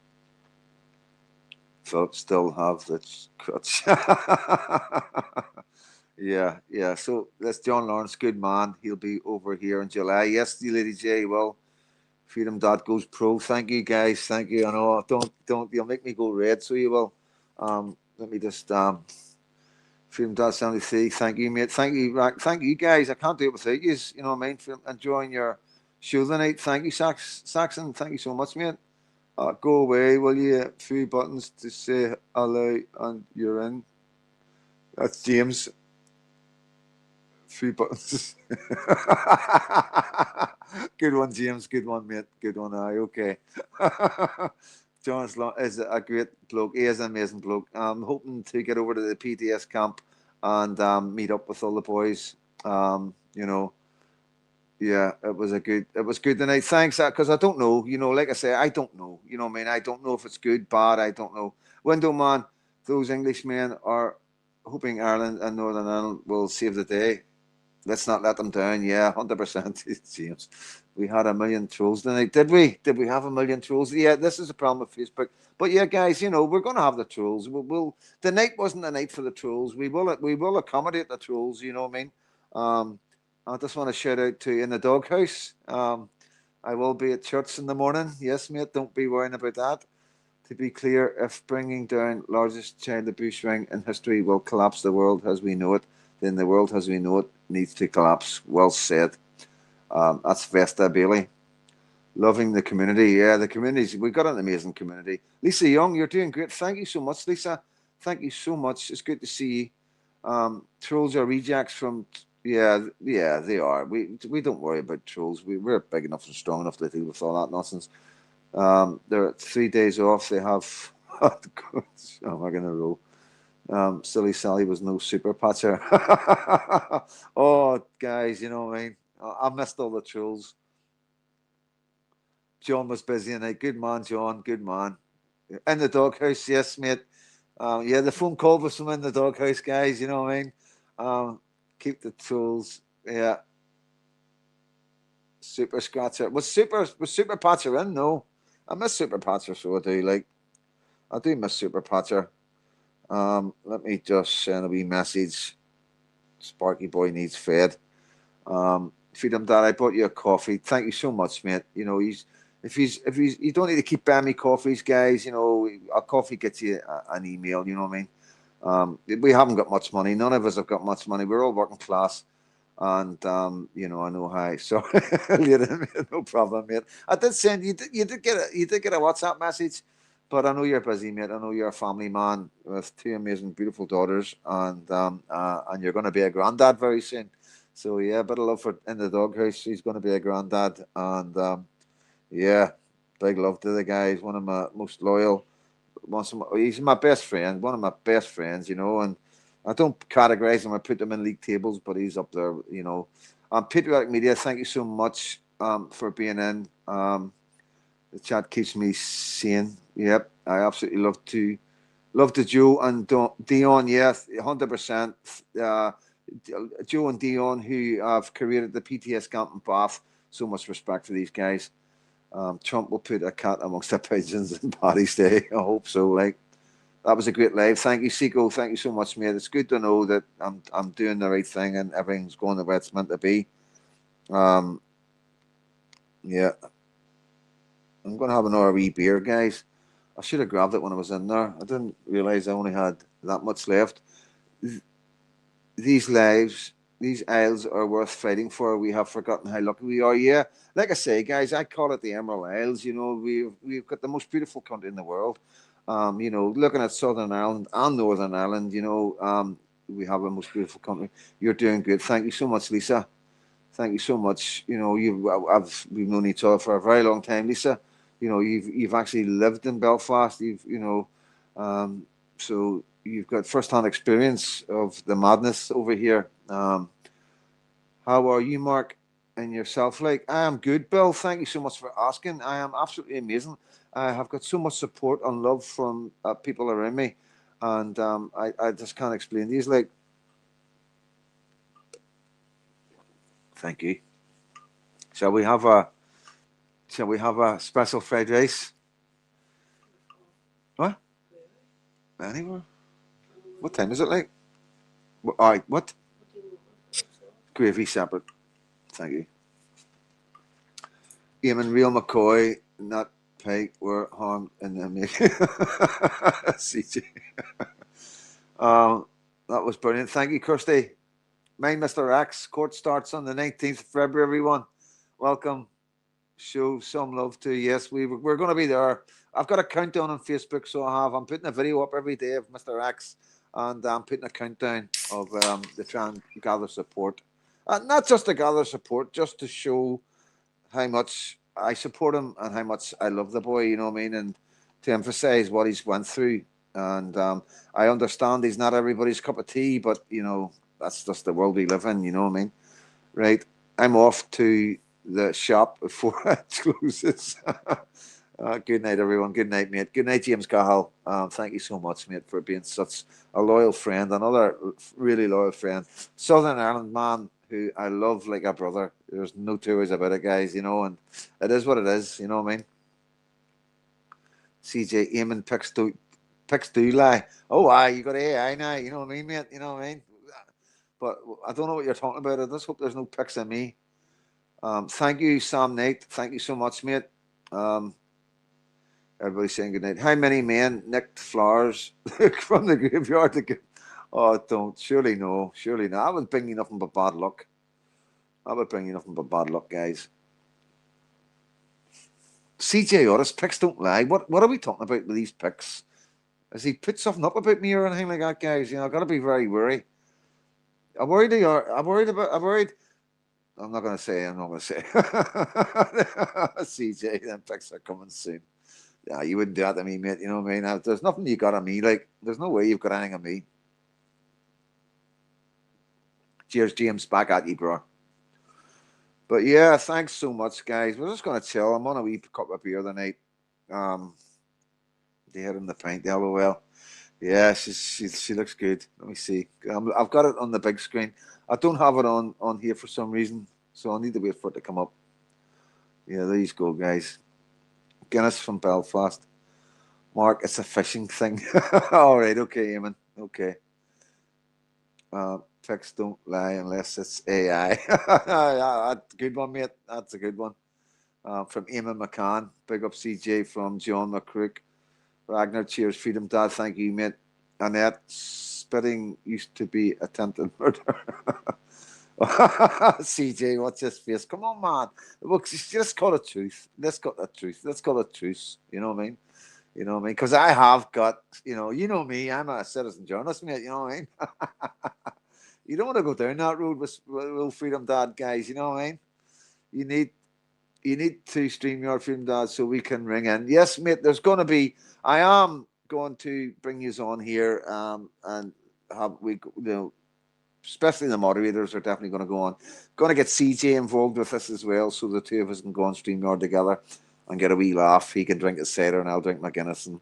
still have the crutch. Yeah, yeah. So that's John Lawrence, good man. He'll be over here in July. Yes, the Lady J will. Freedom Dot goes pro. Thank you, guys. Thank you. I know. Don't. You'll make me go red. So you will. Let me just Freedom Dot 73. Thank you, mate. Thank you, Rack. Thank you, guys. I can't do it without you. You know what I mean? For enjoying your show tonight. Thank you, Saxon. Thank you so much, mate. Go away, will you? 3 buttons to say hello and you're in. That's James. 3 buttons. Good one, James. Good one, mate. Good one. Aye, okay. John is a great bloke. He is an amazing bloke. I'm hoping to get over to the PTS camp and meet up with all the boys. You know, yeah, it was good tonight. Thanks, because I don't know. You know, like I say, I don't know. You know what I mean? I don't know if it's good, bad. I don't know. Window man, those Englishmen are hoping Ireland and Northern Ireland will save the day. Let's not let them down. Yeah, 100%. James, we had a million trolls tonight, did we? Did we have a million trolls? Yeah, this is a problem with Facebook. But yeah, guys, you know we're going to have the trolls. We'll the night wasn't the night for the trolls. We will accommodate the trolls. You know what I mean? I just want to shout out to in the doghouse. I will be at church in the morning. Yes, mate. Don't be worrying about that. To be clear, if bringing down largest child abuse ring in history will collapse the world as we know it, then the world as we know it needs to collapse. Well said. That's Vesta Bailey. Loving the community. Yeah, the communities. We've got an amazing community. Lisa Young, you're doing great. Thank you so much, Lisa. Thank you so much. It's good to see you. Trolls are rejects from. Yeah, they are. We don't worry about trolls. We're big enough and strong enough to deal with all that nonsense. They're 3 days off. They have. Oh, am I going to roll? Silly Sally was no super patcher. Oh, guys, you know what I mean? I missed all the trolls. John was busy tonight. Good man, John. Good man. In the doghouse, yes, mate. Yeah, the phone call was from in the doghouse, guys. You know what I mean? Keep the trolls. Yeah. Super Scratcher. Was Super Patcher in? No. I miss Super Patcher, so I do. Like, I do miss Super Patcher. Let me just send a wee message. Sparky boy needs fed. Feed him, Dad. I bought you a coffee. Thank you so much, mate. You know, if he's you don't need to keep buying me coffees, guys. You know, a coffee gets you an email. You know what I mean? We haven't got much money. None of us have got much money. We're all working class. And you know, I know how. So no problem, mate. I did send you did get a WhatsApp message, but I know you're busy, mate. I know you're a family man with 2 amazing, beautiful daughters, and you're going to be a granddad very soon. So yeah, a bit of love for in the doghouse. He's going to be a granddad, and yeah, big love to the guy. He's one of my most loyal. He's my best friend, one of my best friends, you know, and I don't categorize him. I put him in league tables, but he's up there, you know. Patriotic Media, thank you so much for being in. The chat keeps me sane. Yep, I absolutely love to Joe and Dion. Yes, 100%. Joe and Dion, who have created the PTS camp in Bath. So much respect for these guys. Trump will put a cat amongst the pigeons in Paddy's Day. I hope so. Like, that was a great live. Thank you, Seco. Thank you so much, mate. It's good to know that I'm doing the right thing and everything's going the way it's meant to be. Yeah. I'm going to have another wee beer, guys. I should have grabbed it when I was in there. I didn't realise I only had that much left. These lives, these isles are worth fighting for. We have forgotten how lucky we are. Yeah, like I say, guys, I call it the Emerald Isles. You know, we've got the most beautiful country in the world. You know, looking at Southern Ireland and Northern Ireland, you know, we have the most beautiful country. You're doing good. Thank you so much, Lisa. Thank you so much. You know, we've known each other for a very long time, Lisa. You know, you've actually lived in Belfast. So you've got first-hand experience of the madness over here. How are you, Mark, and yourself? Like, I am good, Bill. Thank you so much for asking. I am absolutely amazing. I have got so much support and love from people around me, and I just can't explain these. Like, thank you. Shall we have a special fried rice? What? Anywhere? What time is it like? All right, what? Gravy separate. Thank you. Eamon, real McCoy, not Pike, were harmed in the making. CJ. That was brilliant. Thank you, Kirsty. Mine, Mr. X. Court starts on the 19th of February, everyone. Welcome. Show some love to. Yes, we're going to be there. I've got a countdown on Facebook, so I'm putting a video up every day of Mr. X, and I'm putting a countdown of to try and gather support. not just to gather support, just to show how much I support him and how much I love the boy, you know what I mean, and to emphasize what he's went through. And I understand he's not everybody's cup of tea, but you know that's just the world we live in, you know what I mean, right? I'm off to the shop before it closes. Good night, everyone. Good night, mate. Good night, James Cahill. Thank you so much, mate, for being such a loyal friend, another really loyal friend. Southern Ireland man who I love like a brother. There's no two ways about it, guys, you know, and it is what it is, you know what I mean? CJ Eamon picks do lie. Oh, aye, you got AI now, you know what I mean, mate? You know what I mean? But I don't know what you're talking about. I just hope there's no pics of me. Thank you, Sam Knight. Thank you so much, mate. Everybody saying good night. How many men nicked flowers from the graveyard to give? Oh, don't. Surely no. Surely no. I would bring you nothing but bad luck. I would bring you nothing but bad luck, guys. CJ Otis, picks don't lie. What are we talking about with these picks? Has he put something up about me or anything like that, guys? You know, I've got to be very wary. I'm worried. I'm worried about. I'm worried. I'm not going to say. I'm not going to say. CJ, them picks are coming soon. Yeah, you wouldn't do that to me, mate. You know what I mean? There's nothing you got on me. Like, there's no way you've got anything on me. Cheers, James. Back at you, bro. But yeah, thanks so much, guys. We're just going to chill. I'm on a wee cup of beer tonight. There in the pint, LOL. Yeah, she looks good. Let me see. I've got it on the big screen. I don't have it on here for some reason, so I'll need to wait for it to come up. Yeah, there you go, guys. Guinness from Belfast. Mark, it's a fishing thing. All right, okay, Eamon. Okay. Pics don't lie unless it's AI. Yeah, that's a good one, mate. That's a good one. From Eamon McCann. Big up CJ from John McCrook. Ragnar, cheers, freedom, dad. Thank you, mate. Annette, spitting used to be attempted murder. CJ, what's his face? Come on, man. Look, just call it truth. Let's call it truth. Let's call it truth. You know what I mean? You know what I mean? Because I have got, you know me. I'm a citizen journalist, mate. You know what I mean? You don't want to go down that road with freedom, dad, guys. You know what I mean? You need to stream your freedom, dad, so we can ring in. Yes, mate. There's going to be. I am going to bring you on here, and have especially the moderators are definitely going to go on. Going to get CJ involved with this as well, so the two of us can go on StreamYard together and get a wee laugh. He can drink his cider and I'll drink my Guinness, and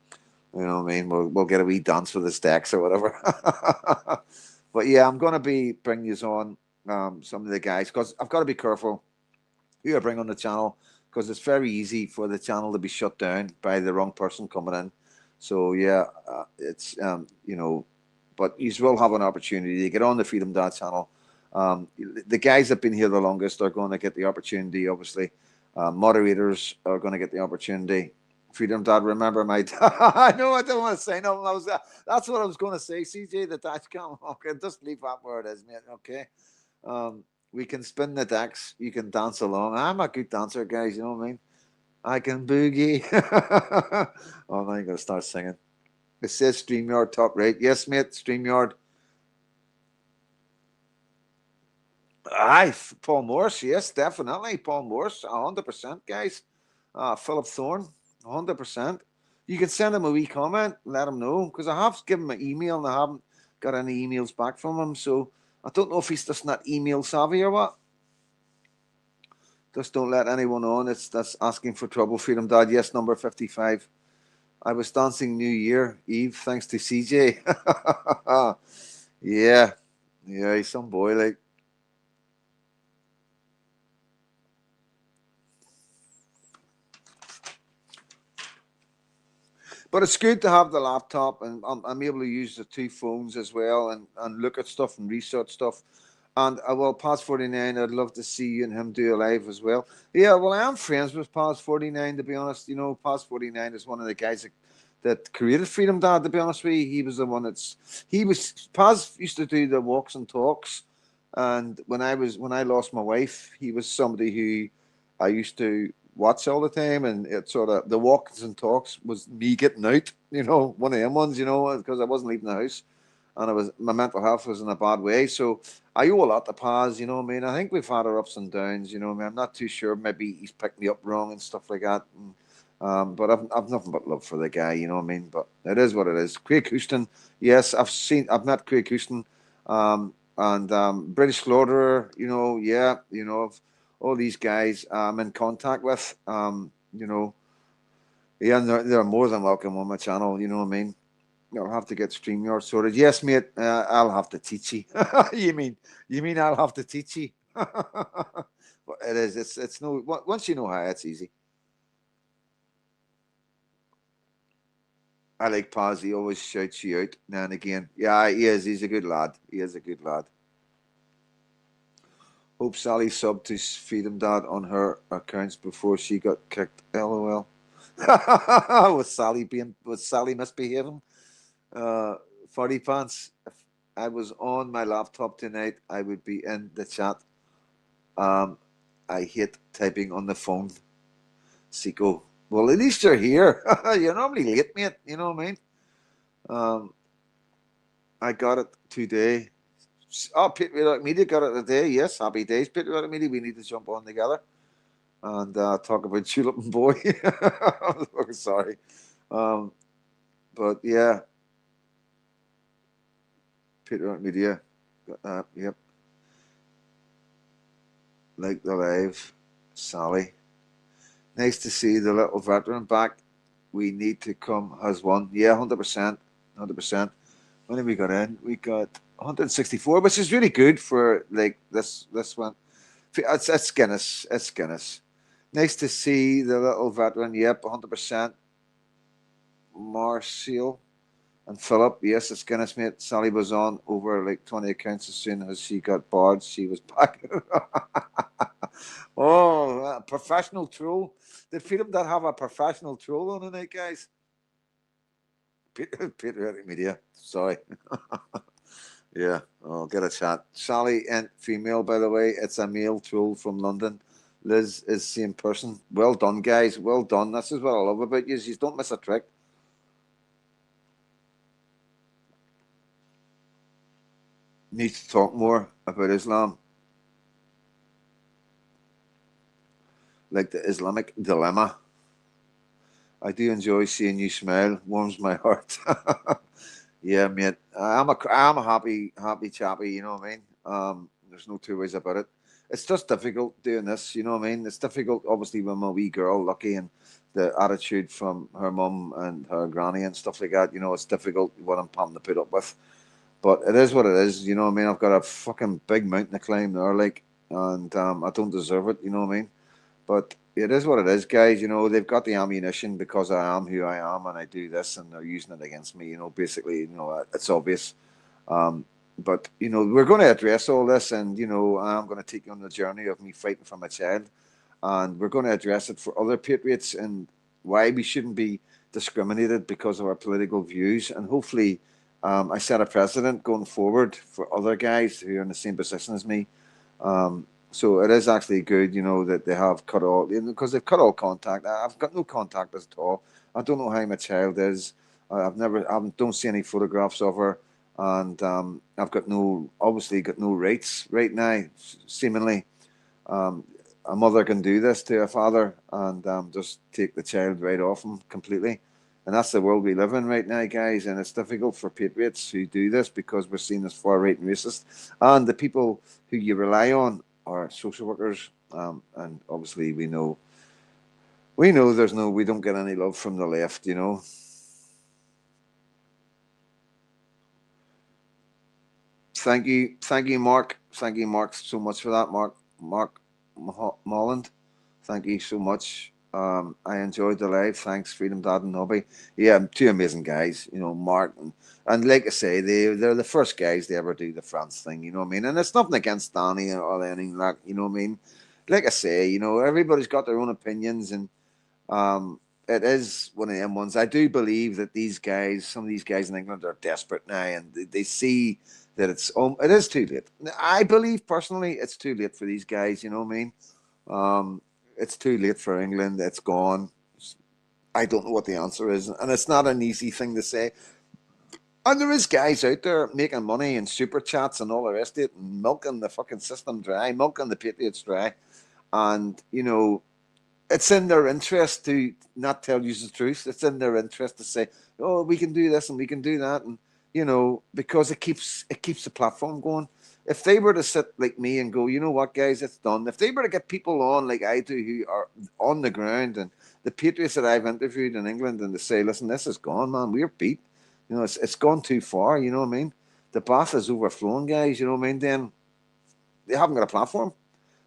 you know what I mean. We'll get a wee dance with his decks or whatever. But yeah, I'm going to be bringing you on some of the guys because I've got to be careful who I bring on the channel because it's very easy for the channel to be shut down by the wrong person coming in. So yeah, it's but you will have an opportunity to get on the Freedom Dad channel. The guys that have been here the longest are going to get the opportunity. Obviously, moderators are going to get the opportunity. Freedom Dad, remember my dad. I know I don't want to say no. That's what I was going to say. CJ, the Dutch come. Okay, just leave that where it is, mate. Okay. We can spin the decks. You can dance along. I'm a good dancer, guys. You know what I mean? I can boogie. Oh, now I'm going to start singing. It says StreamYard top right. Yes, mate. StreamYard. Aye, Paul Morse. Yes, definitely. Paul Morse. 100%, guys. Philip Thorne. 100%. You can send him a wee comment. Let him know. Because I have given him an email and I haven't got any emails back from him. So I don't know if he's just not email savvy or what. Just don't let anyone on. That's asking for trouble. Freedom Dad. Yes, number 55. I was dancing New Year Eve thanks to CJ. Yeah, he's some boy like. But it's good to have the laptop, and I'm able to use the two phones as well, and look at stuff and research stuff. And well, Past 49, I'd love to see you and him do a live as well. Yeah, well, I am friends with Past 49, to be honest. You know, Past 49 is one of the guys that created Freedom Dad, to be honest with you. He was the one Paz used to do the walks and talks. And when I lost my wife, he was somebody who I used to watch all the time, and it sort of the walks and talks was me getting out, one of them ones, because I wasn't leaving the house. and my mental health was in a bad way. So I owe a lot to Paz, you know what I mean? I think we've had our ups and downs, you know what I mean? I'm not too sure. Maybe he's picked me up wrong and stuff like that. But I've nothing but love for the guy, you know what I mean? But it is what it is. Craig Houston, yes, I've met Craig Houston, and British Slaughterer, you know, yeah, you know, all these guys I'm in contact with, you know, yeah, and they're more than welcome on my channel, you know what I mean? I'll have to get StreamYard sorted. Yes, mate, I'll have to teach you. You mean I'll have to teach you? But it is. It's no. Once you know how, it's easy. I like Paz. He always shouts you out now and again. Yeah, he is. He's a good lad. He is a good lad. Hope Sally subbed to Freedom Dad on her accounts before she got kicked. LOL. Was Sally misbehaving? Farty pants. If I was on my laptop tonight, I would be in the chat. I hate typing on the phone. Seiko. Well, at least you're here. You're normally late, mate. You know what I mean? I got it today. Oh, Patriotic Media got it today. Yes, happy days, Patriotic Media. We need to jump on together and talk about Tulip and Boy. Sorry. But yeah, Patriotic Media. Got that. Yep. Like the live. Sally. Nice to see the little veteran back. We need to come as one. Yeah, 100%. 100%. When did we got in? We got 164, which is really good for like this one. It's Guinness. It's Guinness. Nice to see the little veteran. Yep, 100%. Marcel and Philip. Yes, it's Guinness, mate. Sally was on over like 20 accounts as soon as she got barred. She was back. Oh, a professional troll. Did Freedom that have a professional troll on tonight, guys? Patriotic Media. Sorry. Yeah, I'll get a chat. Sally and female, by the way. It's a male troll from London. Liz is same person. Well done, guys. Well done. This is what I love about you. You don't miss a trick. Need to talk more about Islam. Like the Islamic dilemma. I do enjoy seeing you smile. Warms my heart. Yeah, mate. I'm a happy chappy. You know what I mean? There's no two ways about it. It's just difficult doing this. You know what I mean? It's difficult, obviously, when my wee girl, Lucky, and the attitude from her mum and her granny and stuff like that. You know, it's difficult what I'm having to put up with. But it is what it is. You know what I mean? I've got a fucking big mountain to climb there, like, and I don't deserve it. You know what I mean? But it is what it is, guys. You know, they've got the ammunition because I am who I am and I do this and they're using it against me. You know, basically, you know, it's obvious. But, you know, we're going to address all this and, you know, I'm going to take you on the journey of me fighting for my child. And we're going to address it for other patriots and why we shouldn't be discriminated because of our political views. And hopefully I set a precedent going forward for other guys who are in the same position as me. So it is actually good, you know, that they have cut all, because they've cut all contact. I've got no contact at all. I don't know how my child is. I don't see any photographs of her, and I've got obviously got no rights right now. Seemingly, a mother can do this to a father and just take the child right off him completely. And that's the world we live in right now, guys. And it's difficult for patriots who do this because we're seen as far right and racist. And the people who you rely on are social workers. And obviously, we know we don't get any love from the left, you know. Thank you, Mark. Thank you, Mark, so much for that, Mark Molland. Thank you so much. I enjoyed the live. Thanks, Freedom Dad and Nobby. Yeah, two amazing guys, you know, Mark and like I say, they're the first guys to ever do the France thing, you know what I mean? And it's nothing against Danny or anything like, you know what I mean? Like I say, you know, everybody's got their own opinions and it is one of them ones. I do believe that some of these guys in England are desperate now and they see that it is too late. I believe personally it's too late for these guys, you know what I mean? It's too late for England. It's gone. I don't know what the answer is, and it's not an easy thing to say. And there is guys out there making money and super chats and all the rest of it, and milking the fucking system dry, milking the Patriots dry. And, you know, it's in their interest to not tell you the truth. It's in their interest to say, "Oh, we can do this and we can do that," and you know, because it keeps the platform going. If they were to sit like me and go, "You know what, guys, it's done." If they were to get people on like I do who are on the ground and the Patriots that I've interviewed in England, and to say, "Listen, this is gone, man. We're beat. You know, it's gone too far. You know what I mean? The bath is overflowing, guys. You know what I mean?" Then they haven't got a platform.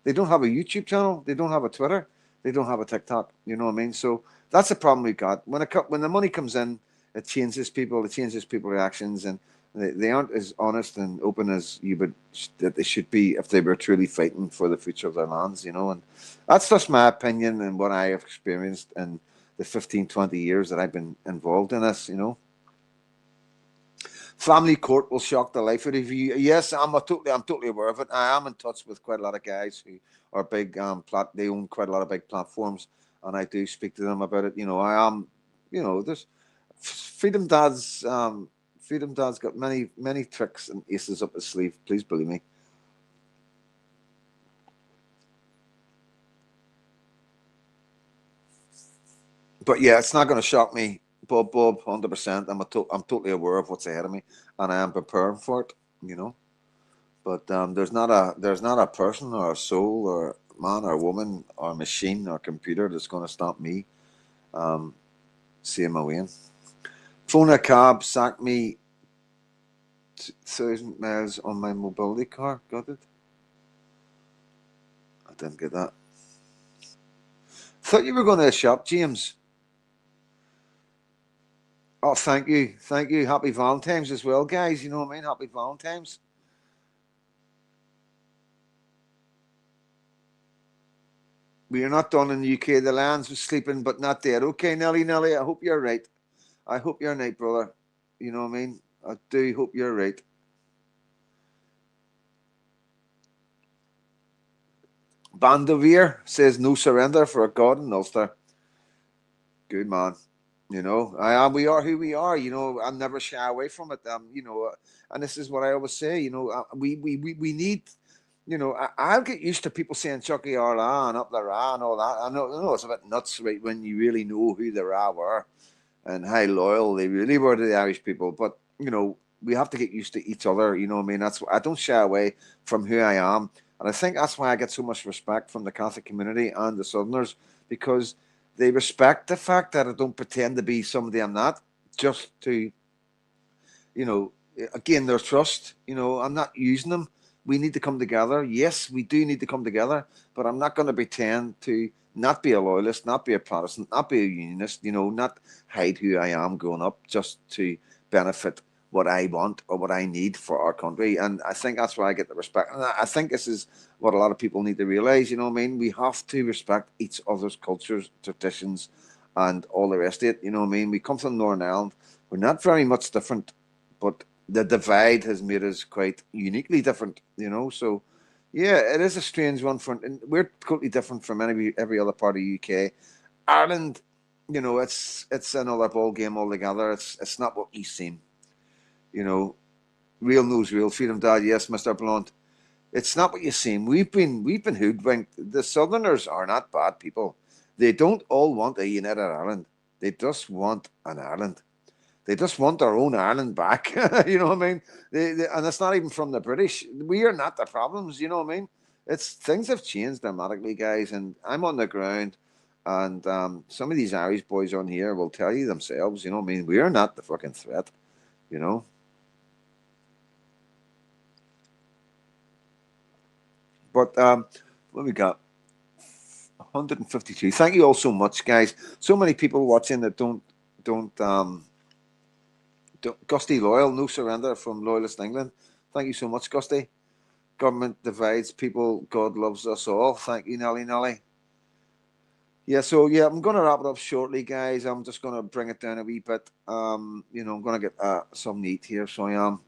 They don't have a YouTube channel. They don't have a Twitter. They don't have a TikTok. You know what I mean? So that's the problem we've got. When the money comes in, it changes people. It changes people's reactions, and they aren't as honest and open as you would that they should be if they were truly fighting for the future of their lands. You know, and that's just my opinion and what I have experienced in the 15, 20 years that I've been involved in this. You know. Family court will shock the life out of you. Yes, I'm totally aware of it. I am in touch with quite a lot of guys who are big they own quite a lot of big platforms, and I do speak to them about it. You know, I am, you know, there's Freedom Dad's got many tricks and aces up his sleeve. Please believe me. But yeah, it's not going to shock me, Bob, 100%. I'm totally aware of what's ahead of me, and I am preparing for it. You know. But there's not a person or a soul or man or woman or machine or computer that's going to stop me seeing my way in. Phone a cab, sack me 1,000 miles on my mobility car. Got it? I didn't get that. Thought you were going to shop, James. Oh, thank you. Thank you. Happy Valentine's as well, guys. You know what I mean? Happy Valentine's. We are not done in the UK. The lands was sleeping, but not dead. Okay, Nelly, I hope you're right. I hope you're right, brother. You know what I mean? I do hope you're right. Bandovere says no surrender for a God in Ulster. Good man. You know, I am. We are who we are. You know, I'm never shy away from it. You know, and this is what I always say. You know, we need. You know, I'll get used to people saying Chucky Arla and up the Ra and all that. I know it's a bit nuts, right, when you really know who the Ra were and how loyal they really were to the Irish people. But you know, we have to get used to each other. You know what I mean? I don't shy away from who I am, and I think that's why I get so much respect from the Catholic community and the Southerners, because they respect the fact that I don't pretend to be somebody I'm not, just to, you know, again, their trust. You know, I'm not using them. We need to come together. Yes, we do need to come together, but I'm not going to pretend to not be a loyalist, not be a Protestant, not be a unionist, you know, not hide who I am growing up just to benefit what I want or what I need for our country. And I think that's why I get the respect. And I think this is what a lot of people need to realize, you know what I mean? We have to respect each other's cultures, traditions, and all the rest of it. You know what I mean? We come from Northern Ireland. We're not very much different, but the divide has made us quite uniquely different, you know. So, yeah, it is a strange one. And we're totally different from every other part of the UK. Ireland, you know, it's another ball game altogether. It's not what you seem, you know. Real news, real freedom, Dad. Yes, Mister Blunt. It's not what you seem. We've been hoodwinked. The Southerners are not bad people. They don't all want a united Ireland. They just want an Ireland. They just want their own Ireland back. You know what I mean? And it's not even from the British. We are not the problems. You know what I mean? It's things have changed dramatically, guys. And I'm on the ground, and some of these Irish boys on here will tell you themselves. You know what I mean? We are not the fucking threat. You know. But what we got? 152. Thank you all so much, guys. So many people watching that don't Gusty Loyal, no surrender from Loyalist England. Thank you so much, Gusty. Government divides people, God loves us all. Thank you, Nelly. Yeah, so yeah, I'm gonna wrap it up shortly, guys. I'm just gonna bring it down a wee bit. You know, I'm gonna get some meat here, so I am.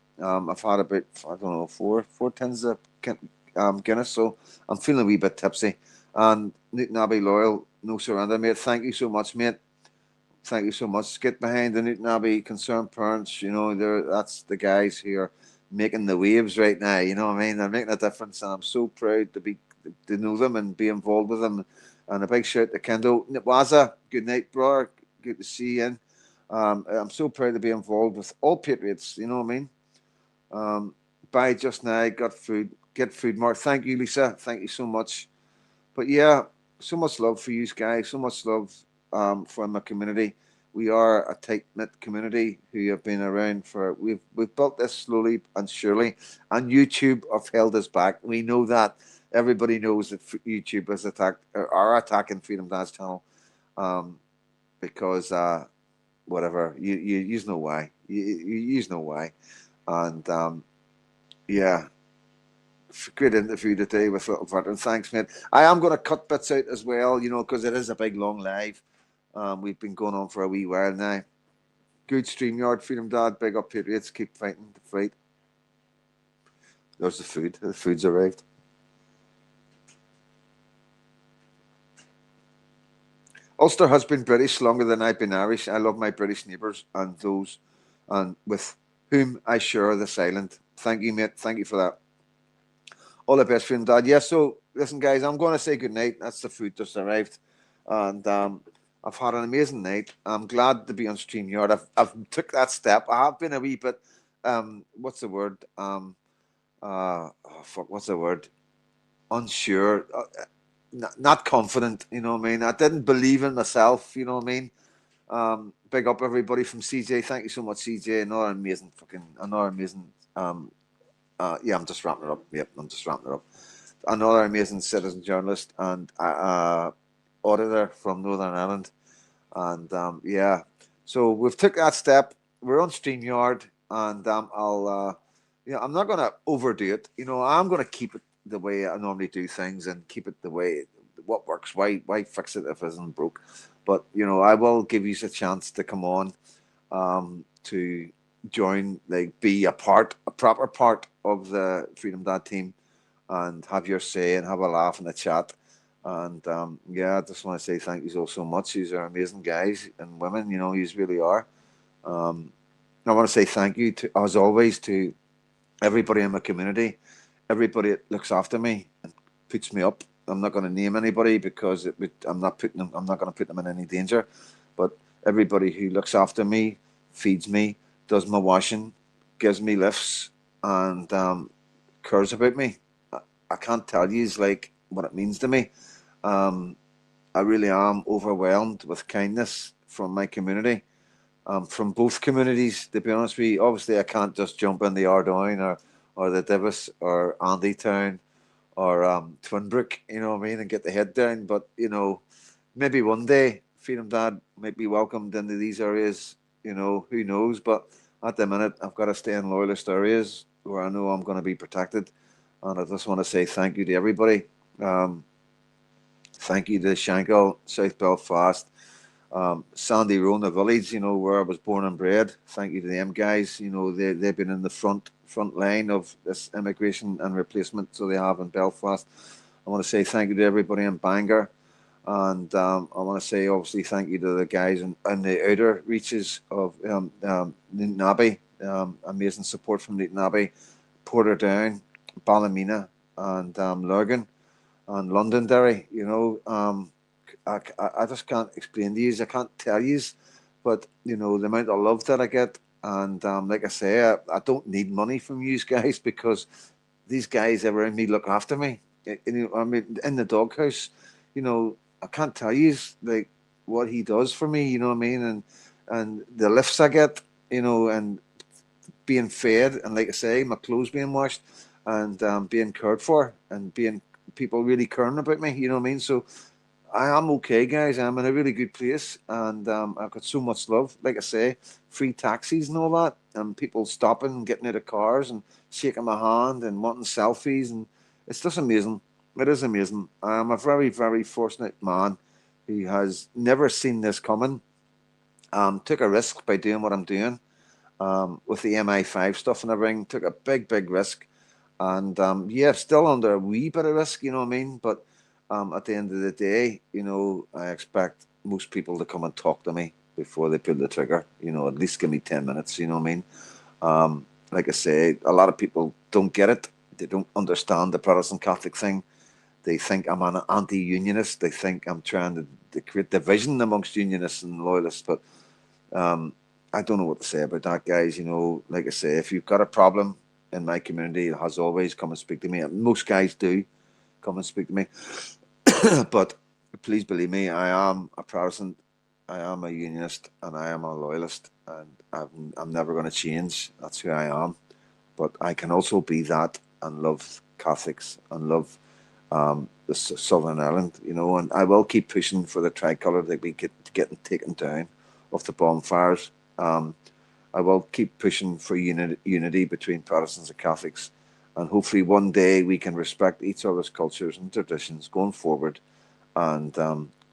I've had about, I don't know, four tins of Guinness, so I'm feeling a wee bit tipsy. And Newton Abbey Loyal, no surrender, mate. Thank you so much, mate. thank you so much. Get behind the Newton Abbey Concerned Parents. You know, that's the guys here making the waves right now. You know what I mean? They're making a difference, and I'm so proud to know them and be involved with them. And a big shout to Kendo Nipwaza. Good night, brother. Good to see you. I'm so proud to be involved with all Patriots. You know what I mean? Buy just now, got food, get food. Mark, thank you, Lisa. Thank you so much. But yeah, so much love for you guys. So much love for my community. We are a tight knit community who have been around for. We've built this slowly and surely, and YouTube have held us back. We know that. Everybody knows that YouTube is are attacking Freedom Dance channel, because whatever you know why you know why, and yeah. Great interview today with Little Veteran. Thanks, mate. I am going to cut bits out as well, you know, because it is a big long live. We've been going on for a wee while now. Good StreamYard, Freedom Dad. Big up Patriots. Keep fighting the fight. There's the food. The food's arrived. Ulster has been British longer than I've been Irish. I love my British neighbours and those and with whom I share this island. Thank you, mate. Thank you for that. All the best, Freedom Dad. Yeah, so listen, guys, I'm going to say good night. That's the food just arrived. And I've had an amazing night. I'm glad to be on StreamYard. I've took that step. I have been a wee bit, what's the word? What's the word? Unsure. Not confident, you know what I mean? I didn't believe in myself, you know what I mean? Big up everybody from CJ. Thank you so much, CJ. Another amazing, yeah, I'm just wrapping it up. Yep, I'm just wrapping it up. Another amazing citizen journalist and auditor from Northern Ireland. And yeah, so we've took that step. We're on StreamYard, and I'm not going to overdo it. You know, I'm going to keep it the way I normally do things and keep it the way what works. Why fix it if it isn't broke? But you know, I will give you a chance to come on, to join, like, be a proper part of the Freedom Dad team, and have your say and have a laugh and a chat. And yeah, I just want to say thank you all so much. These are amazing guys and women, you know, you really are. I want to say thank you to, as always, to everybody in my community, everybody that looks after me and puts me up. I'm not going to name anybody because I'm not going to put them in any danger. But everybody who looks after me, feeds me, does my washing, gives me lifts, and cares about me. I can't tell you like what it means to me. I really am overwhelmed with kindness from my community, from both communities. To be honest with you, obviously I can't just jump in the Ardoyne or the Divis or Andy Town or Twinbrook, you know what I mean, and get the head down. But you know, maybe one day Freedom Dad might be welcomed into these areas. You know, who knows? But at the minute, I've got to stay in loyalist areas where I know I'm going to be protected. And I just want to say thank you to everybody. Thank you to Shankill, South Belfast, Sandy Rona Village, you know, where I was born and bred. Thank you to them guys. You know, they've been in the front line of this immigration and replacement, so they have in Belfast. I want to say thank you to everybody in Bangor. And I want to say, obviously, thank you to the guys in the outer reaches of Newton Abbey. Amazing support from Newton Abbey, Portadown, Ballymena, and Lurgan, and Londonderry. You know, I just can't explain to you. I can't tell you, but you know the amount of love that I get, and like I say, I don't need money from you guys because these guys around me look after me. You know, I mean, in the doghouse, you know, I can't tell you like what he does for me. You know what I mean, and the lifts I get, you know, and being fed, and like I say, my clothes being washed, and being cared for, and being people really caring about me. You know what I mean? So I am okay, guys. I'm in a really good place, and I've got so much love. Like I say, free taxis and all that, and people stopping and getting out of cars and shaking my hand and wanting selfies, and it's just amazing. It is amazing. I'm a very, very fortunate man who has never seen this coming. Took a risk by doing what I'm doing, with the MI5 stuff and everything. Took a big, big risk, and yeah, still under a wee bit of risk. You know what I mean? But at the end of the day, you know, I expect most people to come and talk to me. before they pull the trigger. You know, at least give me 10 minutes. You know what I mean? Like I say, a lot of people don't get it. They don't understand the Protestant Catholic thing. They think I'm an anti-unionist. They think I'm trying to create division amongst unionists and loyalists. But I don't know what to say about that, guys. You know, like I say, if you've got a problem in my community, as always, come and speak to me. Most guys do come and speak to me. But please believe me, I am a Protestant, I am a unionist, and I am a loyalist, and I'm never going to change. That's who I am. But I can also be that and love Catholics and love the Southern Ireland, you know, and I will keep pushing for the tricolour that we get getting taken down of the bonfires. I will keep pushing for unity between Protestants and Catholics, and hopefully one day we can respect each other's cultures and traditions going forward, and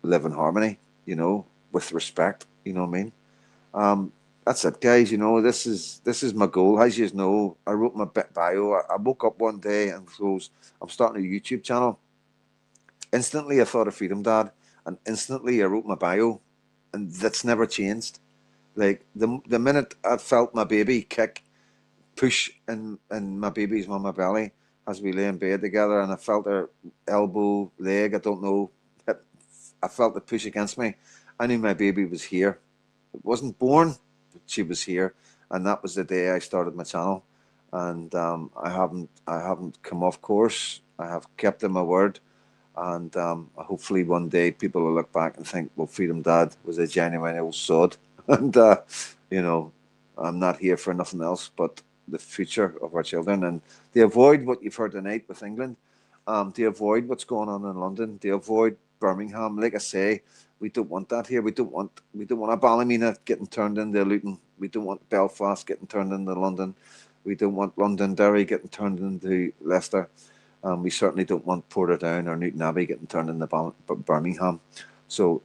live in harmony, you know, with respect. You know what I mean? That's it, guys. You know, this is my goal. As you know, I wrote my bio. I woke up one day and goes, I'm starting a YouTube channel. Instantly, I thought of Freedom Dad, and instantly I wrote my bio, and that's never changed. Like the minute I felt my baby kick, push in my baby's mama belly as we lay in bed together, and I felt her elbow, leg, I don't know, I felt the push against me. I knew my baby was here. It wasn't born, but she was here, and that was the day I started my channel. And I haven't come off course. I have kept to my word, and hopefully one day people will look back and think, well, Freedom Dad was a genuine old sod, and you know, I'm not here for nothing else but the future of our children, and to avoid what you've heard tonight with England, to avoid what's going on in London, to avoid Birmingham. Like I say, we don't want that here. We don't want a Ballymena getting turned into Luton. We don't want Belfast getting turned into London. We don't want Londonderry getting turned into Leicester. We certainly don't want Portadown or Newton Abbey getting turned into Birmingham. So,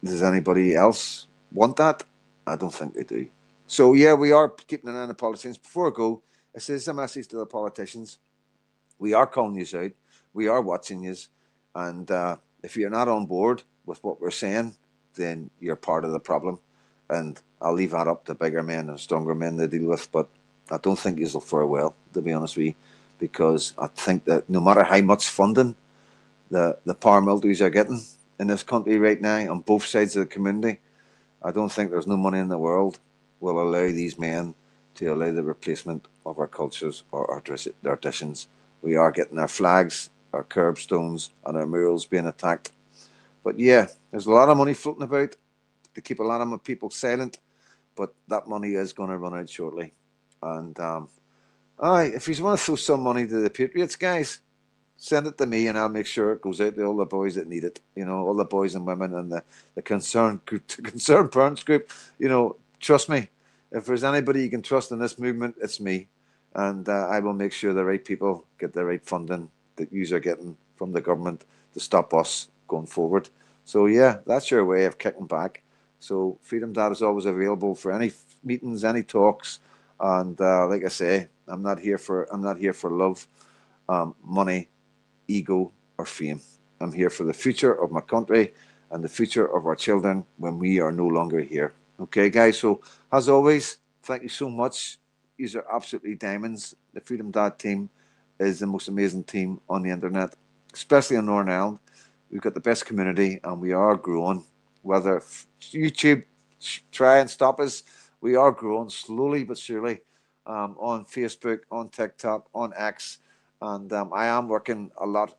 does anybody else want that? I don't think they do. So, yeah, we are keeping an eye on the politicians. Before I go, this is a message to the politicians. We are calling you out. We are watching you. And if you're not on board with what we're saying, then you're part of the problem. And I'll leave that up to bigger men and stronger men to deal with. But I don't think you'll fare well, to be honest with you, because I think that no matter how much funding the paramilitaries are getting in this country right now on both sides of the community, I don't think there's no money in the world will allow these men to allow the replacement of our cultures or our traditions. We are getting our flags, our curbstones, and our murals being attacked. But yeah, there's a lot of money floating about to keep a lot of people silent, but that money is going to run out shortly. And if you want to throw some money to the Patriots, guys, send it to me, and I'll make sure it goes out to all the boys that need it. You know, all the boys and women, and the concerned group, the concerned parents group. You know, trust me. If there's anybody you can trust in this movement, it's me, and I will make sure the right people get the right funding that you are getting from the government to stop us going forward. So yeah, that's your way of kicking back. So Freedom Dad is always available for any meetings, any talks, and like I say, I'm not here for love, money, ego, or fame. I'm here for the future of my country and the future of our children when we are no longer here. Okay, guys. So as always, thank you so much. These are absolutely diamonds. The Freedom Dad team is the most amazing team on the internet, especially in Northern Ireland. We've got the best community, and we are growing. Whether YouTube try and stop us, we are growing slowly but surely, on Facebook, on TikTok, on X, and I am working a lot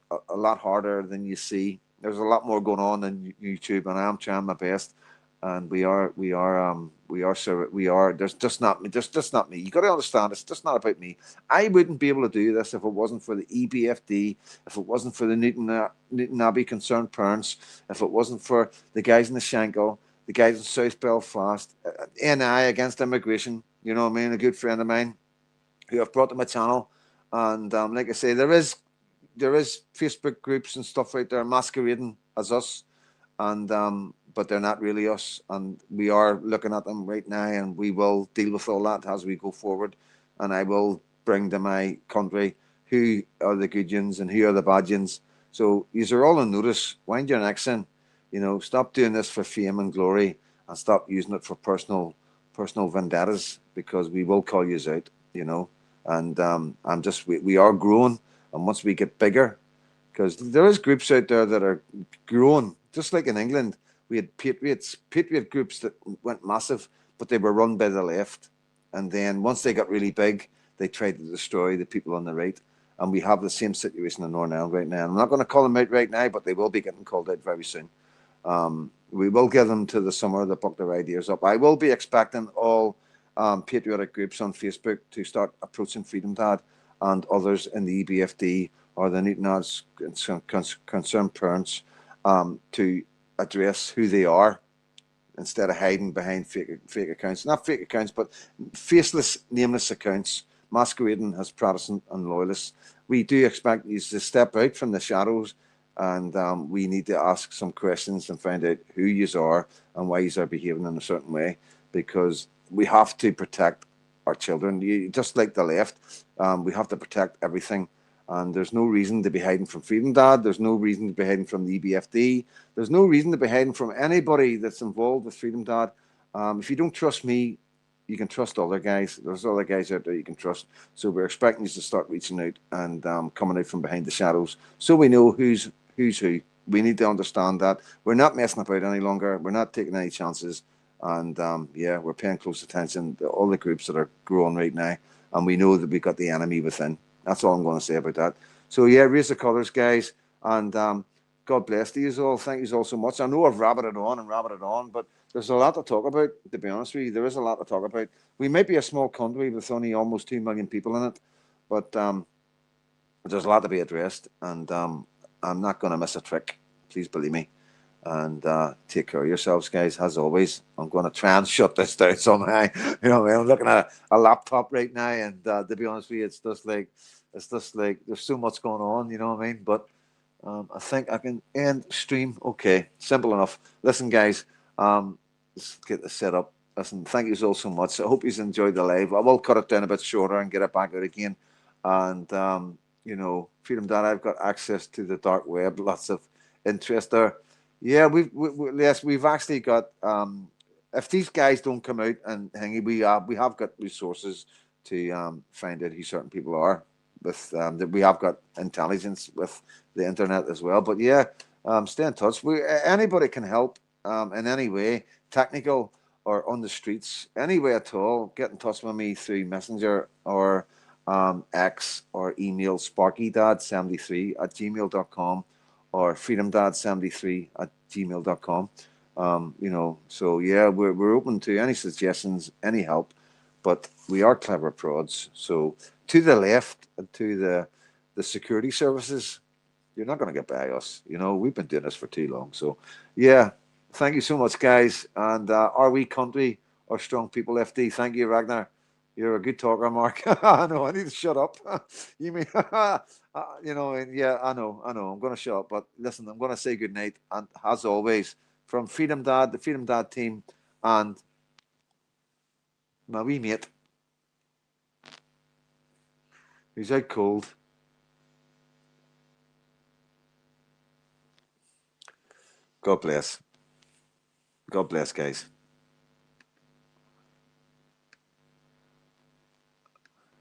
harder than you see. There's a lot more going on than YouTube, and I am trying my best. And we are. There's just not me. You got to understand, it's just not about me. I wouldn't be able to do this if it wasn't for the EBFD, if it wasn't for the Newton Abbey concerned parents, if it wasn't for the guys in the Shankill, the guys in South Belfast, NI against immigration. You know what I mean? A good friend of mine who I've brought to my channel, and like I say, there is Facebook groups and stuff out there masquerading as us, and but they're not really us, and we are looking at them right now, and we will deal with all that as we go forward, and I will bring to my country who are the good ones and who are the bad ones. So these are all on notice. Wind your necks in, you know, stop doing this for fame and glory, and stop using it for personal vendettas, because we will call you out, you know. And we are growing, and once we get bigger, because there is groups out there that are growing, just like in England. We had patriot groups that went massive, but they were run by the left. And then once they got really big, they tried to destroy the people on the right. And we have the same situation in Northern Ireland right now. I'm not going to call them out right now, but they will be getting called out very soon. We will get them to the summer to buck their ideas up. I will be expecting all patriotic groups on Facebook to start approaching Freedom Dad and others in the EBFD or the Newton Arts concerned parents to address who they are, instead of hiding behind fake accounts. Not fake accounts, but faceless, nameless accounts masquerading as Protestant and loyalists. We do expect you to step out from the shadows, and we need to ask some questions and find out who you are and why you are behaving in a certain way, because we have to protect our children. Just like the left, we have to protect everything. And there's no reason to be hiding from Freedom Dad. There's no reason to be hiding from the EBFD. There's no reason to be hiding from anybody that's involved with Freedom Dad. If you don't trust me, you can trust other guys. There's other guys out there you can trust. So we're expecting you to start reaching out and coming out from behind the shadows, so we know who's who. We need to understand that we're not messing about any longer. We're not taking any chances. And yeah, we're paying close attention to all the groups that are growing right now. And we know that we've got the enemy within. That's all I'm going to say about that. So yeah, raise the colours, guys, and God bless you all. Thank you all so much. I know I've rabbited on, but there's a lot to talk about. To be honest with you, there is a lot to talk about. We might be a small country with only almost 2 million people in it, but there's a lot to be addressed, and I'm not going to miss a trick. Please believe me. And take care of yourselves, guys. As always, I'm going to try and shut this down somehow. You know, I'm looking at a laptop right now, and to be honest with you, it's just like there's so much going on. You know what I mean? But I think I can end stream. Okay, simple enough. Listen, guys, let's get this set up. Listen, thank you all so much. I hope you enjoyed the live. I will cut it down a bit shorter and get it back out again. And you know, Freedom Dad, I've got access to the dark web. Lots of interest there. Yeah, we've actually got. If these guys don't come out and hang, we have got resources to find out who certain people are. With we have got intelligence with the internet as well. But yeah, stay in touch. Anybody can help in any way, technical or on the streets, any way at all. Get in touch with me through Messenger or X or email sparkydad73@gmail.com or freedomdad73@gmail.com. You know, so yeah, we're open to any suggestions, any help, but we are clever prods. So to the left and to the security services, you're not going to get by us. You know, we've been doing this for too long. So yeah, thank you so much, guys. And are we country or strong people, FD? Thank you, Ragnar. You're a good talker, Mark. I know. I need to shut up. You mean, you know? And yeah, I know. I'm going to shut up. But listen, I'm going to say good night. And as always, from Freedom Dad, the Freedom Dad team, and my wee mate, who's out cold. God bless. God bless, guys.